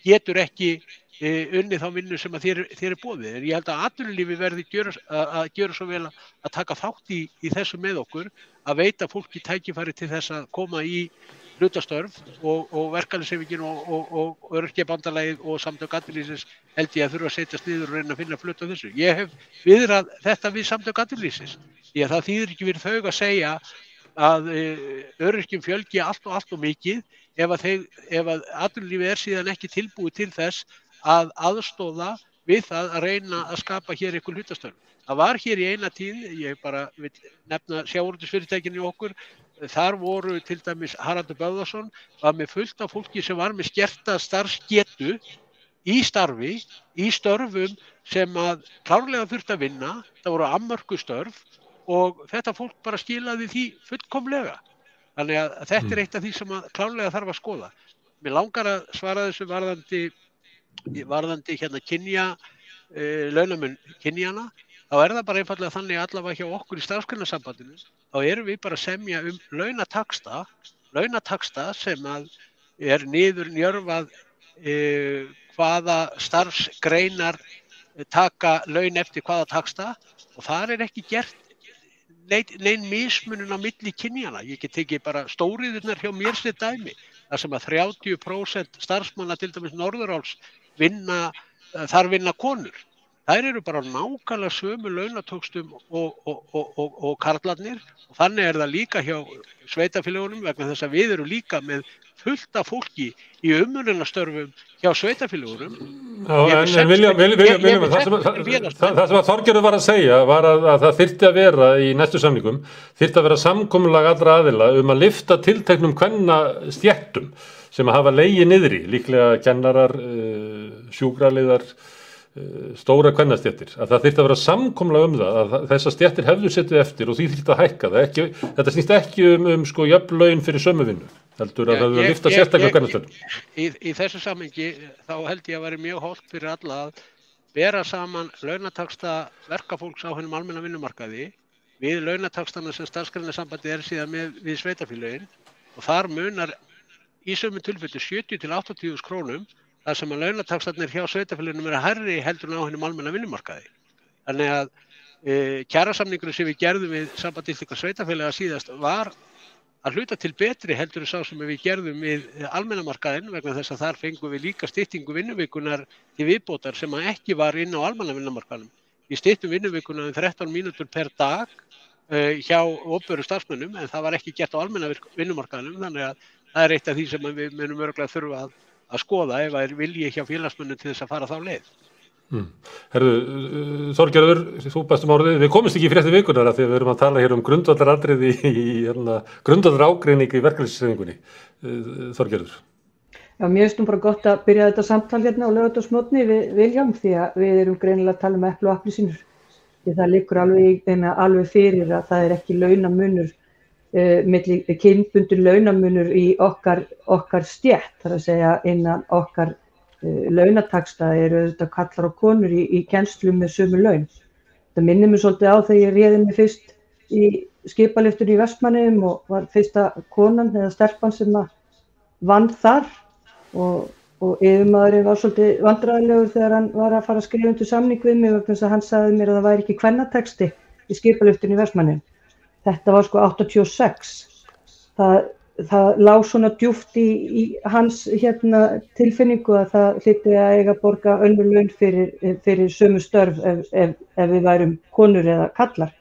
getur ekki unnið þá vinnu sem að þér er boðið. En ég held að atvinnulífi verði að gjöra svo vel að taka þátt í þessu með okkur, að veita fólki tækifæri til þess að koma í hlutastörf og verkalýðshreyfingin og öryrkjabandalagið og samtök atvinnulífsins held ég að þurfa að setjast niður og reyna að finna flöt á þessu. Ég hef viðrað þetta við samtök atvinnulífsins. Því að það þýðir ekki fyrir þau að segja að öryrkjum fjölgi allt og mikið ef að atvinnulífið síðan ekki tilbúið til þess að aðstoða við það að reyna að skapa hér einhver hlutastörf. Það var hér í eina tíð, ég bara vil nefna sjávarútvegsfyrirtækin í okkur, þar voru til dæmis Haraldur Böðvarsson var með fullt af fólki sem var með skerta starfsgetu í starfi, í störfum sem að klárlega þurfti að vinna, það voru afmörkuð störf og þetta fólk bara skilaði því fullkomlega. Þannig að þetta er eitt af því sem að klárlega þarf að skoða. Mér langar að svara þessu varðandi launamun kynjana, þá er það bara einfallega þannig allavega hjá okkur í Starfsgreinasambandinu, þá erum við bara að semja launataxta sem að er niður njörvað hvaða starfsgreinar taka laun eftir hvaða taxta og þar er ekki gert nein mismunun á milli kynjana. Ég get tekið bara stóriðurnar hjá mér sem dæmi, þar sem að 30% starfsmanna til dæmis Norðuráls vinna konur. þær eru bara nákvæmlega sömu launatöxtum og karlarnir og þannig það líka hjá sveitarfélögunum vegna þess að við erum líka með fullt af fólki í umönnunarstörfum hjá sveitarfélögunum. En Viljum, það sem að Þorgerður var að segja var að það þyrfti að vera í næstu samningum, þyrfti að vera samkomulag allra aðila að lyfta tilteknum kvennastéttum sem að hafa legið niðri, líklega kennarar, sjúkraliðar, stóra kvennastéttir, að það þyrfti að vera samkomulag það, að þessar stéttir hefðu setið eftir og því þyrfti að hækka það. Þetta snýst ekki sko jöfn laun fyrir sömu vinnu, heldur að það hefur lyfta sérstaklega kvennastéttum. Í þessu samhengi þá held ég að vera mjög hollt fyrir alla að bera saman launataxta verkafólks á hinum almenna vinnumarkaði við launataxtana sem Starfsgreinasambandið síðan við sveitarfélögin og þar munar í sömu tilfelli 70 til 80.000 krónum þar sem að launataxtarnir hjá sveitarfélögunum hærri heldur en á hinum almenna vinnumarkaði. Þannig að kjarasamningurinn sem við gerðum við Samband íslenskra sveitarfélaga síðast var að hluta til betri heldur en sá sem við gerðum við almenna markaðinn vegna þess að þar fengum við líka styttingu vinnuvikunar til viðbótar sem að ekki var inn á almenna vinnumarkaðnum. Við styttum vinnuvikuna 13 mínútur per dag hjá opinberum starfsmönnum en það var ekki gert á almenna vinnumarkaðnum þannig að það eitt af því sem við munum örugglega þurfa að skoða ef það vilji hjá félagsmönnum til þess að fara þá leið. Herðu, Þorgerður, þú bestum orðið, við komumst ekki í fréttir vikunar þegar við erum að tala hér grundvallaratriði í grundvallarágreining í verkalýðshreyfingunni. Þorgerður. Já, mér finnst bara gott að byrja þetta samtal hérna á laugardagsmorgni við Viljám því að við erum greinilega að tala epli og appelsínur. Því það liggur alveg fyrir að það ekki launamunur milli kynbundinn launamunur í okkar stétt, þar að segja innan okkar launataxta eru auðvitað kallar og konur í kennslu með sömu laun. Það minnir mér svolítið á þegar ég réði mig fyrst í skipalyftunni í Vestmannaeyjum og var fyrsta konan eða stelpan sem vann þar og yfirmaðurinn var svolítið vandræðalegur þegar hann var að fara að skrifa undir samning við mig vegna þess að hann sagði mér að það væri ekki kvennatexti í skipalyftunni í Vestmannaeyjum. Þetta var sko 86. Það lá svona djúpt í hans tilfinningu að það hlyti að eiga að borga önnur laun fyrir sömu störf ef við værum konur eða kallar.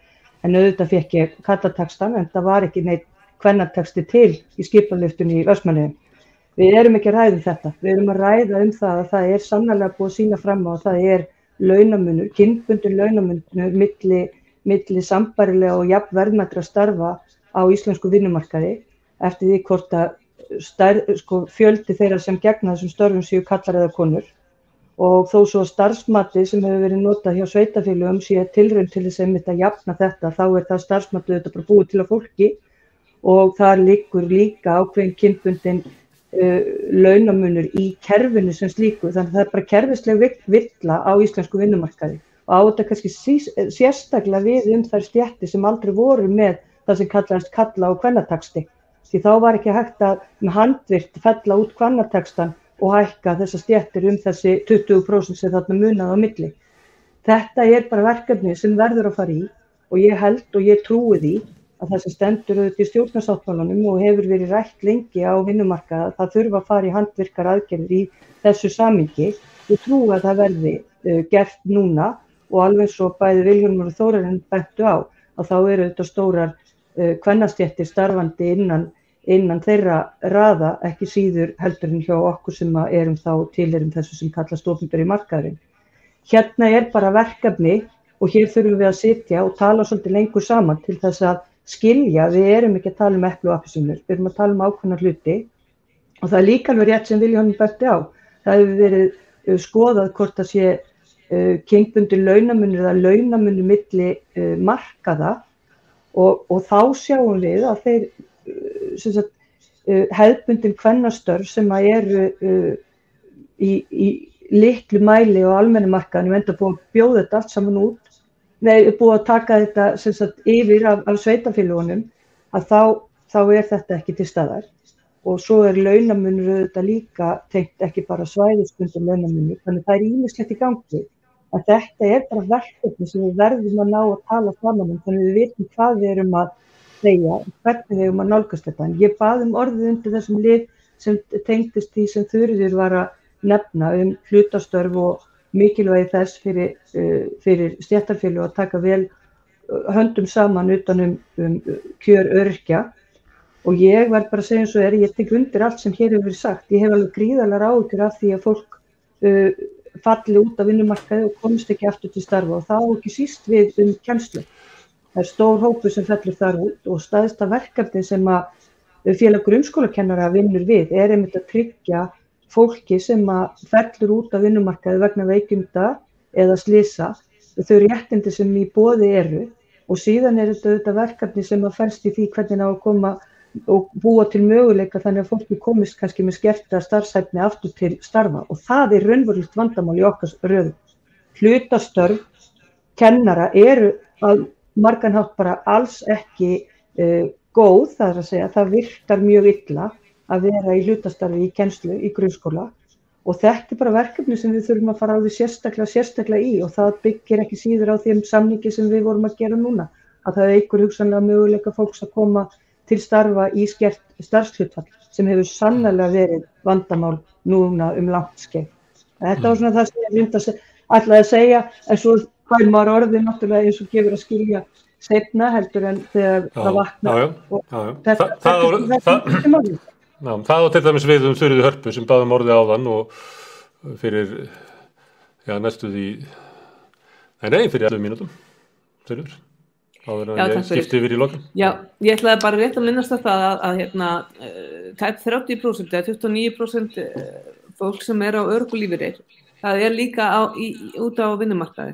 En auðvitað fékk ég kallataxtan en það var ekki neitt kvennatexti til í skipalyftunni í Vestmannaeyjum. Við erum ekki að ræða þetta. Við erum að ræða það að það sannarlega búið að sýna fram á að það launamunur, kynbundinn launamunur milli sambærilega og jafn verðmætra starfa á íslensku vinnumarkaði eftir því hvort að fjöldi þeirra sem gegna þessum störfum séu kallar eða konur og þó svo starfsmati sem hefur verið notað hjá sveitarfélögum sé tilraun til þess að jafna þetta þá það starfsmati auðvitað bara búið til að fólki og þar liggur líka ákveðin kynbundinn launamunur í kerfinu sem slíku þannig að það bara kerfisleg villa á íslensku vinnumarkaði. Og á þetta kannski sérstaklega við þær stéttir sem aldrei voru með það sem kallast kalla- og kvennataxti. Því þá var ekki hægt að með handvirkt fella út kvennataxtan og hækka þessar stéttir þessi 20% sem þarna munaði á milli. Þetta bara verkefni sem verður að fara í og ég held og ég trúi því að það sem stendur auðvitað í stjórnarsáttmálanum og hefur verið rætt lengi á vinnumarkaði það þurfa að fara í handvirkar aðgerðir í þessu samhengi. Ég trúi að það verði gert núna og alveg svo bæði Vilhjálmur og Þórarinn bentu á að þá eru þetta stórar kvennastéttir starfandi innan þeirra raða ekki síður heldur en hjá okkur sem erum þá tilheyrum þessu sem kallast opinberi markaðurinn. Hérna bara verkefni og hér þurfum við að sitja og tala svolítið lengur saman til þess að skilja, við erum ekki að tala epli og appelsínur, við erum að tala ákveðna hluti og það líka alveg rétt sem Vilhjálmur benti á. Það hefur verið skoðað hvort það sé kynbundinn launamunur eða launamunur milli markaða og þá sjáum við að þeir hefðbundin kvennastörf sem eru í litlu mæli á almenna markaðnum enda búið að bjóða þetta allt saman út, búið að taka þetta yfir af sveitarfélögunum að þá þetta ekki til staðar og svo launamunur auðvitað líka tengt ekki bara svæðisbundin launamunur þannig það ýmislegt í gangi. Að þetta bara verkefni sem við verðum að ná að tala saman þannig við vitum hvað við erum að segja og hvernig við erum að nálgast þetta. En ég bað orðið undir þessum lið sem tengdist því sem Þuríður var að nefna hlutastörf mikilvægi þess fyrir stéttarfélög að taka vel höndum saman utan kjör öryrkja. Og ég verð bara að segja eins og ég tek undir allt sem hér hefur verið sagt. Ég hef alveg gríðarlegar áhyggjur af því að fólk falli út af vinnumarkaði og komist ekki aftur til starfa og það á ekki síst við kennslu. Það stór hópur sem fellur þar út og stærsta verkefni sem að félag grunnskólakennara vinnur við einmitt að tryggja fólki sem að fellur út af vinnumarkaði vegna veikimda eða slysa þau réttindi sem í boði eru og síðan þetta verkefni sem að felst í því hvernig á að koma og búa til möguleika þannig að fólki komist kannski með skerta starfshæfni aftur til starfa og það raunverulegt vandamál í okkar röðum. Hlutastörf kennara eru að margan hátt bara alls ekki góð, það að segja, það virkar mjög illa að vera í hlutastarfi í kennslu í grunnskóla og þetta bara verkefni sem við þurfum að fara alveg sérstaklega í og það byggir ekki síður á þeim samningi sem við vorum að gera núna, að það eykur hugsanlega möguleika fólks að koma til starfa í skert starfshlutfall sem hefur sannarlega verið vandamál núna langt skeið. Þetta var svona það sem ég ætlaði að segja, en svo fær maður orðið náttúrulega eins og gefur að skilja seinna heldur en þegar það vaknar. Það á til dæmis við Þuríði Hörpu sem baðum orðið áðan og fyrir næstu því fyrir 11 mínútum. Þuríður. Áður en ég skipti yfir í lokin. Já, ég ætlaði bara rétt að minnast á það að tæp 30% eða 29% fólk sem á örorkulífeyri, það líka út á vinnumarkaði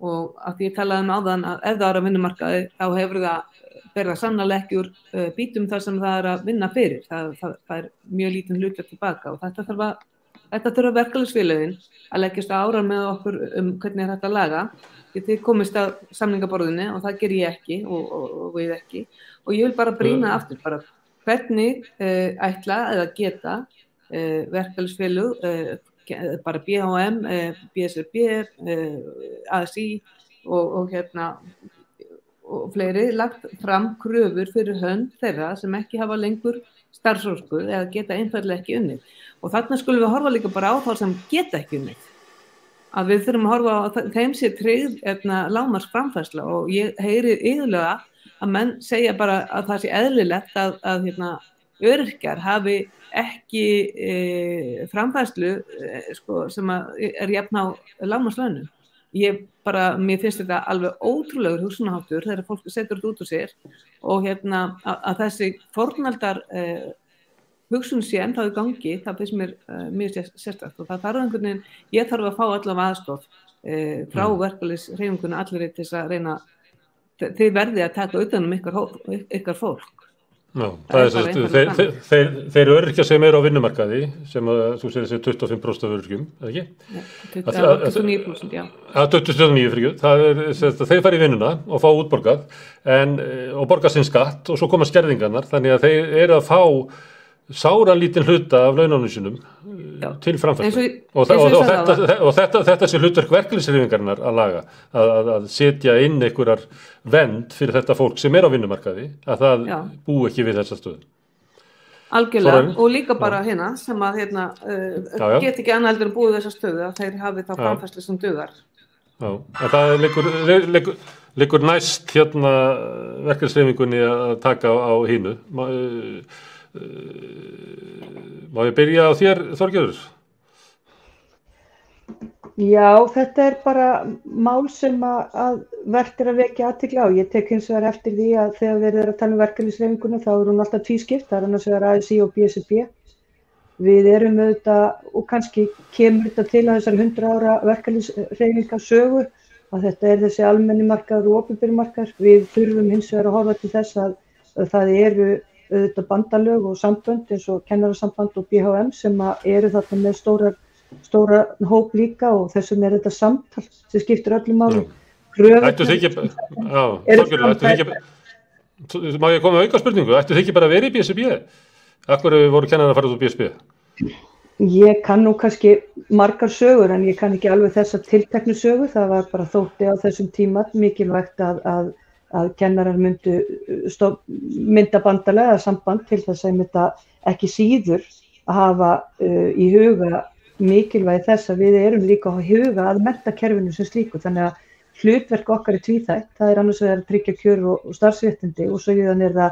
og að því ég talaði áðan að ef það á vinnumarkaði þá hefur það sannarlega ekki úr bítum þar sem það að vinna fyrir. Það mjög lítinn hlutur tilbaka og þetta þurfa verkalýðsfélögin að leggjast á árar með okkur hvernig þetta að laga. Þið komist að samningaborðinu og það ger ég ekki og við ekki og ég vil bara brýna aftur bara hvernig ætla eða geta verkalýðsfélög bara BHM, BSRB, ASÍ og fleiri lagt fram kröfur fyrir hönd þeirra sem ekki hafa lengur starfsorku eða geta einfaldlega ekki unnið og þarna skulum við horfa líka bara á þá sem geta ekki unnið. Að við þurfum að horfa á þeim sé tryggð lágmarks framfærsla og ég heyri yfirlega að menn segja bara að það sé eðlilegt að öryrkjar hafi ekki framfærslu sem jafn á lágmarkslaunum. Mér finnst þetta alveg ótrúlegur hugsunarháttur þegar fólk setur þetta út úr sér og að þessi fornaldar hugsun sé ennþá í gangi, það finnst mér mjög sérstakt og það þarf einhvern veginn, ég þarf að fá allavega aðstoð frá verkalýðshreyfingunni allir til þess að reyna, þið verðið að taka utan ykkar fólk. Já, þeir öryrkjar sem á vinnumarkaði, sem þú segir þessi 25% af öryrkjum, eða ekki? 29%, já. 29%, þeir fara í vinnuna og fá útborgað og borga sinn skatt og svo koma skerðingarnar, þannig að þeir að fá sáran lítinn hluta af laununum sínum til framfærslu og þetta sé hlutverk verkalýðshreyfingarinnar að laga að setja inn einhverjar vernd fyrir þetta fólk sem á vinnumarkaði að það búi ekki við þessa stöðu. Algjörlega og líka bara sem að get ekki annað heldur en búið þessa stöðu að þeir hafi þá framfærslu sem dugar. Já, en það liggur næst verkalýðshreyfingunni að taka á hinu. Má ég byrja á þér, Þorgerður? Já, þetta bara mál sem að vert að vekja athygli á. Ég tek hins vegar eftir því að þegar verið að tala verkalýðshreyfinguna þá hún alltaf tvískipt, það annars vegar ASÍ og BSRB. Við auðvitað, og kannski kemur þetta til að þessar 100 ára verkalýðshreyfingar sögu, að þetta þessi almenni markaður og opinberi markaður. Við þurfum hins vegar að horfa til þess að það auðvitað bandalög og sambönd eins og kennarasamband og BHM sem eru þarna með stóra hóp líka og þessum þetta samtal sem skiptir öllum máli. Ættu þið ekki, má ég koma með auka spurningu, ættu þið ekki bara verið í BSRB? Akkur voru kennarar að fara út úr BSRB? Ég kann nú kannski margar sögur en ég kann ekki alveg þessa tilteknu sögu, það var bara þótti á þessum tíma mikilvægt að kennarar mynda bandalega samband til þess að mynda ekki síður að hafa í huga mikilvægi þess að við erum líka að huga að menntakerfinu sem slíku, þannig að hlutverk okkar tvíþætt, það annars vegar að tryggja kjör og starfsréttindi og svo það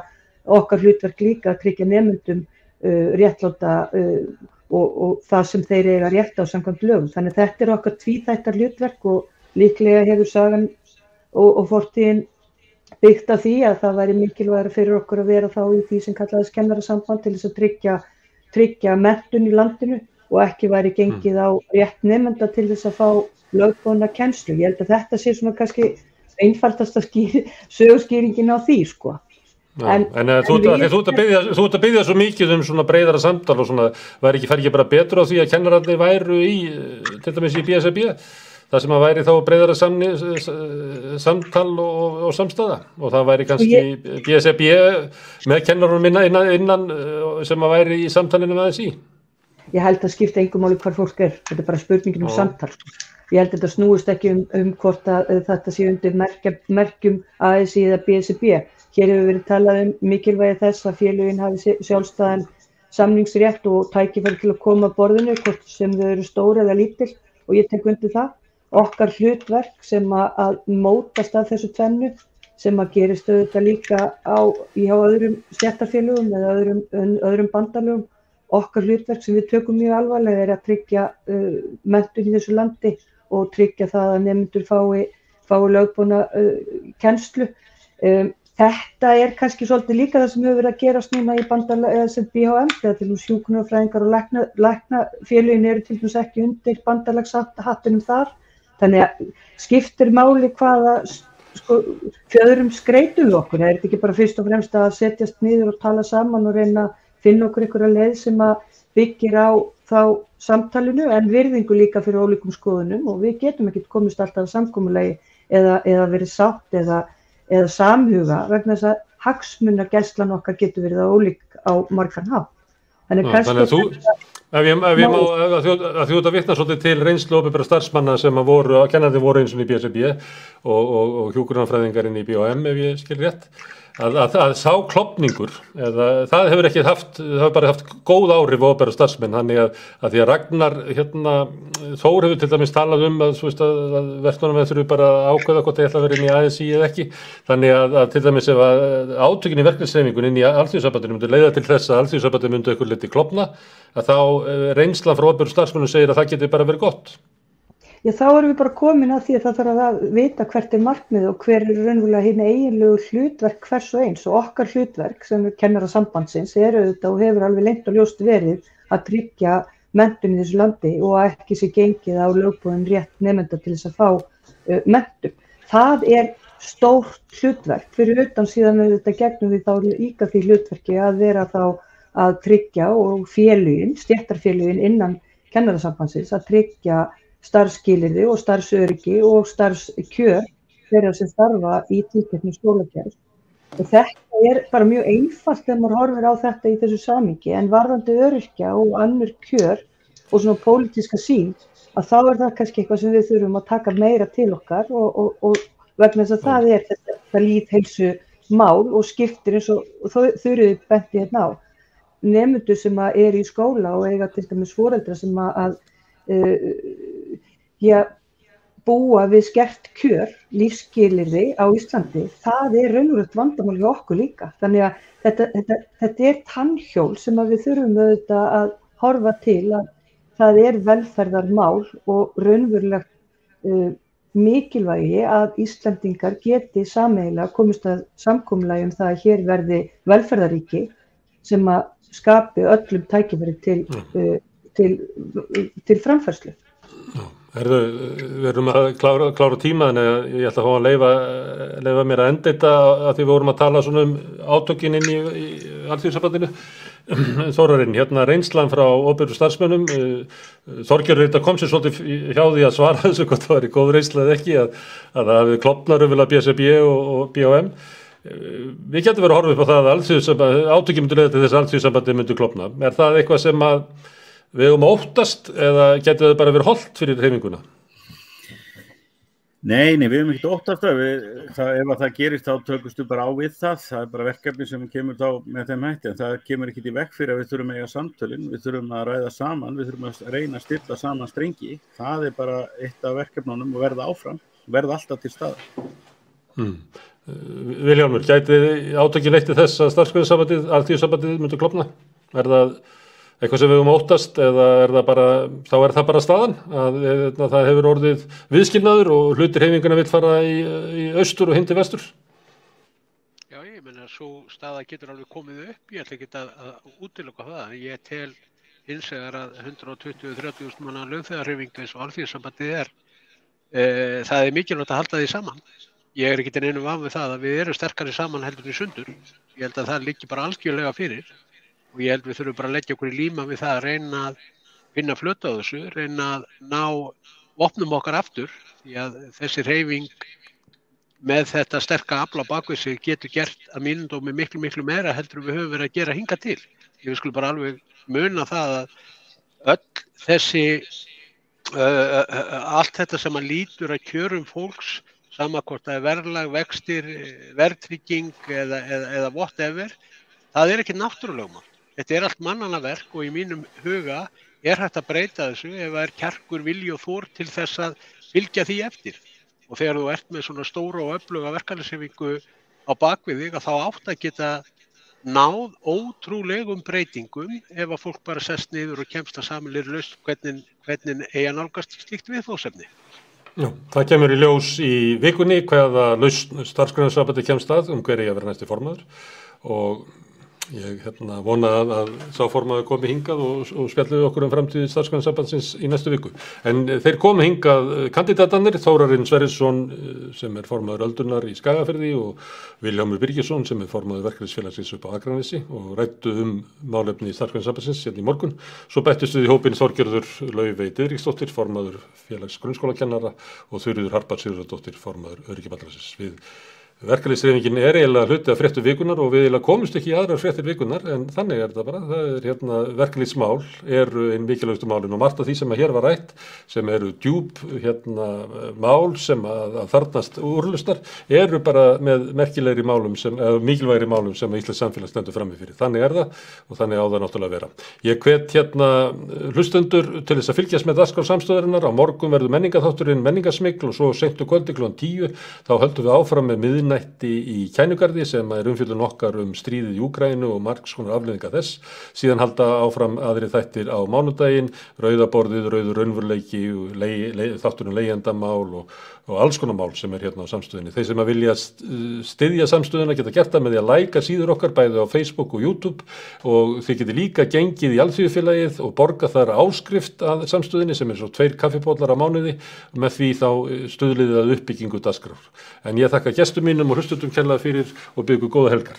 okkar hlutverk líka að tryggja nemendum réttláta og það sem þeir eiga rétt á samkvæmt lögum. Þannig að þetta okkar tvíþættar hlutverk og líklega hefur sagan og fortíðin byggt af því að það væri mikilvægara fyrir okkur að vera þá í því sem kallaðist kennarasamband til þess að tryggja menntun í landinu og ekki væri gengið á rétt nemenda til þess að fá lögboðna kennslu. Ég held að þetta sé svona kannski einfaldasta söguskýringin á því, sko. En þú ert að biðja svo mikið svona breiðara samtal og svona, fer ekki bara betur á því að kennararnir væru til dæmis í BSRB, það sem að væri þá breiðara samtal og samstæða og það væri kannski BSRB með kennarum innan sem að væri í samtalinu með þessi. Ég held að skipta engu máli hvar fólk þetta bara spurningin samtal. Ég held að þetta snúist ekki hvort að þetta sé undir merkjum ASÍ eða BSRB. Hér hefur verið talað mikilvægi þess að félögin hafi sjálfstæðan samningsrétt og tækifæri til að koma að borðinu, hvort sem þau eru stór eða lítil og ég tek undir það. Okkar hlutverk sem að mótast af þessu tvennu sem að gerist auðvitað líka hjá öðrum stéttarfélögum eða öðrum bandalögum. Okkar hlutverk sem við tökum mjög alvarlega að tryggja menntun í þessu landi og tryggja það að nemendur fái lögboðna kennslu. Þetta kannski svolítið líka það sem hefur verið að gerast núna í sem BHM, þegar til dæmis hjúkrunarfræðingar og læknafélögin eru til dæmis ekki undir bandalagshattinum þar. Þannig að skiptir máli hvaða fjöðrum skreitum við okkur. Það ekki bara fyrst og fremst að setjast niður og tala saman og reyna að finna okkur einhverja leið sem að byggir á þá samtalinu en virðingu líka fyrir ólíkum skoðunum og við getum ekki komist alltaf að samkomulagi eða verið sátt eða samhuga vegna þess að hagsmunagæslan okkar getur verið ólík á margan hátt. Þannig að þú, ef ég má að þú ert að vitna svolítið til reynslu opinberra starfsmanna sem að kennarnir voru eins og í BSRB og hjúkrunarfræðingarinn í BHM ef ég skil rétt. Að sá klofningur, það hefur bara haft góð áhrif á opinbera starfsmenn, þannig að því að Ragnar Þór hefur til dæmis talað að verslunarmenn þurfi bara að ákveða hvort það ætla að vera inn í ASÍ eða ekki, þannig að til dæmis ef átökin í verkalýðshreyfingunni inn í Alþýðusambandinu myndi leiða til þess að Alþýðusambandinu myndi eitthvað liti klofna, að þá reynslan frá opinberum starfsmönnum segir að það geti bara verið gott. Já, þá erum við bara komin að því að það þarf að vita hvert markmið og hver raunverulega hinn eiginlegu hlutverk hvers og eins og okkar hlutverk sem kennarasambandsins auðvitað og hefur alveg lengt og ljóst verið að tryggja menntun í þessu landi og að ekki sé gengið á lögboðin rétt nemenda til þess að fá menntun. Það stórt hlutverk fyrir utan síðan auðvitað gegnum við þá líka því hlutverki að vera þá að tryggja og stéttarfélögin innan kennarasambandsins að tryggja starfsskilyrði og starfsöryggi og starfskjör þeirra sem starfa í tilteknum skólakerfi. Og þetta bara mjög einfalt þegar maður horfir á þetta í þessu samhengi en varðandi öryrkja og önnur kjör og svona pólitíska sýn að þá það kannski eitthvað sem við þurfum að taka meira til okkar og vegna þess að það þetta lýðheilsu mál og skiptir eins og þurfið benti hérna á. Nemendur sem í skóla og eiga til dæmis foreldra sem búa við skert kjör, lífsskilyrði á Íslandi, það raunverulegt vandamál hjá okkur líka. Þannig að þetta tannhjól sem við þurfum auðvitað að horfa til að það velferðarmál og raunverulegt mikilvægi að Íslendingar geti sameiginlega komist að samkomulagi það að hér verði velferðaríki sem að skapi öllum tækifæri til framfærslu. Við erum að klára tíma en ég ætla að fá að leyfa mér að enda þetta að því við vorum að tala svona átökin inn í Alþýðusambandinu. Þórarinn, reynslan frá opinberum starfsmönnum, Þorgerður þetta kom sér svolítið hjá því að svara þessu hvort það var í góð reynsla eða ekki að það hefði klofnar umvel að BSRB og BHM. Við getum verið að horfa upp á það að átökin myndu leiða til þess að Alþýðusambandið myndu klofna. Það eitthvað sem að við óttast eða getur það bara verið hollt fyrir hreyfinguna? Nei, við höfum ekkert óttast það. Ef að það gerist þá tökustu bara á við það. Það er bara verkefni sem kemur þá með þeim hætti. En það kemur ekkert í veg fyrir að við þurfum að eiga samtölin, við þurfum að ræða saman, við þurfum að reyna að stilla saman strengi. Það er bara eitt af verkefnunum og verða áfram, verða alltaf til staðar. Vilhjálmur, gæti átökin leitt til þess að starfsgreinasambandið, Alþýðusambandið myndi klofna? Er það eitthvað sem við höfum óttast eða þá er það bara staðan að það hefur orðið viðskilnaður og hlutir hreyfinguna vill fara í austur og hinn til vestur? Já, ég meina svo staða getur alveg komið upp, ég ætla ekki að útiloka það, ég tel hins vegar að 120-130.000 manna launþegahreyfing eins og Alþýðusambandið það er mikilvægt að halda því saman. Ég er ekki til einu vafa við það að við erum sterkari saman heldur í sundur, ég held að það liggi bara algjörlega fyrir. Og ég held við þurfum bara að leggja okkur í líma við það að reyna að finna flötu á þessu, reyna að ná opnum okkar aftur, því að þessi hreyfing með þetta sterka afl á bakvið sig getur gert að mínum dómi miklu meira heldur við höfum verið að gera hingað til. Ég skulle bara alveg muna það að öll þessi, allt þetta sem að lítur að kjörum fólks, sama hvort það er verðlag, vextir, verðtrygging eða whatever, það er ekki náttúrulögmál. Þetta er allt mannanna verk og í mínum huga er hægt að breyta þessu ef það er kjarkur, vilji og þor til þess að fylgja því eftir. Og þegar þú ert með svona stóra og öfluga verkalýðshreyfingu á bakvið þig, þá átt að geta náð ótrúlegum breytingum ef að fólk bara sest niður og kemst að sameiginlegri lausn hvernig eigi að nálgast slíkt viðfangsefni. Já, það kemur í ljós í vikunni hvaða lausn starfsgreinasambandið kemst að hver eigi að vera næsti formaður og ég vona að sá formaður komi hingað og spjalluðu okkur framtíð starfsgreinasambandsins í næstu viku. En þeir komi hingað kandidatarnir, Þórarinn Sverrisson sem er formaður Öldurnar í Skagafirði og Vilhjálmur Birgisson sem er formaður Verkalýðsfélagsins upp á Akranesi og ræddu málefni starfsgreinasambandsins í morgun. Svo bættust við í hópinn Þorgerður Laufey Diðriksdóttir, formaður Félags grunnskólakennara og Þuríður Harpa Sigurðardóttir, formaður Öryrkjabandalagsins. Verkalýðshreyfingin er eiginlega hluti af fréttum vikunnar og við eiginlega komumst ekki í aðrar fréttir vikunnar en þannig er þetta bara. Það er verkalýðsmál eru einn mikilvægustu málin og margt af því sem hér var rætt sem eru djúp mál sem að þarfnast úrlausnar eru bara með merkilegri málum mikilvægri málum sem Íslands samfélag stendur frammi fyrir. Þannig er það og þannig á það náttúrulega að vera. Ég hvet hlustendur til þess að fylgjast með dagskrá samstöðarinnar. Á morgun verður menningarþátturinn Menningarsmygl og svo seint kvöldi klukkan 10 þá höldum við áfram með miðnætti í Kænugarði sem er umfjöllun okkar stríðið í Úkraínu og margs konar afleiðinga þess. Síðan halda áfram aðrir þættir á mánudaginn, rauðaborðið, rauður raunveruleiki, þátturinn leigjendamál og alls konar mál sem er hérna á samstöðinni. Þeir sem að vilja styðja samstöðina geta gert það með því að læka síður okkar bæði á Facebook og YouTube og þið geti líka gengið í Alþýðufélagið og borga þar áskrift að samstöðinni sem er svo 2 kaffipollar á mánuði og með því þá stuðliðið að uppbyggingu dagskrár. En ég þakka gestum mínum og hlustendum kærlega fyrir og bið ykkur góða helgar.